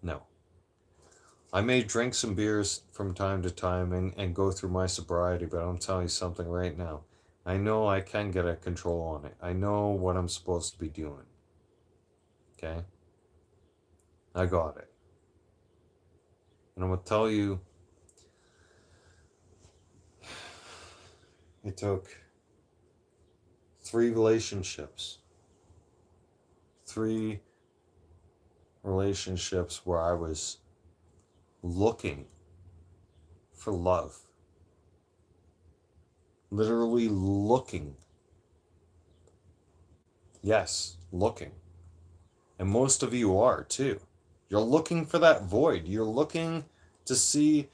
No. I may drink some beers from time to time and go through my sobriety, but I'm telling you something right now. I know I can get a control on it. I know what I'm supposed to be doing. Okay? I got it. And I'm going to tell you, it took 3 relationships where I was looking for love. Literally looking. Yes, looking. And most of you are too. You're looking for that void. You're looking to see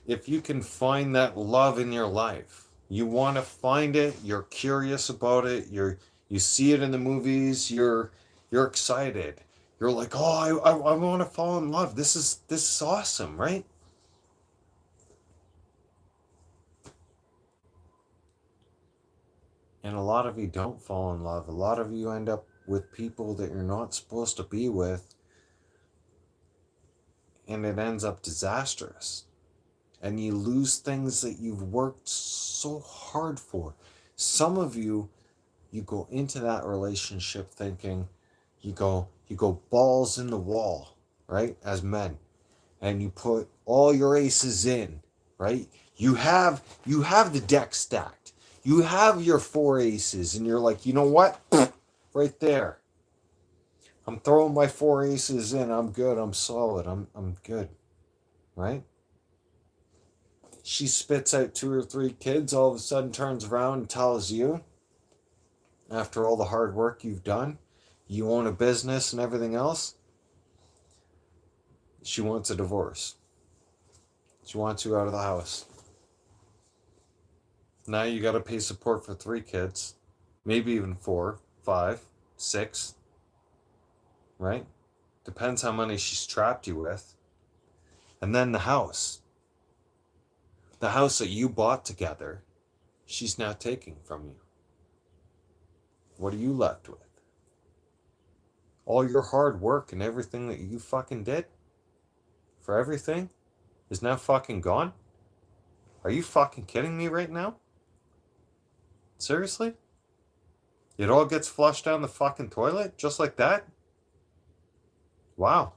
if you can find that love in your life. You want to find it. You're curious about it. You see it in the movies. You're excited. You're like, oh, I want to fall in love. This is awesome, right? And a lot of you don't fall in love. A lot of you end up with people that you're not supposed to be with, and it ends up disastrous. And you lose things that you've worked so hard for. Some of you go into that relationship thinking, you go balls in the wall, right? As men. And you put all your aces in, right? You have the deck stacked. You have your 4 aces, and you're like, you know what? Right there. I'm throwing my 4 aces in. I'm good. I'm solid. I'm good. Right? She spits out 2 or 3 kids, all of a sudden turns around and tells you, after all the hard work you've done, you own a business and everything else, she wants a divorce. She wants you out of the house. Now you got to pay support for 3 kids, maybe even 4, 5, 6, right? Depends how many she's trapped you with. And then the house that you bought together, she's now taking from you. What are you left with? All your hard work and everything that you fucking did? for everything is now fucking gone? Are you fucking kidding me right now? Seriously? It all gets flushed down the fucking toilet just like that? Wow.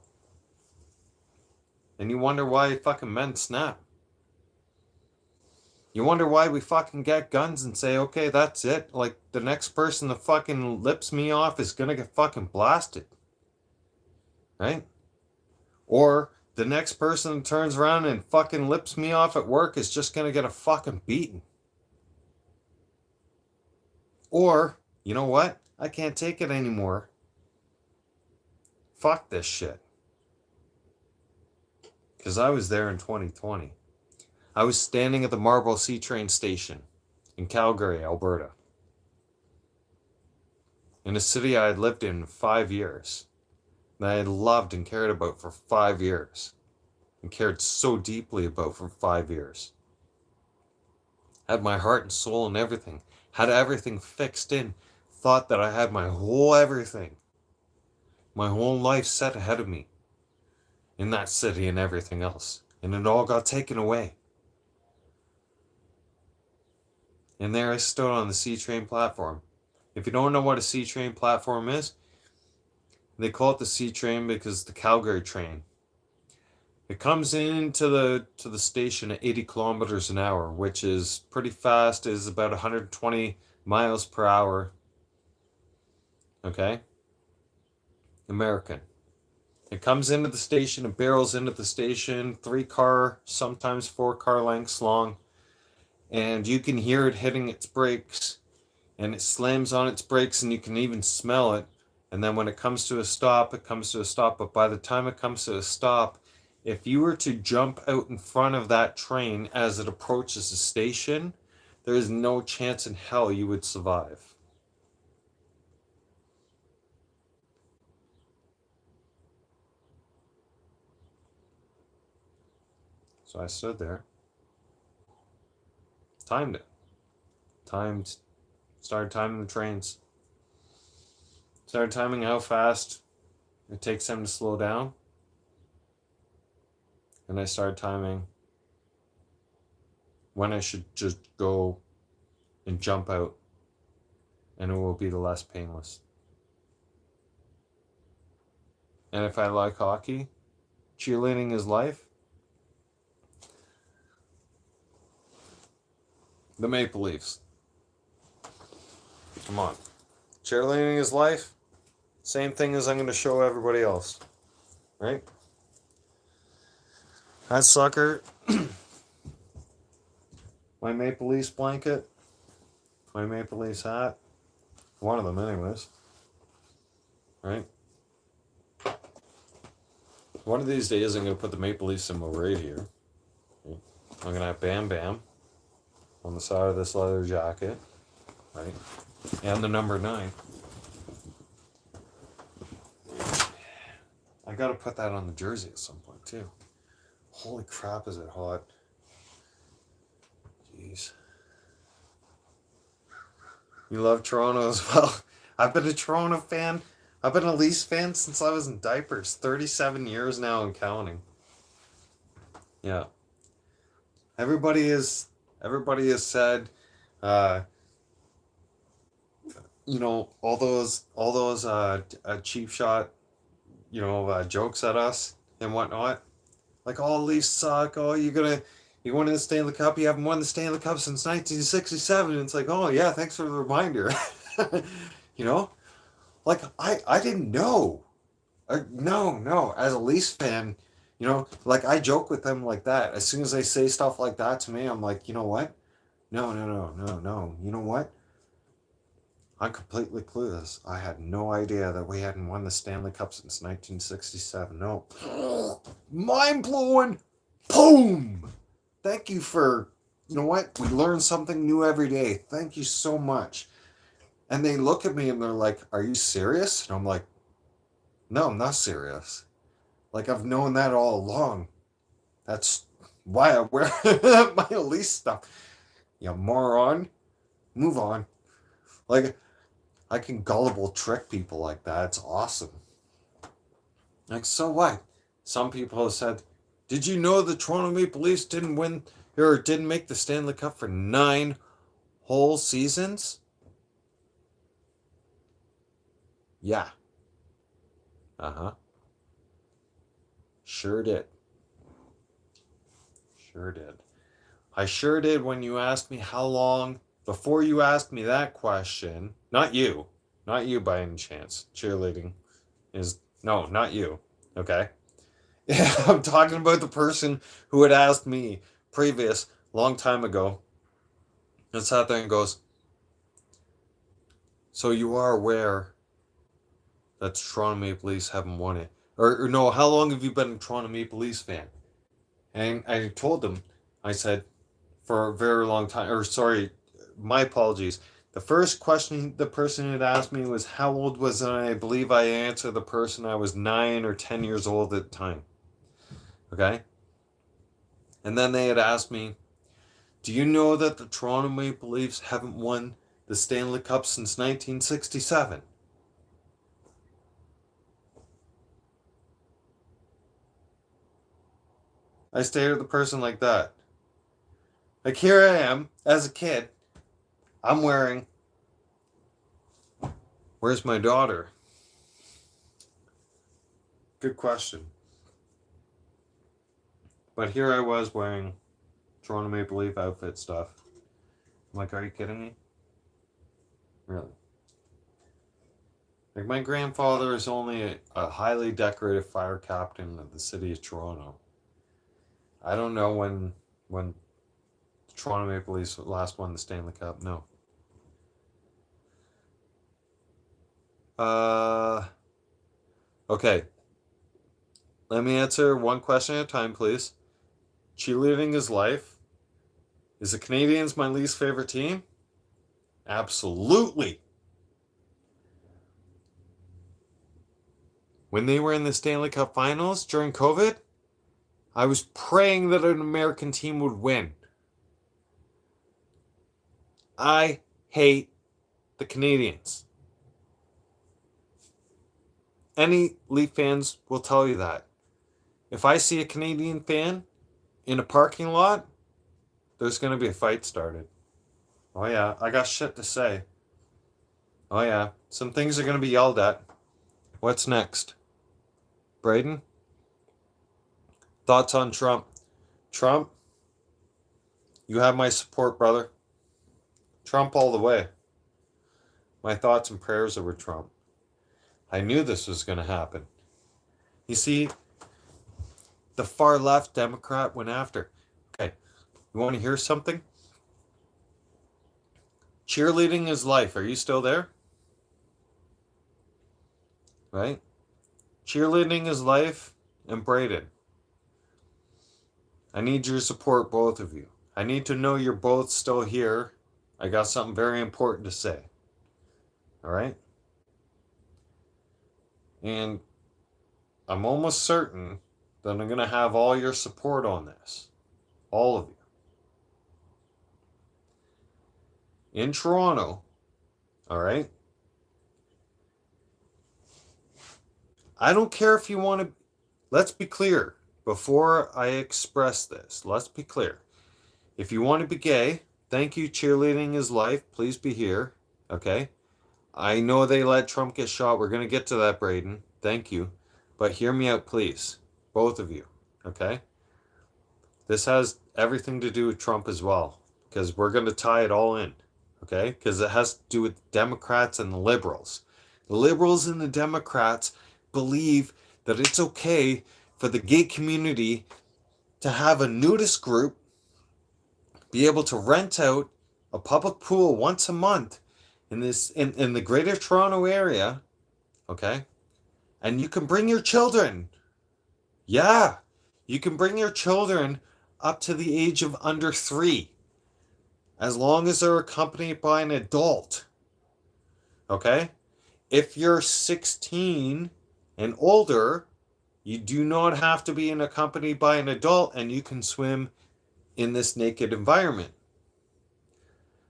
And you wonder why fucking men snap. You wonder why we fucking get guns and say, okay, that's it. Like, the next person that fucking lips me off is gonna get fucking blasted. Right? Or the next person that turns around and fucking lips me off at work is just gonna get a fucking beating. Or, you know what? I can't take it anymore. Fuck this shit. Because I was there in 2020. I was standing at the Marlborough C train station in Calgary, Alberta. In a city I had lived in 5 years. That I had loved and cared about for 5 years. And cared so deeply about for 5 years. Had my heart and soul and everything. Had everything fixed in. Thought that I had my whole everything. My whole life set ahead of me. In that city and everything else. And it all got taken away. And there I stood on the C-train platform. If you don't know what a C-train platform is, they call it the C-train because the Calgary train. It comes into the station at 80 kilometers an hour, which is pretty fast, is about 120 miles per hour. Okay? American. It comes into the station, it barrels into the station, 3-car, sometimes 4-car lengths long, and you can hear it hitting its brakes, and it slams on its brakes, and you can even smell it. And then when it comes to a stop, it comes to a stop. But by the time it comes to a stop, if you were to jump out in front of that train as it approaches the station, there is no chance in hell you would survive. So I stood there, timed it, started timing the trains, started timing how fast it takes them to slow down, and I started timing when I should just go and jump out, and it will be the less painless. And if I like hockey, cheerleading is life. The Maple Leafs. Come on. Cheerleading is life. Same thing as I'm going to show everybody else. Right? That sucker. My Maple Leafs blanket. My Maple Leafs hat. One of them anyways. Right? One of these days I'm going to put the Maple Leaf symbol right here. Okay. I'm going to have Bam Bam on the side of this leather jacket, right? And the number 9. I gotta put that on the jersey at some point too. Holy crap, is it hot. Jeez. You love Toronto as well. I've been a Toronto fan. I've been a Leafs fan since I was in diapers. 37 years now and counting. Yeah. Everybody has said, you know, all those cheap shot, you know, jokes at us and whatnot. Like, oh, Leafs suck. Oh, you won the Stanley Cup. You haven't won the Stanley Cup since 1967. And it's like, oh yeah, thanks for the reminder. You know, like I didn't know. No. As a Leafs fan, you know, like I joke with them like that. As soon as they say stuff like that to me, I'm like, you know what? No. You know what? I'm completely clueless. I had no idea that we hadn't won the Stanley Cup since 1967. No. Mind blowing. Boom. Thank you for, you know what? We learn something new every day. Thank you so much. And they look at me and they're like, are you serious? And I'm like, no, I'm not serious. Like, I've known that all along. That's why I wear my Elise stuff. You moron. Move on. Like, I can gullible trick people like that. It's awesome. Like, so what? Some people have said, Did you know the Toronto Maple Leafs didn't win or didn't make the Stanley Cup for 9 whole seasons? Yeah. Uh-huh. Sure did. Sure did. I sure did when you asked me how long, before you asked me that question, not you by any chance. Cheerleading is, no, not you, okay? Yeah, I'm talking about the person who had asked me previous, long time ago, and sat there and goes, so you are aware that the Toronto Maple Leafs haven't won it? Or no, how long have you been a Toronto Maple Leafs fan? And I told them, I said, for a very long time, or sorry, my apologies. The first question the person had asked me was how old was I? I believe I answered the person I was 9 or 10 years old at the time. Okay? And then they had asked me, do you know that the Toronto Maple Leafs haven't won the Stanley Cup since 1967? I stared at the person like that. Like, here I am, as a kid, I'm wearing, where's my daughter? Good question. But here I was wearing Toronto Maple Leaf outfit stuff. I'm like, are you kidding me? Really? Like, my grandfather is only a highly decorated fire captain of the city of Toronto. I don't know when the Toronto Maple Leafs last won the Stanley Cup. No. Okay. Let me answer one question at a time, please. Cheerleading is life. Is the Canadiens my least favorite team? Absolutely. When they were in the Stanley Cup Finals during COVID, I was praying that an American team would win. I hate the Canadiens. Any Leaf fans will tell you that. If I see a Canadian fan in a parking lot, there's going to be a fight started. Oh yeah, I got shit to say. Oh yeah, some things are going to be yelled at. What's next? Braden? Thoughts on Trump? Trump? You have my support, brother. Trump all the way. My thoughts and prayers are with Trump. I knew this was going to happen. You see, the far left Democrat went after. Okay, you want to hear something? Cheerleading is life. Are you still there? Right? Cheerleading is life and Braden. I need your support, both of you. I need to know you're both still here. I got something very important to say. All right? And I'm almost certain that I'm going to have all your support on this. All of you. In Toronto, all right? I don't care if you want to. Let's be clear. Before I express this, let's be clear. If you want to be gay, thank you, cheerleading is life. Please be here. Okay? I know they let Trump get shot. We're going to get to that, Braden. Thank you. But hear me out, please. Both of you. Okay? This has everything to do with Trump as well. Because we're going to tie it all in. Okay? Because it has to do with the Democrats and the liberals. The liberals and the Democrats believe that it's okay for the gay community to have a nudist group be able to rent out a public pool once a month in the greater Toronto area, okay? And you can bring your children. Yeah, you can bring your children up to the age of under 3, as long as they're accompanied by an adult. Okay? If you're 16 and older, you do not have to be accompanied by an adult, and you can swim in this naked environment.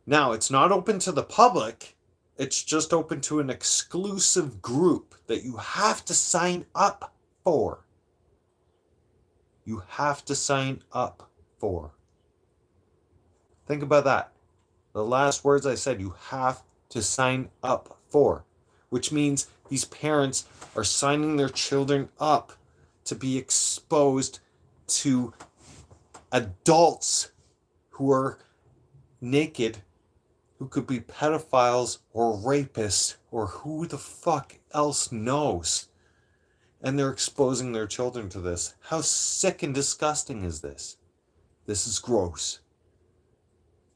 Now, it's not open to the public. It's just open to an exclusive group that you have to sign up for. you have to sign up for. Think about that. The last words I said, you have to sign up for, which means these parents are signing their children up to be exposed to adults who are naked, who could be pedophiles or rapists or who the fuck else knows. And they're exposing their children to this. How sick and disgusting is this? This is gross.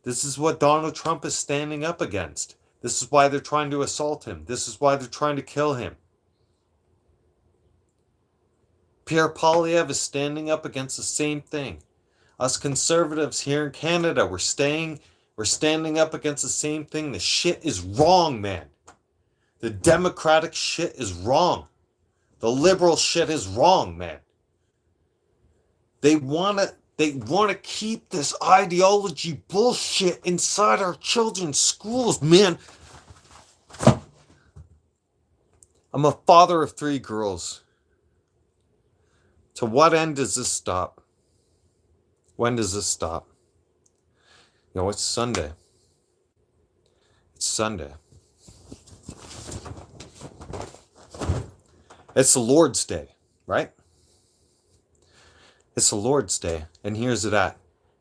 This is what Donald Trump is standing up against. This is why they're trying to assault him. This is why they're trying to kill him. Pierre Poilievre is standing up against the same thing. Us conservatives here in Canada, we're standing up against the same thing. The shit is wrong, man. The democratic shit is wrong. The liberal shit is wrong, man. They want to keep this ideology bullshit inside our children's schools, man. I'm a father of 3 girls. To what end does this stop? When does this stop? You know, it's Sunday. It's Sunday. It's the Lord's Day, right? It's the Lord's Day, and here's it at.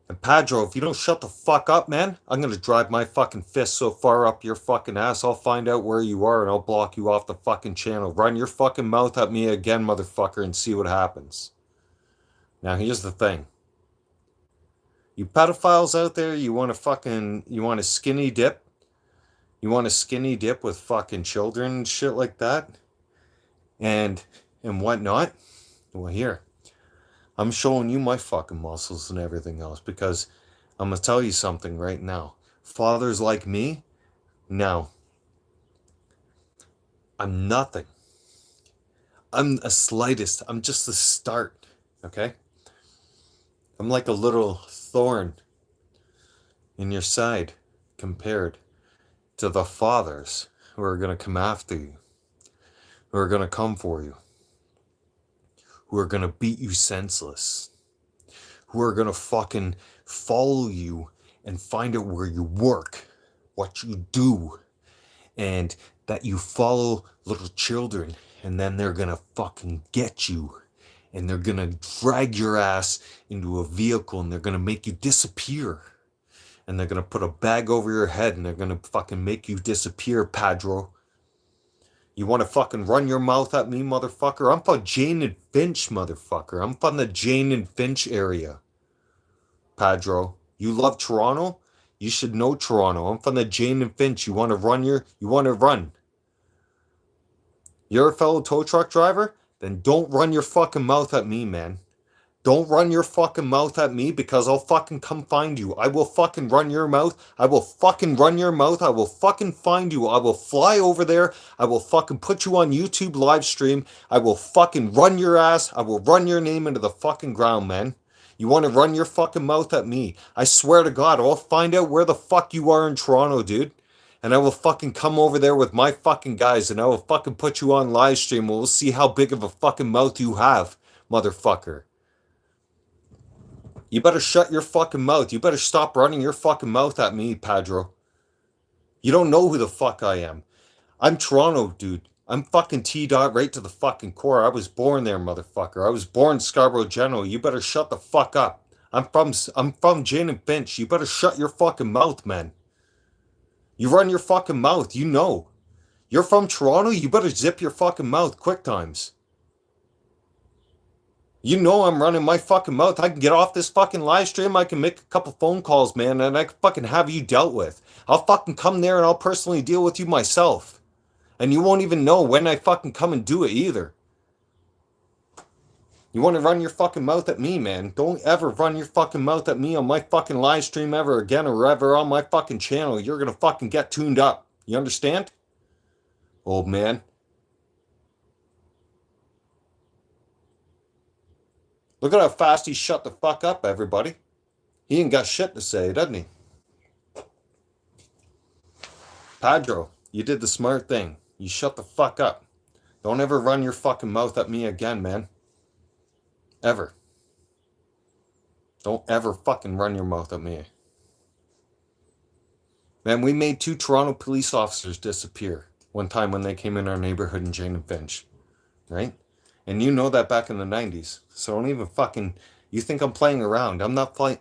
And Pedro, if you don't shut the fuck up, man, I'm gonna drive my fucking fist so far up your fucking ass, I'll find out where you are and I'll block you off the fucking channel. Run your fucking mouth at me again, motherfucker, and see what happens. Now, here's the thing. You pedophiles out there, you want to skinny dip? You want to skinny dip with fucking children and shit like that? And whatnot? Well, here. I'm showing you my fucking muscles and everything else because I'm going to tell you something right now. Fathers like me, no. I'm nothing. I'm a slightest. I'm just the start, okay? I'm like a little thorn in your side compared to the fathers who are going to come after you, who are going to come for you, who are going to beat you senseless, who are going to fucking follow you and find out where you work, what you do, and that you follow little children, and then they're going to fucking get you, and they're going to drag your ass into a vehicle, and they're going to make you disappear, and they're going to put a bag over your head, and they're going to fucking make you disappear, Pedro. You want to fucking run your mouth at me, motherfucker? I'm from Jane and Finch, motherfucker. I'm from the Jane and Finch area. Pedro, you love Toronto? You should know Toronto. I'm from the Jane and Finch. You want to run? You're a fellow tow truck driver? Then don't run your fucking mouth at me, man. Don't run your fucking mouth at me because I'll fucking come find you. I will fucking run your mouth. I will fucking run your mouth. I will fucking find you. I will fly over there. I will fucking put you on YouTube live stream. I will fucking run your ass. I will run your name into the fucking ground, man. You want to run your fucking mouth at me? I swear to God, I'll find out where the fuck you are in Toronto, dude. And I will fucking come over there with my fucking guys and I will fucking put you on live stream. We'll see how big of a fucking mouth you have, motherfucker. You better shut your fucking mouth. You better stop running your fucking mouth at me, Pedro. You don't know who the fuck I am. I'm Toronto, dude. I'm fucking T-Dot right to the fucking core. I was born there, motherfucker. I was born Scarborough General. You better shut the fuck up. I'm from Jane and Finch. You better shut your fucking mouth, man. You run your fucking mouth. You know. You're from Toronto. You better zip your fucking mouth quick times. You know I'm running my fucking mouth. I can get off this fucking live stream. I can make a couple phone calls, man, and I can fucking have you dealt with. I'll fucking come there and I'll personally deal with you myself. And you won't even know when I fucking come and do it either. You want to run your fucking mouth at me, man. Don't ever run your fucking mouth at me on my fucking live stream ever again or ever on my fucking channel. You're gonna fucking get tuned up. You understand? Old man. Look at how fast he shut the fuck up, everybody. He ain't got shit to say, doesn't he? Pedro, you did the smart thing. You shut the fuck up. Don't ever run your fucking mouth at me again, man. Ever. Don't ever fucking run your mouth at me. Man, we made 2 Toronto police officers disappear one time when they came in our neighborhood in Jane and Finch, right? And you know that back in the 90s. So don't even fucking. You think I'm playing around? I'm not playing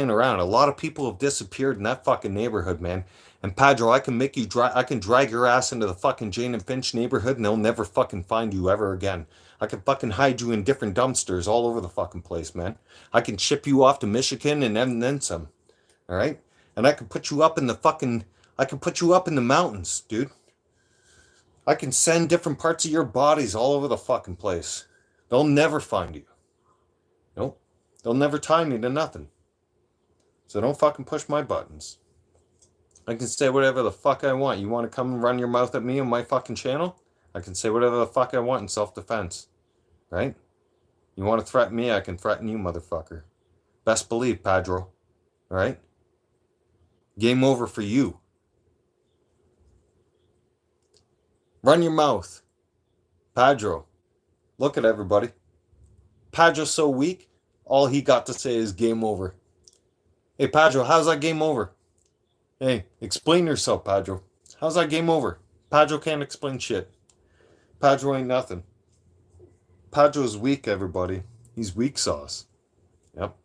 around. A lot of people have disappeared in that fucking neighborhood, man. And Padro, I can make you I can drag your ass into the fucking Jane and Finch neighborhood, and they'll never fucking find you ever again. I can fucking hide you in different dumpsters all over the fucking place, man. I can ship you off to Michigan and then some. All right, and I can put you up in the fucking. I can put you up in the mountains, dude. I can send different parts of your bodies all over the fucking place. They'll never find you. Nope. They'll never tie me to nothing. So don't fucking push my buttons. I can say whatever the fuck I want. You want to come and run your mouth at me on my fucking channel? I can say whatever the fuck I want in self-defense. Right? You want to threaten me? I can threaten you, motherfucker. Best believe, Padro. Alright? Game over for you. Run your mouth. Padro. Look at everybody. Padro's so weak, all he got to say is game over. Hey, Padro, how's that game over? Hey, explain yourself, Padro. How's that game over? Padro can't explain shit. Padro ain't nothing. Padro's weak, everybody. He's weak sauce. Yep.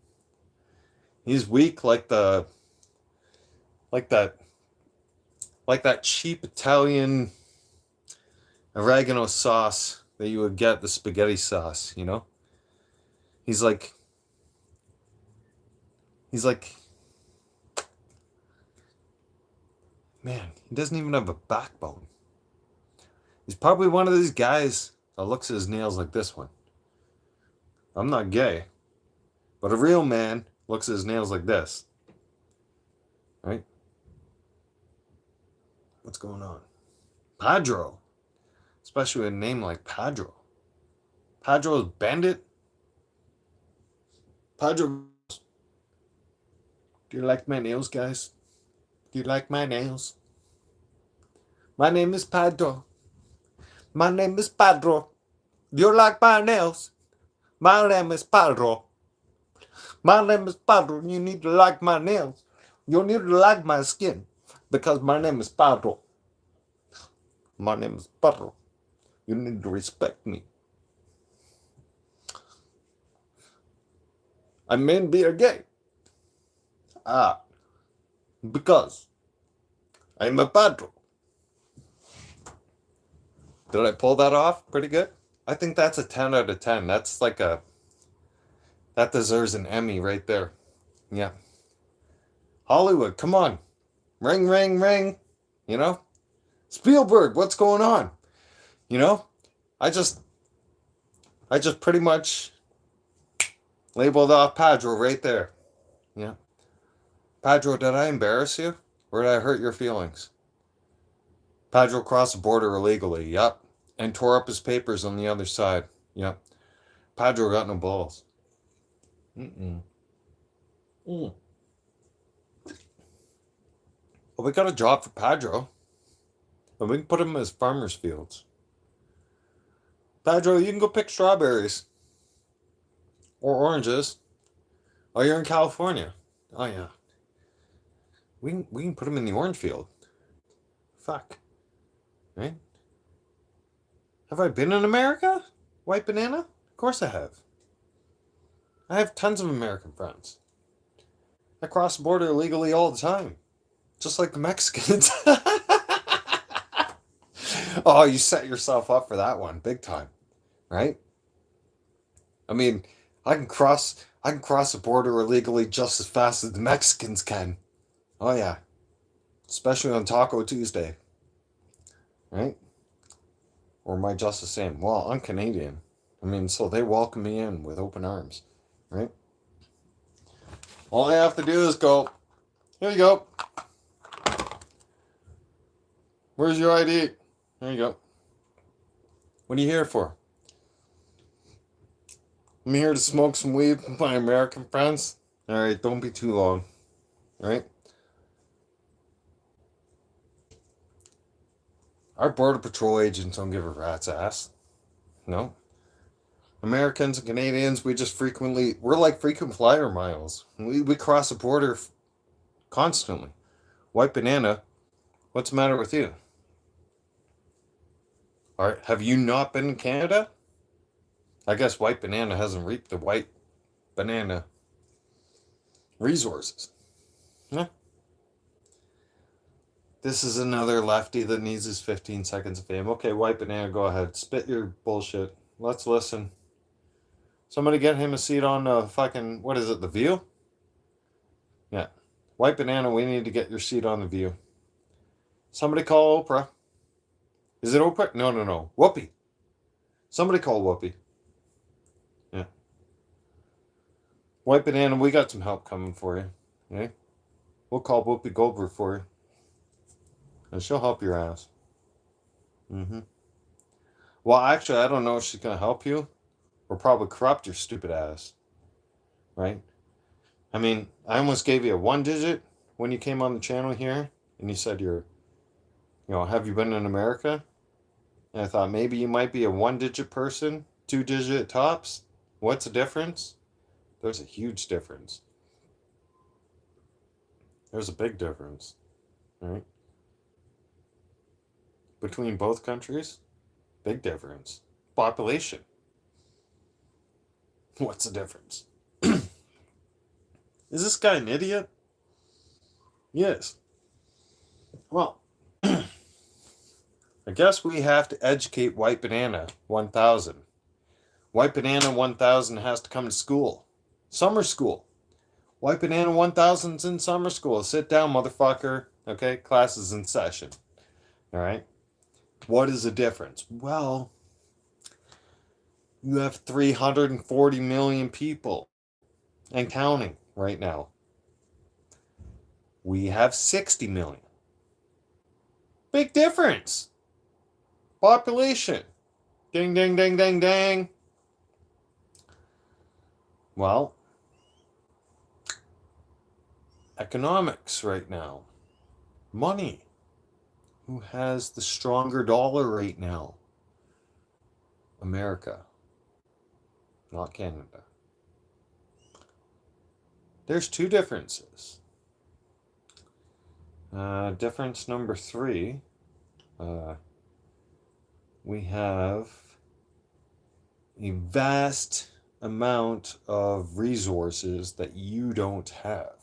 He's weak like that cheap Italian oregano sauce that you would get the spaghetti sauce, you know? He's like man, he doesn't even have a backbone. He's probably one of these guys that looks at his nails like this one. I'm not gay, but a real man looks at his nails like this. Right? What's going on? Padro. Especially with a name like Padro. Padro's Bandit. Padro. Do you like my nails, guys? Do you like my nails? My name is Padro. My name is Padro. Do you like my nails? My name is Padro. My name is Padro. You need to like my nails. You need to like my skin. Because my name is Padro. My name is Padro. You need to respect me. I mean be a gay. Because I'm a Padro. Did I pull that off pretty good? I think that's a 10 out of 10. That deserves an Emmy right there. Yeah. Hollywood, come on. Ring, ring, ring. You know? Spielberg, what's going on? You know? I just pretty much labeled off Padro right there. Yeah. Padro, did I embarrass you? Or did I hurt your feelings? Padro crossed the border illegally. Yep. And tore up his papers on the other side. Yep. Padro got no balls. Mm-mm. Mm. Well, we got a job for Padro. And we can put him in his farmer's fields. Padro, you can go pick strawberries. Or oranges. Oh, you're in California. Oh, yeah. We can put him in the orange field. Fuck. Right? Have I been in America? White banana? Of course I have. I have tons of American friends. I cross the border illegally all the time. Just like the Mexicans. Oh, you set yourself up for that one. Big time. Right? I mean, I can cross the border illegally just as fast as the Mexicans can. Oh yeah. Especially on Taco Tuesday. Right? Or am I just the same? Well, I'm Canadian. I mean, so they welcome me in with open arms. Right? All I have to do is go, here you go. Where's your ID? There you go. What are you here for? I'm here to smoke some weed with my American friends. Alright, don't be too long. Alright? Our Border Patrol agents don't give a rat's ass. No? Americans and Canadians, we're like frequent flyer miles. We cross the border constantly. White banana, what's the matter with you? All right, have you not been in Canada? I guess white banana hasn't reaped the white banana resources. Yeah. This is another lefty that needs his 15 seconds of fame. Okay, white banana, go ahead. Spit your bullshit. Let's listen. Somebody get him a seat on the fucking, what is it, The View? Yeah. White banana, we need to get your seat on The View. Somebody call Oprah. Is it Oprah? No, no, no. Whoopi. Somebody call Whoopi. Yeah. White banana, we got some help coming for you. Okay? We'll call Whoopi Goldberg for you. And she'll help your ass. Mm-hmm. Well, actually, I don't know if she's going to help you or probably corrupt your stupid ass. Right? I mean, I almost gave you a 1 digit when you came on the channel here. And you said have you been in America? And I thought maybe you might be a 1 digit person, 2 digit tops. What's the difference? There's a huge difference. There's a big difference, right? Between both countries, big difference. Population. What's the difference? Is this guy an idiot? Yes. Well, I guess we have to educate White Banana 1000. White Banana 1000 has to come to school. Summer school. White Banana 1000's in summer school. Sit down, motherfucker. Okay, class is in session. All right. What is the difference? Well, you have 340 million people and counting right now. We have 60 million. Big difference. Population. Ding, ding, ding, ding, ding. Well, economics right now. Money. Who has the stronger dollar right now? America. Not Canada. There's two differences. Difference number 3. We have a vast amount of resources that you don't have.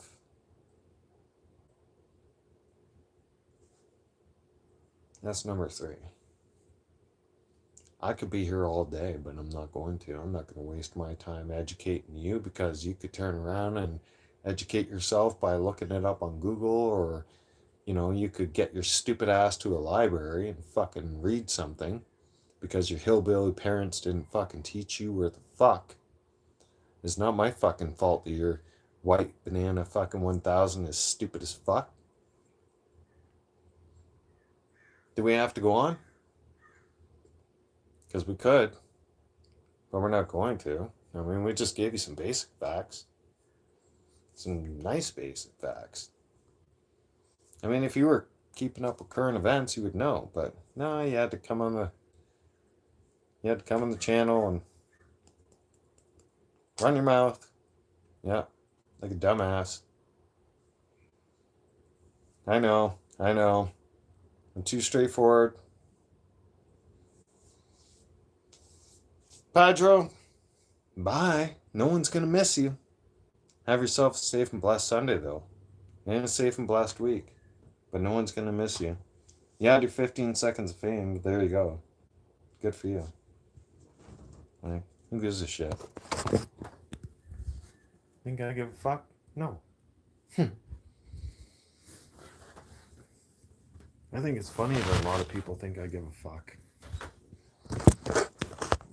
That's number 3. I could be here all day, but I'm not going to. I'm not going to waste my time educating you because you could turn around and educate yourself by looking it up on Google, or, you could get your stupid ass to a library and fucking read something because your hillbilly parents didn't fucking teach you where the fuck. It's not my fucking fault that your White Banana fucking 1000 is stupid as fuck. Do we have to go on? Because we could, but we're not going to. I mean, we just gave you some basic facts. Some nice basic facts. I mean, if you were keeping up with current events, you would know. But no, you had to come on the channel and run your mouth. Yeah, like a dumbass. I know. I'm too straightforward. Pedro, bye. No one's going to miss you. Have yourself a safe and blessed Sunday, though. And a safe and blessed week. But no one's going to miss you. You had your 15 seconds of fame, but there you go. Good for you. Like, who gives a shit? Think I give a fuck? No. I think it's funny that a lot of people think I give a fuck.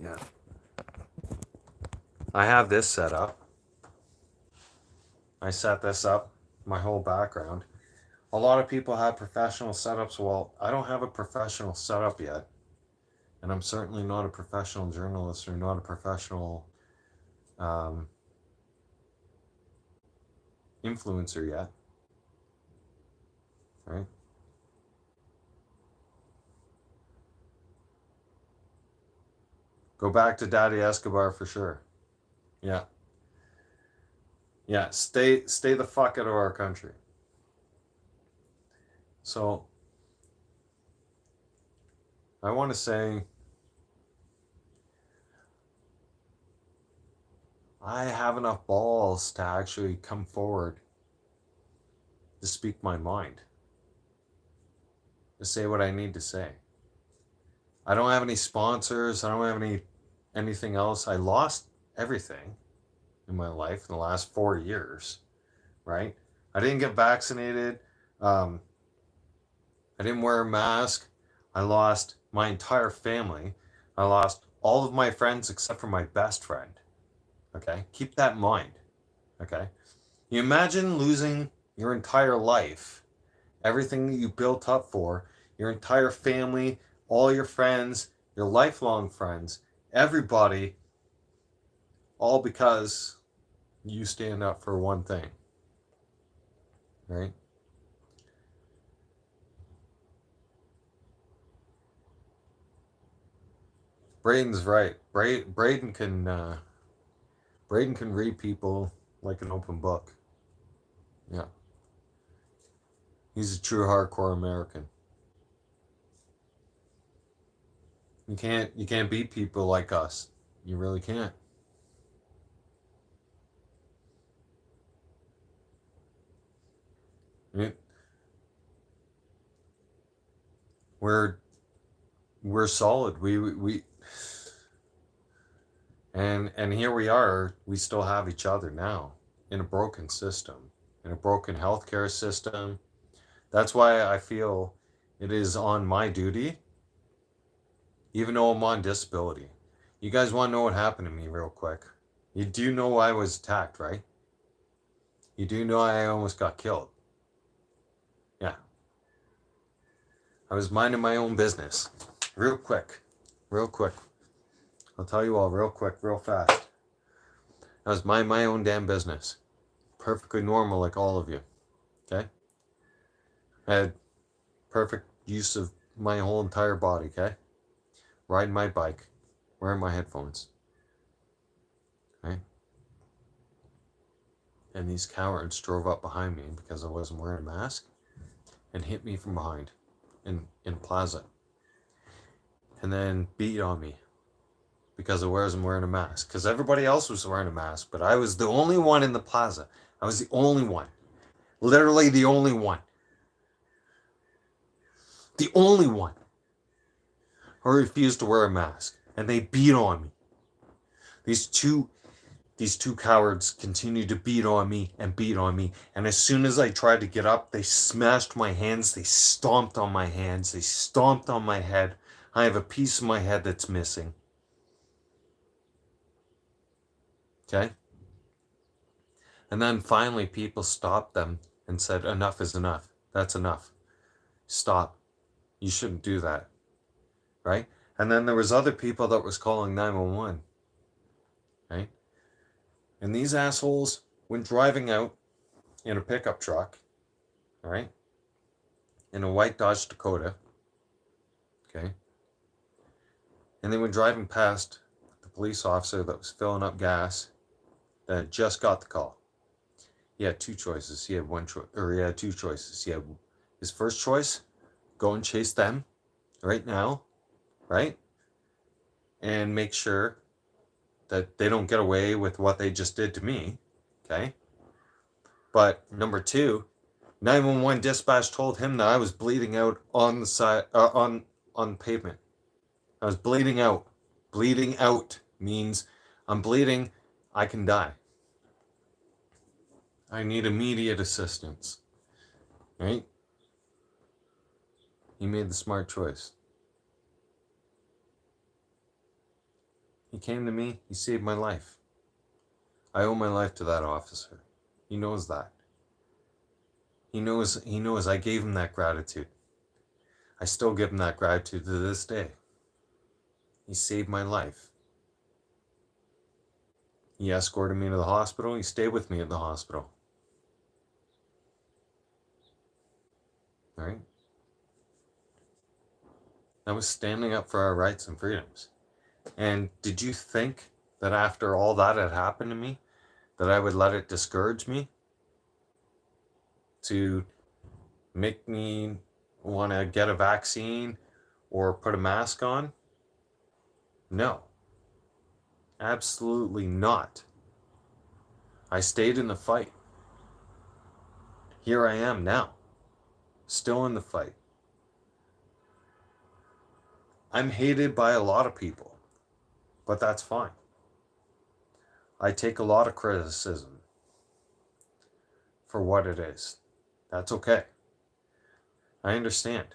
Yeah. I have this set up. I set this up, my whole background. A lot of people have professional setups. Well, I don't have a professional setup yet. And I'm certainly not a professional journalist or not a professional influencer yet. Right? Go back to Daddy Escobar for sure. Yeah. Yeah, stay the fuck out of our country. So I want to say I have enough balls to actually come forward to speak my mind, to say what I need to say. I don't have any sponsors. I don't have anything else. I lost everything in my life in the last 4 years, right? I didn't get vaccinated. Um, I didn't wear a mask. I lost my entire family. I lost all of my friends except for my best friend. Okay? Keep that in mind. Okay? You imagine losing your entire life, everything that you built up for, your entire family, all your friends, your lifelong friends, everybody, all because you stand up for one thing, right? Braden's right. Braden can read people like an open book. Yeah, he's a true hardcore American. You can't beat people like us. You really can't. Right? We're we're solid. We and here we are. We still have each other now in a broken system, in a broken healthcare system. That's why I feel it is on my duty, even though I'm on disability. You guys want to know what happened to me real quick? You do know I was attacked, right? You do know I almost got killed. Yeah. I was minding my own business. Real quick. Real quick. I'll tell you all real quick, real fast. I was minding my own damn business. Perfectly normal like all of you. Okay? I had perfect use of my whole entire body, okay? Riding my bike, wearing my headphones. Okay? And these cowards drove up behind me because I wasn't wearing a mask and hit me from behind in plaza. And then beat on me because I wasn't wearing a mask. Because everybody else was wearing a mask, but I was the only one in the plaza. I was the only one. Literally the only one. The only one who refused to wear a mask. And they beat on me. These two cowards continued to beat on me and beat on me. And as soon as I tried to get up, they smashed my hands. They stomped on my hands. They stomped on my head. I have a piece of my head that's missing. Okay? And then finally people stopped them and said, enough is enough. That's enough. Stop. You shouldn't do that. Right? And then there was other people that was calling 911. Right? And these assholes, when driving out in a pickup truck, right, in a white Dodge Dakota, okay, and they were driving past the police officer that was filling up gas that just got the call. He had two choices. He had two choices. He had his first choice, go and chase them right now, right, and make sure that they don't get away with what they just did to me, okay. But number two, 911 dispatch told him that I was bleeding out on the side, on pavement. I was bleeding out. Bleeding out means I'm bleeding, I can die. I need immediate assistance. Right? He made the smart choice. He came to me, he saved my life. I owe my life to that officer. He knows that. He knows I gave him that gratitude. I still give him that gratitude to this day. He saved my life. He escorted me to the hospital. He stayed with me at the hospital. Right? That was standing up for our rights and freedoms. And did you think that after all that had happened to me, that I would let it discourage me to make me want to get a vaccine or put a mask on? No, absolutely not. I stayed in the fight. Here I am now, still in the fight. I'm hated by a lot of people, but that's fine. I take a lot of criticism for what it is. That's okay. I understand.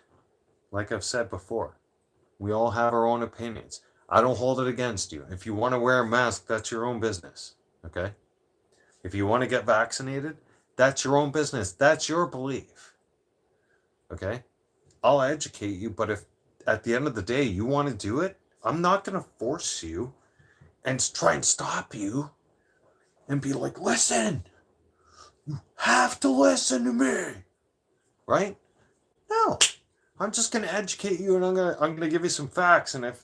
Like I've said before, we all have our own opinions. I don't hold it against you. If you want to wear a mask, that's your own business. Okay? If you want to get vaccinated, that's your own business. That's your belief. Okay? I'll educate you, but if at the end of the day you want to do it, I'm not going to force you and try and stop you and be like, listen, you have to listen to me. Right? No. I'm just going to educate you, and I'm gonna give you some facts. And if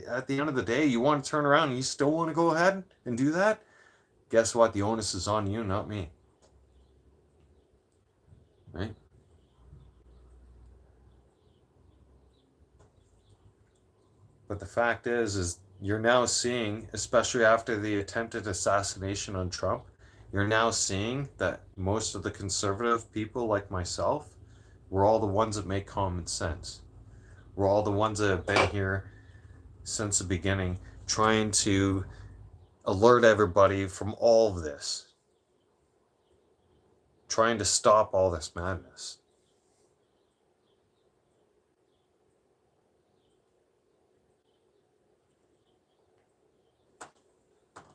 at the end of the day you want to turn around and you still want to go ahead and do that, guess what? The onus is on you, not me. Right? But the fact is you're now seeing, especially after the attempted assassination on Trump, you're now seeing that most of the conservative people like myself, we're all the ones that make common sense. We're all the ones that have been here since the beginning, trying to alert everybody from all of this, trying to stop all this madness.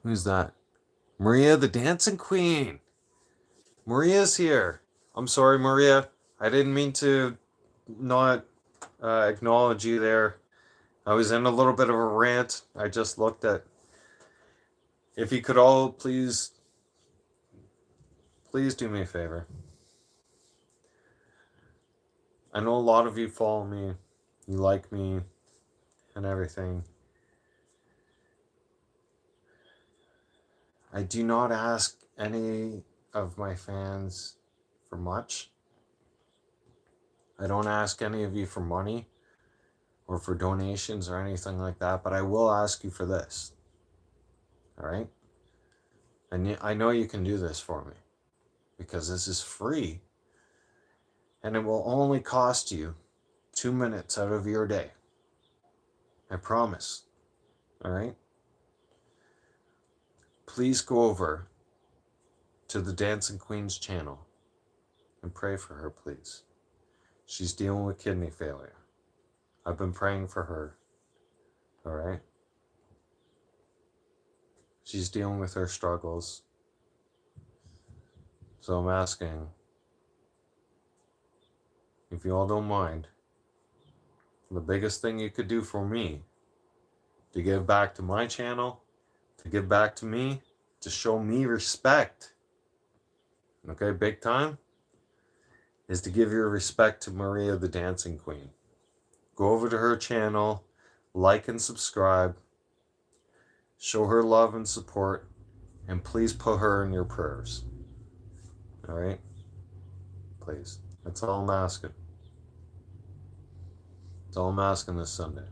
Who's that? Maria the Dancing Queen. Maria's here. I'm sorry, Maria. I didn't mean to not acknowledge you there. I was in a little bit of a rant. I just looked at. If you could all please do me a favor. I know a lot of you follow me, you like me, and everything. I do not ask any of my fans for much. I don't ask any of you for money or for donations or anything like that, but I will ask you for this. All right? And I know you can do this for me because this is free and it will only cost you 2 minutes out of your day. I promise. All right? Please go over to the Dancing Queen's channel and pray for her, please. She's dealing with kidney failure. I've been praying for her. All right? She's dealing with her struggles. So I'm asking, if you all don't mind, the biggest thing you could do for me to give back to my channel, to give back to me, to show me respect, okay, big time, is to give your respect to Maria the Dancing Queen. Go over to her channel, like and subscribe, show her love and support, and please put her in your prayers. All right? Please. That's all I'm asking. That's all I'm asking this Sunday.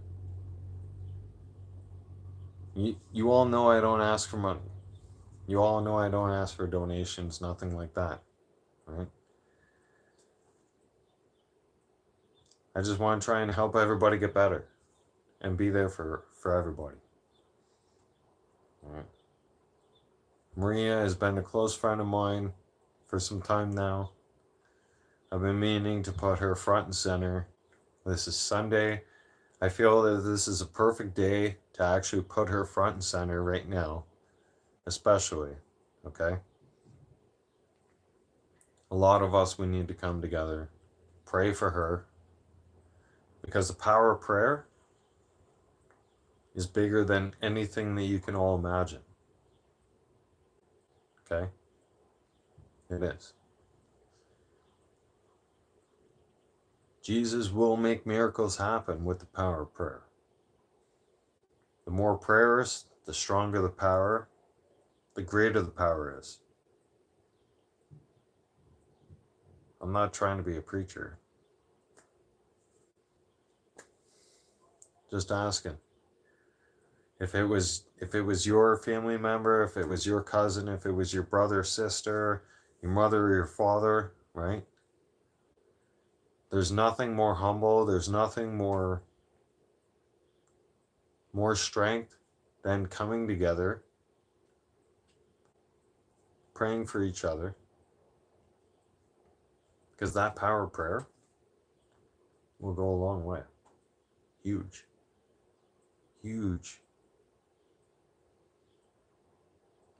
You all know I don't ask for money. You all know I don't ask for donations, nothing like that. Right? I just want to try and help everybody get better and be there for everybody. All right? Maria has been a close friend of mine for some time now. I've been meaning to put her front and center. This is Sunday. I feel that this is a perfect day to actually put her front and center right now, especially, okay? A lot of us, we need to come together, pray for her, because the power of prayer is bigger than anything that you can all imagine, okay? It is. Jesus will make miracles happen with the power of prayer. The more prayers, the stronger the power, the greater the power is. I'm not trying to be a preacher. Just asking. If it was your family member, if it was your cousin, if it was your brother, sister, your mother or your father, right? There's nothing more humble, there's nothing more strength than coming together, praying for each other. Because that power of prayer will go a long way. Huge. Huge.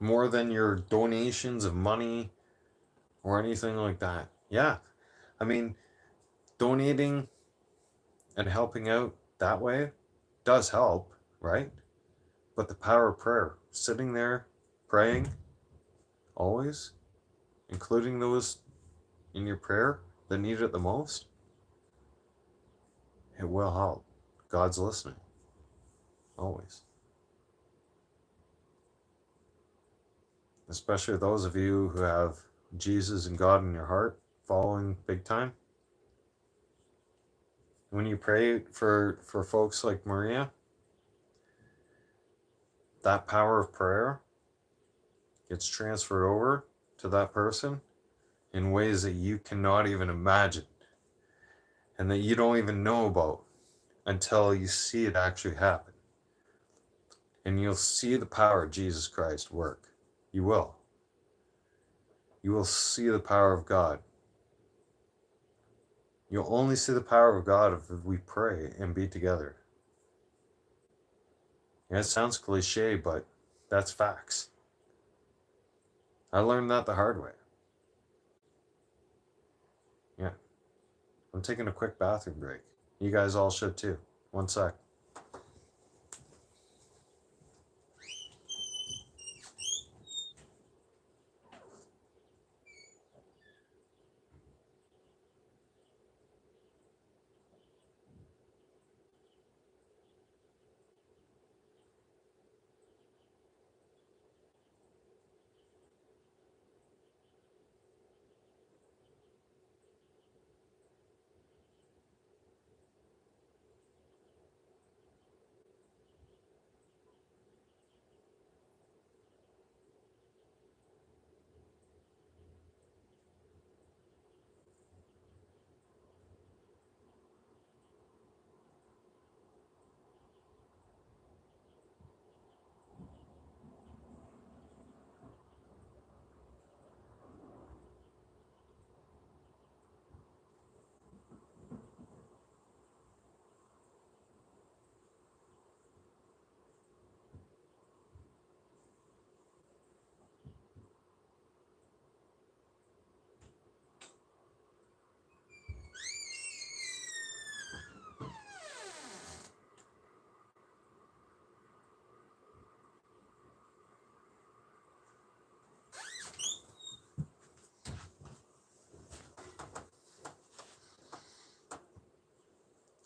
More than your donations of money or anything like that. Yeah. I mean, donating and helping out that way does help, right? But the power of prayer, sitting there praying always, including those in your prayer that need it the most, it will help. God's listening. Always. Especially those of you who have Jesus and God in your heart, following big time. When you pray for folks like Maria, that power of prayer gets transferred over to that person in ways that you cannot even imagine and that you don't even know about until you see it actually happen. And you'll see the power of Jesus Christ work. You will. You will see the power of God. You'll only see the power of God if we pray and be together. Yeah, it sounds cliche, but that's facts. I learned that the hard way. Yeah. I'm taking a quick bathroom break. You guys all should too. One sec.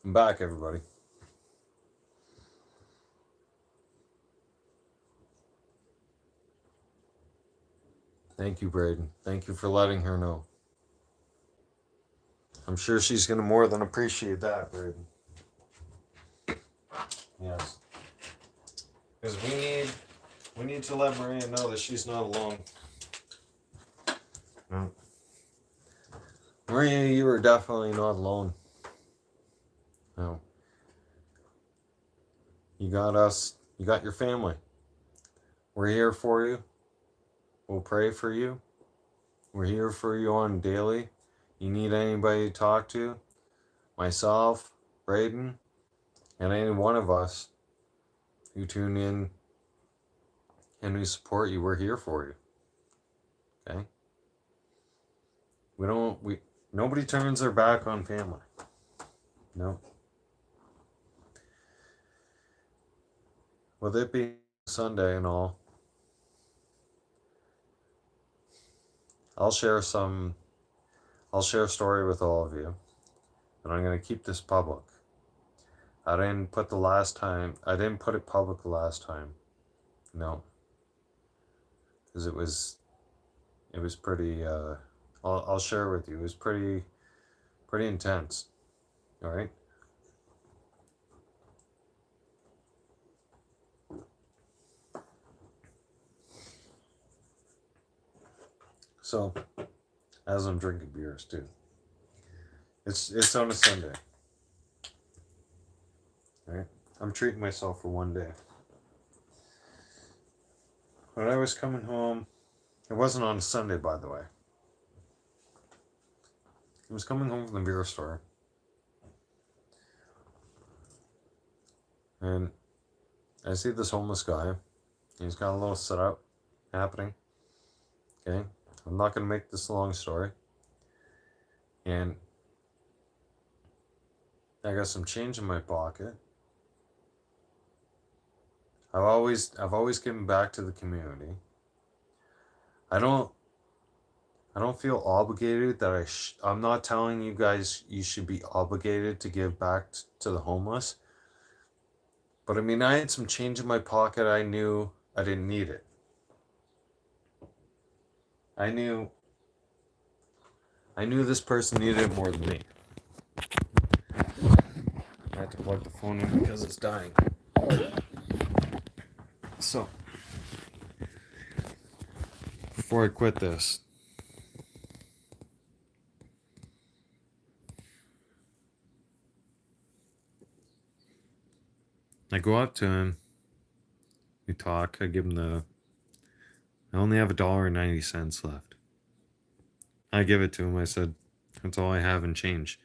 I'm back, everybody. Thank you, Braden. Thank you for letting her know. I'm sure she's going to more than appreciate that, Braden. Yes. Because we need to let Maria know that she's not alone. No. Maria, you are definitely not alone. No. You got us. You got your family. We're here for you. We'll pray for you. We're here for you on daily. You need anybody to talk to, myself, Braden, and any one of us who tune in and who support you, we're here for you. Okay? Nobody turns their back on family. No. With it being Sunday and all, I'll share a story with all of you, and I'm going to keep this public. I didn't put it public the last time. No. Because it was pretty, I'll share with you. It was pretty intense. All right. So, as I'm drinking beers too. It's on a Sunday. All right. I'm treating myself for one day. When I was coming home, it wasn't on a Sunday, by the way. I was coming home from the beer store, and I see this homeless guy. He's got a little setup happening. Okay, I'm not gonna make this a long story. And I got some change in my pocket. I've always given back to the community. I don't feel obligated that I'm not telling you guys you should be obligated to give back to the homeless. But I mean, I had some change in my pocket. I knew I didn't need it. I knew this person needed it more than me. I had to plug the phone in because it's dying. So, before I quit this, I go up to him. We talk. I give him I only have $1.90 left. I give it to him. I said, that's all I have in change.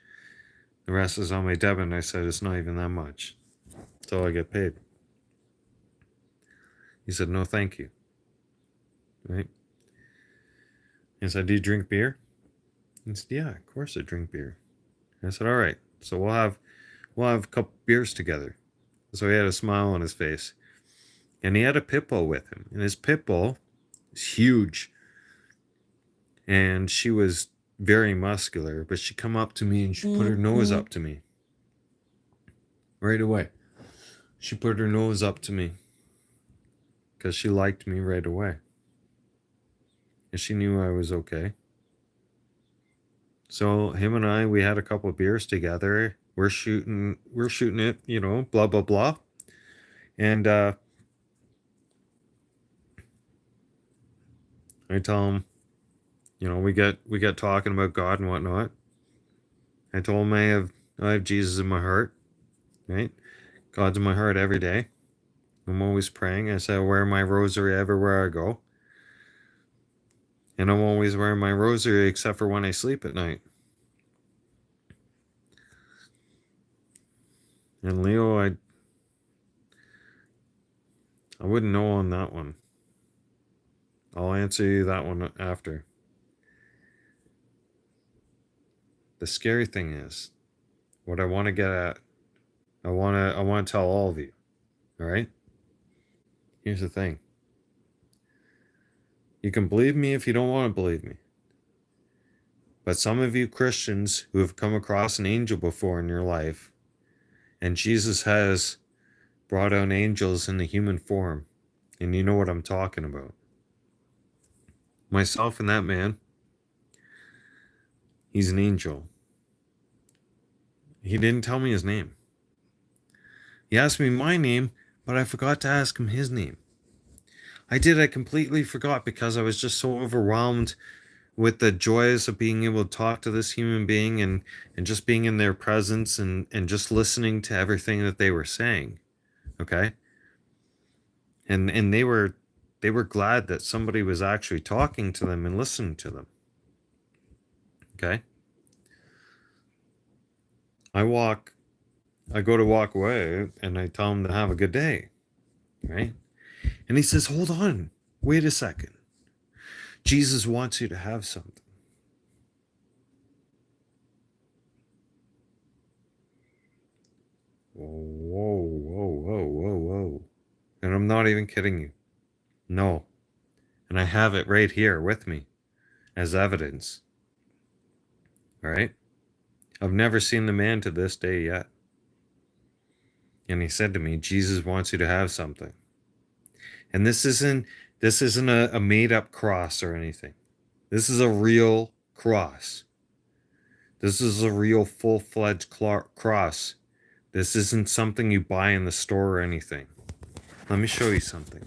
The rest is on my debit. And I said, it's not even that much. That's all I get paid. He said, no, thank you. Right? He said, do you drink beer? He said, yeah, of course I drink beer. I said, all right. So we'll have a couple beers together. So he had a smile on his face. And he had a pit bull with him. And his pit bull is huge. And she was very muscular. But she come up to me and she put her nose up to me. Right away. She put her nose up to me. Because she liked me right away. And she knew I was okay. So him and I, we had a couple of beers together. We're shooting it, blah, blah, blah. And I tell him, we get talking about God and whatnot. I told him I have Jesus in my heart, right? God's in my heart every day. I'm always praying. I said I wear my rosary everywhere I go. And I'm always wearing my rosary except for when I sleep at night. And Leo, I wouldn't know on that one. I'll answer you that one after. The scary thing is, what I want to get at, I want to tell all of you, all right? Here's the thing. You can believe me if you don't want to believe me. But some of you Christians who have come across an angel before in your life, and Jesus has brought out angels in the human form, and you know what I'm talking about. Myself and that man, he's an angel. He didn't tell me his name. He asked me my name, but I forgot to ask him his name. I completely forgot because I was just so overwhelmed with the joys of being able to talk to this human being and just being in their presence and just listening to everything that they were saying. Okay? And they were glad that somebody was actually talking to them and listening to them. Okay? I go to walk away and I tell him to have a good day. Right? And he says, hold on, wait a second. Jesus wants you to have something. Whoa. And I'm not even kidding you. No. And I have it right here with me as evidence. All right? I've never seen the man to this day yet. And he said to me, Jesus wants you to have something. And this isn't a made up cross or anything. This is a real cross. This is a real full-fledged cross. This isn't something you buy in the store or anything. Let me show you something.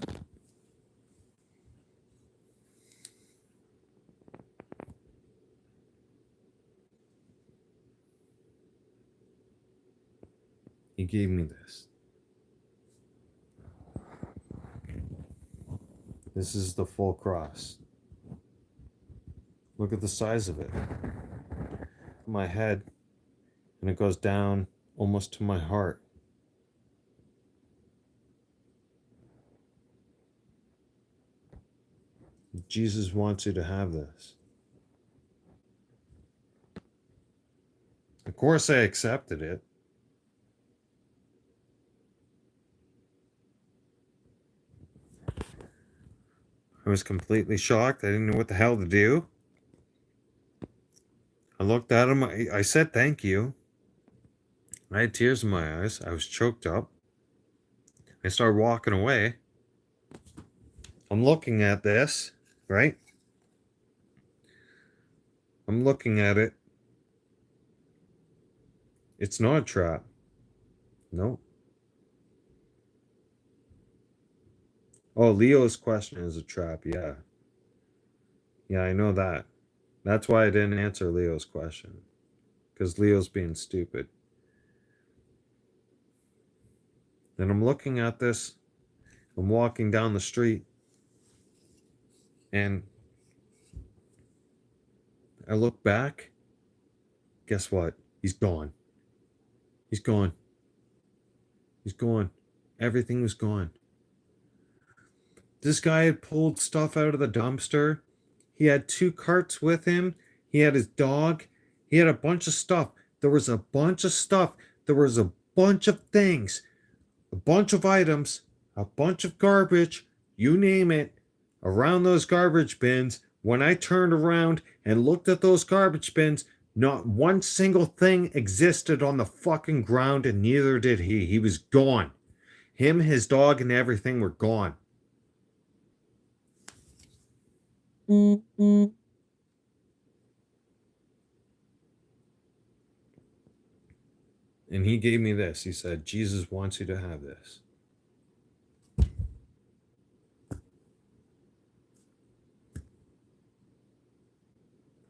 He gave me this. This is the full cross. Look at the size of it. My head, and it goes down almost to my heart. Jesus wants you to have this. Of course, I accepted it. I was completely shocked. I didn't know what the hell to do. I looked at him. I said thank you. I had tears in my eyes. I was choked up. I started walking away. I'm looking at this, right? I'm looking at it. It's not a trap. No. Oh, Leo's question is a trap. Yeah. Yeah, I know that. That's why I didn't answer Leo's question. Because Leo's being stupid. And I'm looking at this. I'm walking down the street. And I look back. Guess what? He's gone. He's gone. He's gone. Everything was gone. This guy had pulled stuff out of the dumpster. He had 2 carts with him. He had his dog. He had a bunch of stuff. There was a bunch of stuff. There was a bunch of things. A bunch of items. A bunch of garbage. You name it. Around those garbage bins. When I turned around and looked at those garbage bins, not one single thing existed on the fucking ground, and neither did he. He was gone. Him, his dog, and everything were gone. And he gave me this. He said, Jesus wants you to have this.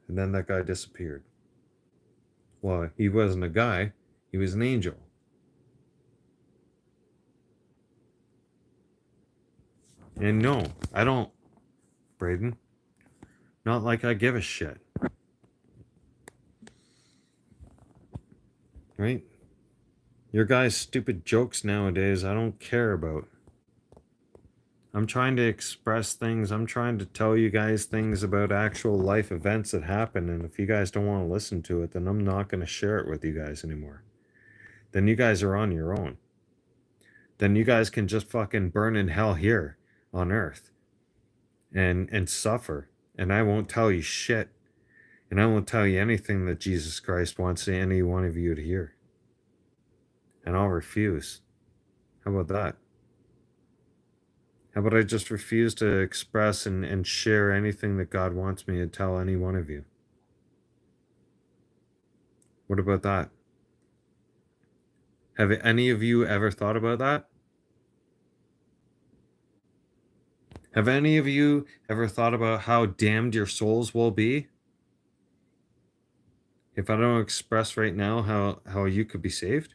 And then that guy disappeared. Well, he wasn't a guy. He was an angel. And no, I don't, Braden. Not like I give a shit. Right? Your guys' stupid jokes nowadays, I don't care about. I'm trying to express things. I'm trying to tell you guys things about actual life events that happen. And if you guys don't want to listen to it, then I'm not going to share it with you guys anymore. Then you guys are on your own. Then you guys can just fucking burn in hell here on earth and suffer. And I won't tell you shit. And I won't tell you anything that Jesus Christ wants any one of you to hear. And I'll refuse. How about that? How about I just refuse to express and share anything that God wants me to tell any one of you? What about that? Have any of you ever thought about that? Have any of you ever thought about how damned your souls will be? If I don't express right now how you could be saved?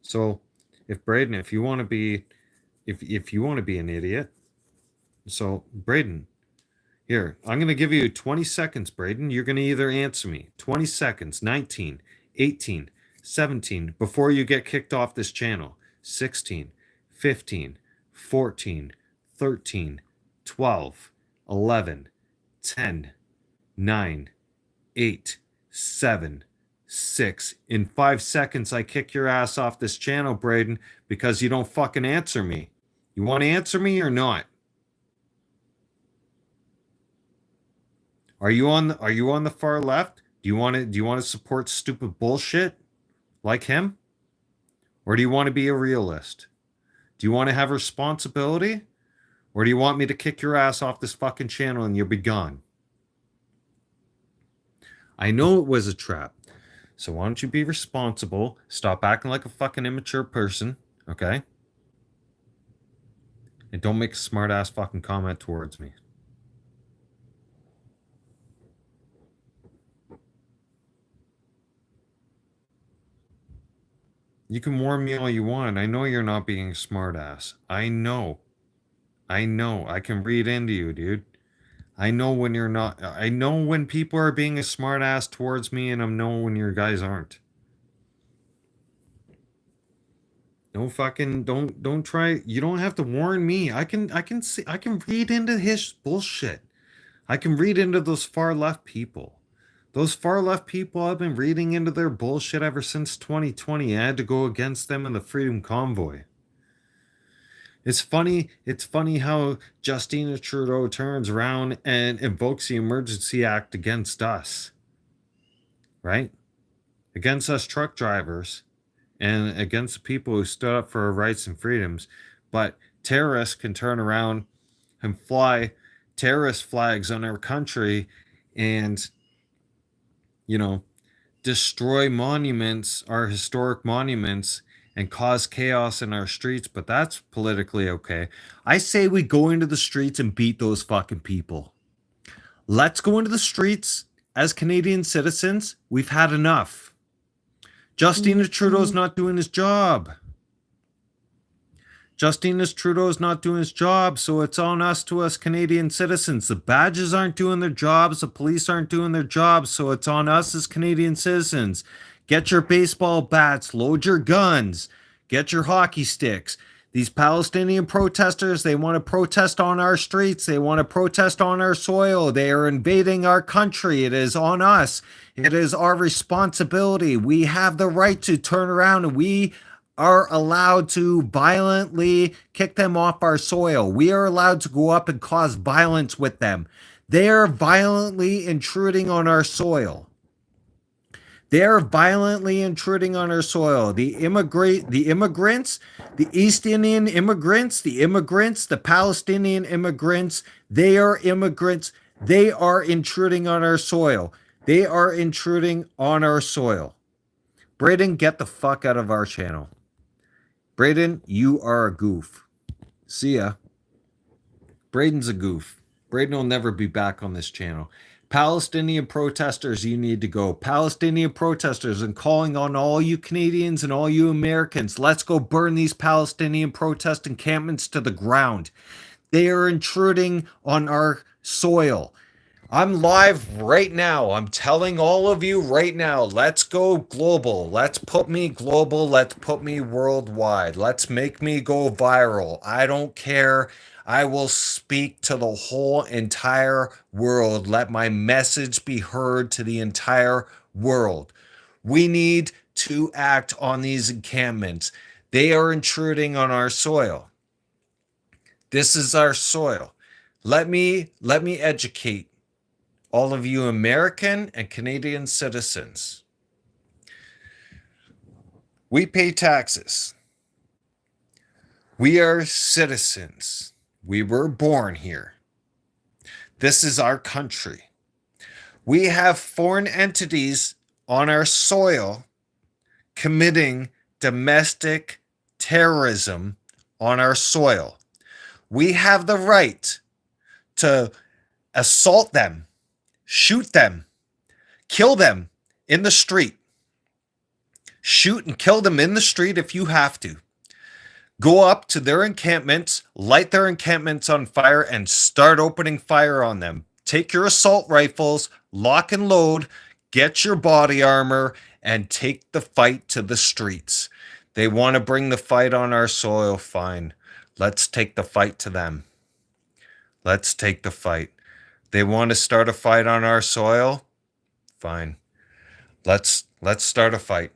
So, if Braden, if you want to be an idiot, so Braden, here, I'm going to give you 20 seconds, Braden. You're going to either answer me 20 seconds, 19, 18, 17, before you get kicked off this channel, 16, 15, 14, 13, 12, 11, 10, 9, 8, 7, 6. In 5 seconds, I kick your ass off this channel, Braden, because you don't fucking answer me. You want to answer me or not? Are you on the far left? Do you want to support stupid bullshit like him? Or do you want to be a realist? Do you want to have responsibility? Or do you want me to kick your ass off this fucking channel and you'll be gone? I know it was a trap. So why don't you be responsible? Stop acting like a fucking immature person, okay? And don't make a smart ass fucking comment towards me. You can warn me all you want. I know you're not being a smart ass. I know. I can read into you, dude. I know when you're not. I know when people are being a smart ass towards me, and I know when your guys aren't. Don't fucking don't try. You don't have to warn me. I can see. I can read into his bullshit. I can read into those far left people. Those far left people, I've been reading into their bullshit ever since 2020. I had to go against them in the Freedom Convoy. It's funny how Justina Trudeau turns around and invokes the Emergency Act against us. Right? Against us truck drivers and against the people who stood up for our rights and freedoms. But terrorists can turn around and fly terrorist flags on our country and, destroy monuments, our historic monuments, and cause chaos in our streets, but that's politically okay. I say we go into the streets and beat those fucking people. Let's go into the streets as Canadian citizens. We've had enough. Justina Trudeau's not doing his job. Justina Trudeau's not doing his job, so it's on us to us Canadian citizens. The badges aren't doing their jobs, the police aren't doing their jobs, so it's on us as Canadian citizens. Get your baseball bats, load your guns, get your hockey sticks. These Palestinian protesters, they want to protest on our streets, they want to protest on our soil, they are invading our country. It is on us. It is our responsibility. We have the right to turn around and we are allowed to violently kick them off our soil. We are allowed to go up and cause violence with them. They are violently intruding on our soil. They are violently intruding on our soil. The immigrants, the East Indian immigrants, the Palestinian immigrants, they are immigrants. They are intruding on our soil. They are intruding on our soil. Braden, get the fuck out of our channel. Braden, you are a goof. See ya. Braden's a goof. Braden will never be back on this channel. Palestinian protesters, you need to go. Palestinian protesters, and calling on all you Canadians and all you Americans. Let's go burn these Palestinian protest encampments to the ground. They are intruding on our soil. I'm live right now. I'm telling all of you right now, let's go global. Let's put me global. Let's put me worldwide. Let's make me go viral. I don't care. I will speak to the whole entire world. Let my message be heard to the entire world. We need to act on these encampments. They are intruding on our soil. This is our soil. Let me educate all of you American and Canadian citizens. We pay taxes. We are citizens. We were born here. This is our country. We have foreign entities on our soil committing domestic terrorism on our soil. We have the right to assault them, shoot them, kill them in the street. Shoot and kill them in the street if you have to. Go up to their encampments, light their encampments on fire, and start opening fire on them. Take your assault rifles, lock and load, get your body armor, and take the fight to the streets. They want to bring the fight on our soil, fine. Let's take the fight to them. Let's take the fight. They want to start a fight on our soil? Fine. Let's start a fight.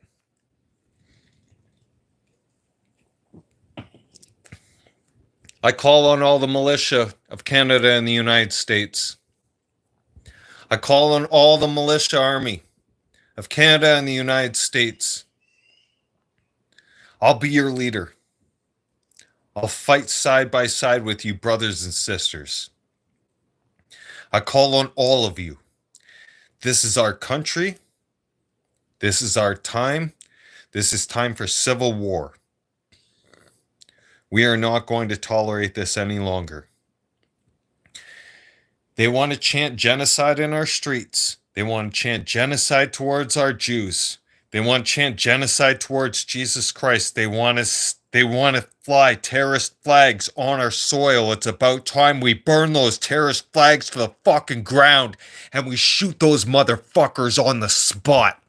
I call on all the militia of Canada and the United States. I call on all the militia army of Canada and the United States. I'll be your leader. I'll fight side by side with you, brothers and sisters. I call on all of you. This is our country. This is our time. This is time for civil war. We are not going to tolerate this any longer. They want to chant genocide in our streets. They want to chant genocide towards our Jews. They want to chant genocide towards Jesus Christ. They want to fly terrorist flags on our soil. It's about time we burn those terrorist flags to the fucking ground and we shoot those motherfuckers on the spot.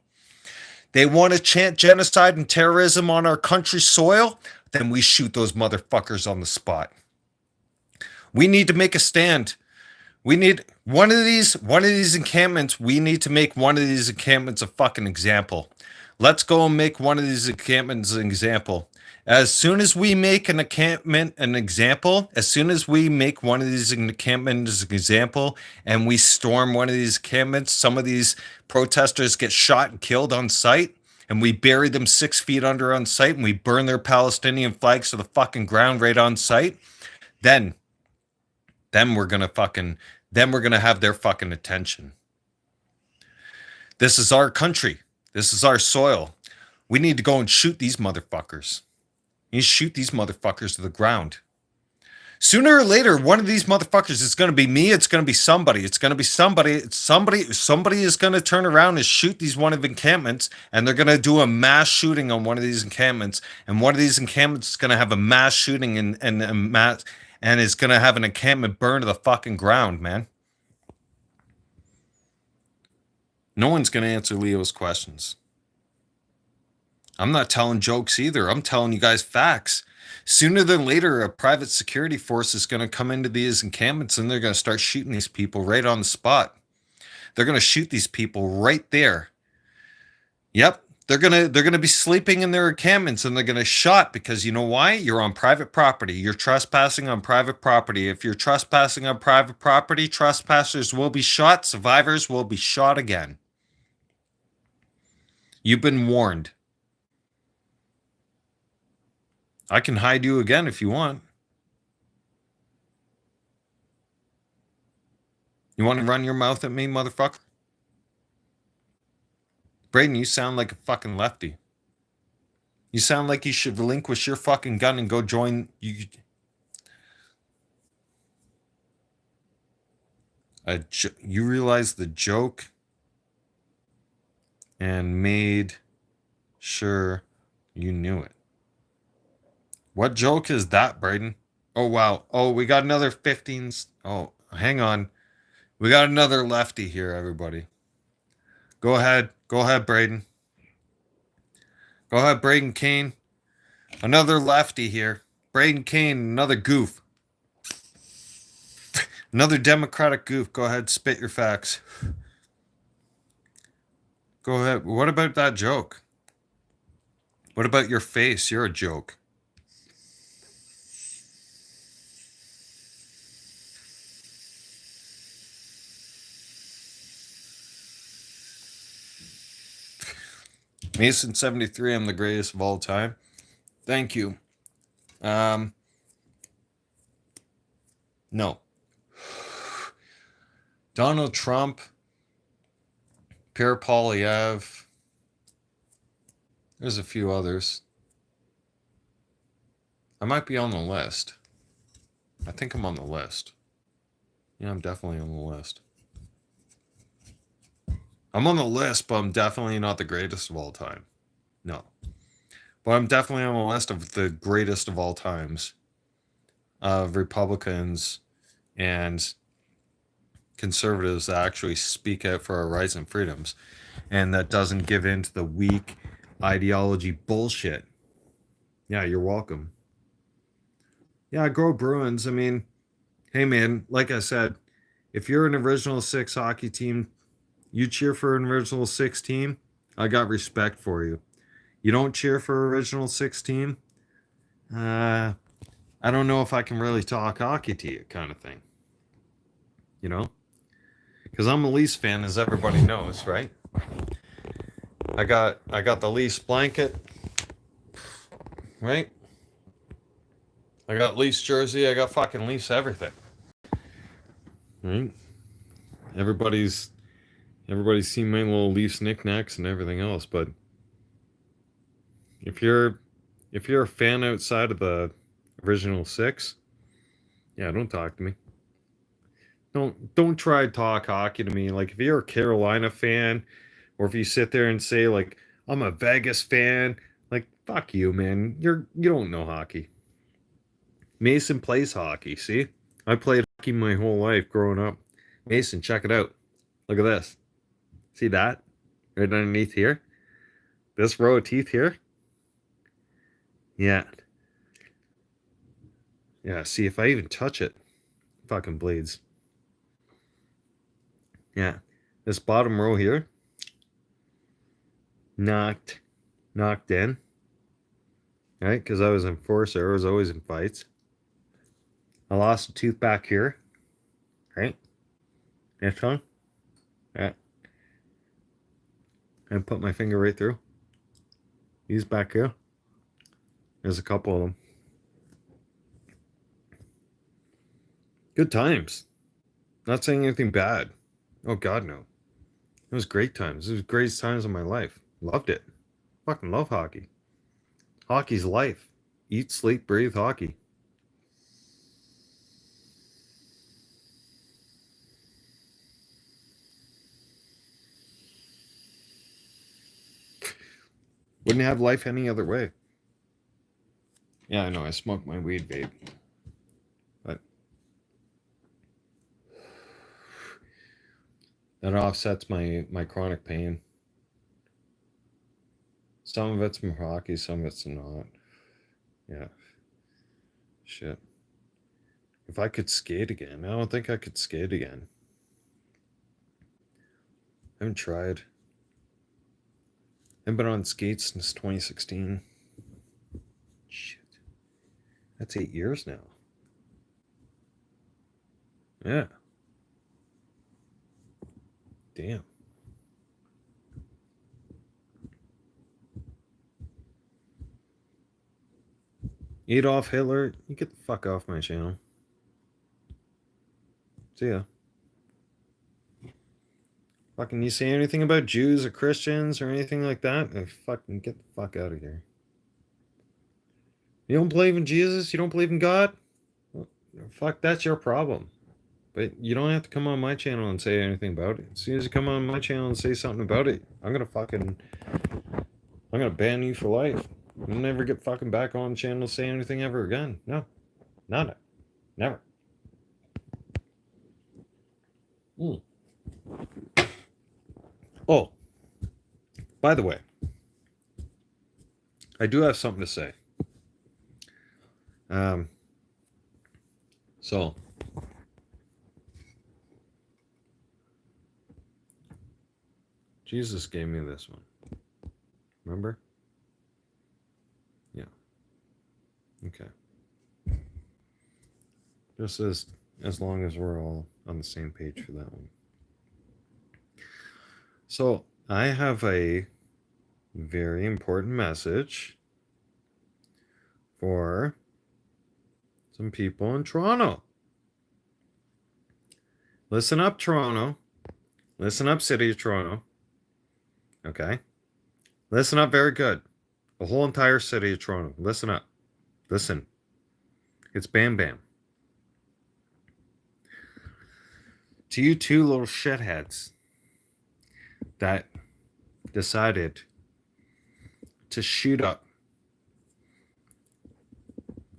They want to chant genocide and terrorism on our country's soil, then we shoot those motherfuckers on the spot. We need to make a stand. We need one of these encampments. We need to make one of these encampments a fucking example. Let's go and make one of these encampments an example. As soon as we make an encampment an example, as soon as we make one of these encampments an example and we storm one of these encampments, some of these protesters get shot and killed on sight, and we bury them 6 feet under on sight, and we burn their Palestinian flags to the fucking ground right on sight, then we're gonna have their fucking attention. This is our country. This is our soil. We need to go and shoot these motherfuckers. You shoot these motherfuckers to the ground. Sooner or later, one of these motherfuckers, it's going to be me, it's going to be somebody. It's going to be somebody. Somebody is going to turn around and shoot these one of encampments, and they're going to do a mass shooting on one of these encampments, and one of these encampments is going to have a mass shooting and it's going to have an encampment burned to the fucking ground, man. No one's going to answer Leo's questions. I'm not telling jokes either. I'm telling you guys facts. Sooner than later, a private security force is going to come into these encampments and they're going to start shooting these people right on the spot. They're going to shoot these people right there. Yep. They're going to be sleeping in their encampments and they're going to shot because you know why? You're on private property. You're trespassing on private property. If you're trespassing on private property, trespassers will be shot. Survivors will be shot again. You've been warned. I can hide you again if you want. You want to run your mouth at me, motherfucker? Braden, you sound like a fucking lefty. You sound like you should relinquish your fucking gun and go join you. You realize the joke and made sure you knew it. What joke is that, Braden? Oh, wow. Oh, we got another 15. Oh, hang on. We got another lefty here, everybody. Go ahead. Go ahead, Braden. Go ahead, Braden Kane. Another lefty here. Braden Kane, another goof. Another Democratic goof. Go ahead, spit your facts. Go ahead. What about that joke? What about your face? You're a joke. Mason 73, I'm the greatest of all time. Thank you. No. Donald Trump, Pierre Poilievre. There's a few others. I might be on the list. I think I'm on the list. Yeah, I'm definitely on the list. I'm on the list, but I'm definitely not the greatest of all time. No. But I'm definitely on the list of the greatest of all times of Republicans and conservatives that actually speak out for our rights and freedoms and that doesn't give in to the weak ideology bullshit. Yeah, you're welcome. Yeah, Grow Bruins. I mean, hey, man, like I said, if you're an Original Six hockey team, you cheer for an Original Six team, I got respect for you. You don't cheer for Original Six team, I don't know if I can really talk hockey to you, kind of thing. You know? Because I'm a Leafs fan, as everybody knows, right? I got the Leafs blanket, right? I got Leafs jersey. I got fucking Leafs everything. Right? Everybody's seen my little Leafs knickknacks and everything else, but if you're a fan outside of the original six, yeah, don't talk to me. Don't try to talk hockey to me. Like if you're a Carolina fan, or if you sit there and say like I'm a Vegas fan, like fuck you, man. You don't know hockey. Mason plays hockey. See, I played hockey my whole life growing up. Mason, check it out. Look at this. See that right underneath here? This row of teeth here? Yeah. Yeah, see if I even touch it, fucking bleeds. Yeah. This bottom row here, knocked in. Right? Because I was an enforcer, I was always in fights. I lost a tooth back here. Right? This one. Yeah. And put my finger right through. These back here. There's a couple of them. Good times. Not saying anything bad. Oh God, no. It was great times. It was the greatest times of my life. Loved it. Fucking love hockey. Hockey's life. Eat, sleep, breathe hockey. Wouldn't have life any other way. Yeah, I know. I smoke my weed vape. But that offsets my chronic pain. Some of it's from hockey, some of it's not. Yeah. Shit. If I could skate again, I don't think I could skate again. I haven't tried. I've been on skates since 2016. Shit. That's 8 years now. Yeah. Damn. Adolf Hitler, you get the fuck off my channel. See ya. Fucking you say anything about Jews or Christians or anything like that? Fucking get the fuck out of here. You don't believe in Jesus? You don't believe in God? Well, fuck, that's your problem. But you don't have to come on my channel and say anything about it. As soon as you come on my channel and say something about it, I'm gonna ban you for life. You'll never get fucking back on the channel to say anything ever again. No. Nada. Never. Oh, by the way, I do have something to say. So Jesus gave me this one. Remember? Yeah. Okay. Just as long as we're all on the same page for that one. So I have a very important message for some people in Toronto. Listen up, Toronto. Listen up, City of Toronto. Okay? Listen up very good. The whole entire city of Toronto. Listen up. Listen. It's Bam Bam. To you two little shitheads that decided to shoot up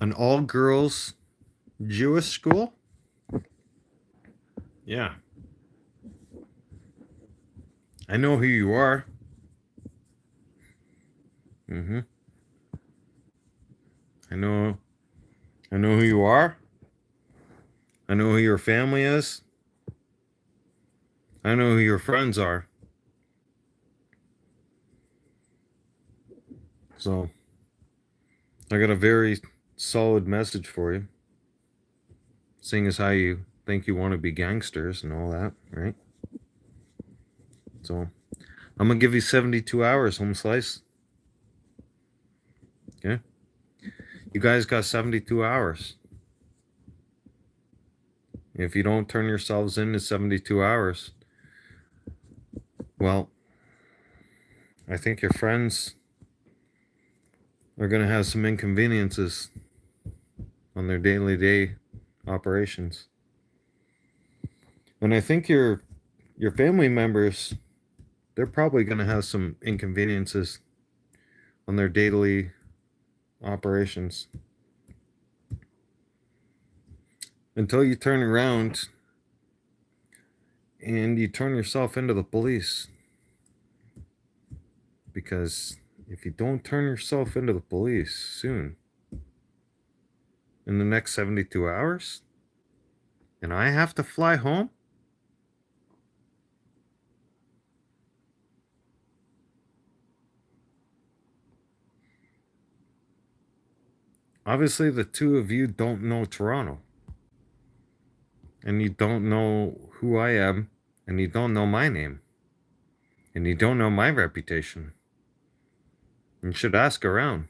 an all-girls Jewish school? Yeah. I know who you are. Mm-hmm. I know who you are. I know who your family is. I know who your friends are. So, I got a very solid message for you. Seeing as how you think you want to be gangsters and all that, right? So, I'm going to give you 72 hours, home slice. Okay? You guys got 72 hours. If you don't turn yourselves in 72 hours, well, I think your friends are going to have some inconveniences on their daily day operations. And I think your family members, they're probably going to have some inconveniences on their daily operations. Until you turn around and you turn yourself into the police. Because if you don't turn yourself into the police soon, in the next 72 hours, and I have to fly home, obviously the two of you don't know Toronto. And you don't know who I am, and you don't know my name, and you don't know my reputation. You should ask around.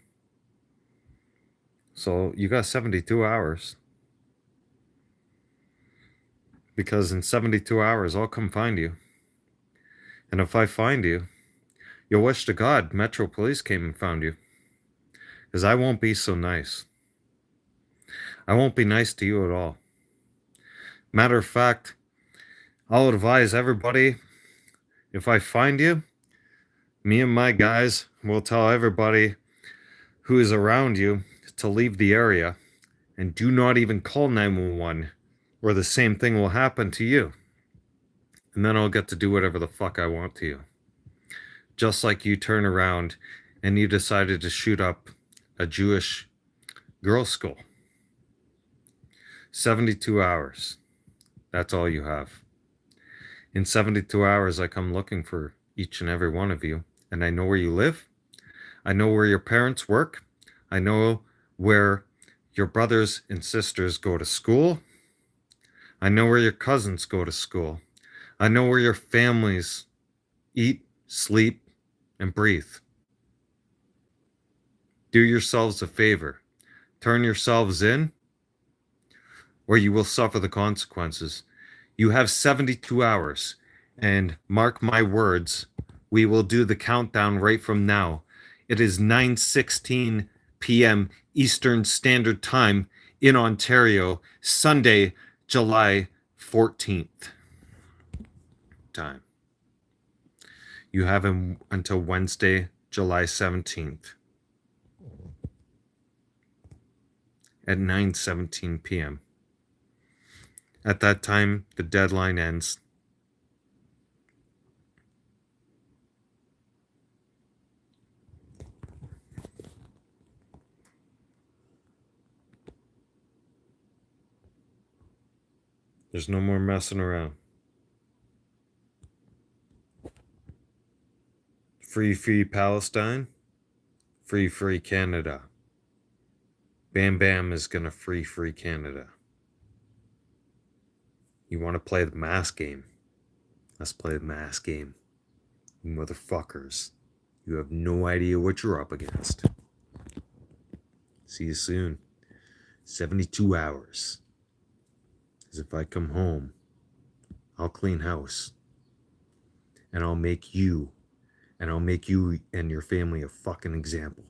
So you got 72 hours. Because in 72 hours, I'll come find you. And if I find you, you'll wish to God Metro Police came and found you. Because I won't be so nice. I won't be nice to you at all. Matter of fact, I'll advise everybody, if I find you, me and my guys will tell everybody who is around you to leave the area and do not even call 911 or the same thing will happen to you. And then I'll get to do whatever the fuck I want to you. Just like you turn around and you decided to shoot up a Jewish girls' school. 72 hours. That's all you have. In 72 hours, I come looking for each and every one of you, and I know where you live. I know where your parents work. I know where your brothers and sisters go to school. I know where your cousins go to school. I know where your families eat, sleep, and breathe. Do yourselves a favor. Turn yourselves in, or you will suffer the consequences. You have 72 hours, and mark my words, we will do the countdown right from now. It is 9:16 p.m. Eastern Standard Time in Ontario, Sunday, July 14th. Time. You have until Wednesday, July 17th at 9:17 p.m. At that time, the deadline ends. There's no more messing around. Free, free Palestine. Free, free Canada. Bam Bam is gonna free, free Canada. You want to play the mass game? Let's play the mass game. You motherfuckers. You have no idea what you're up against. See you soon. 72 hours. As if I come home, I'll clean house. And I'll make you and your family a fucking example.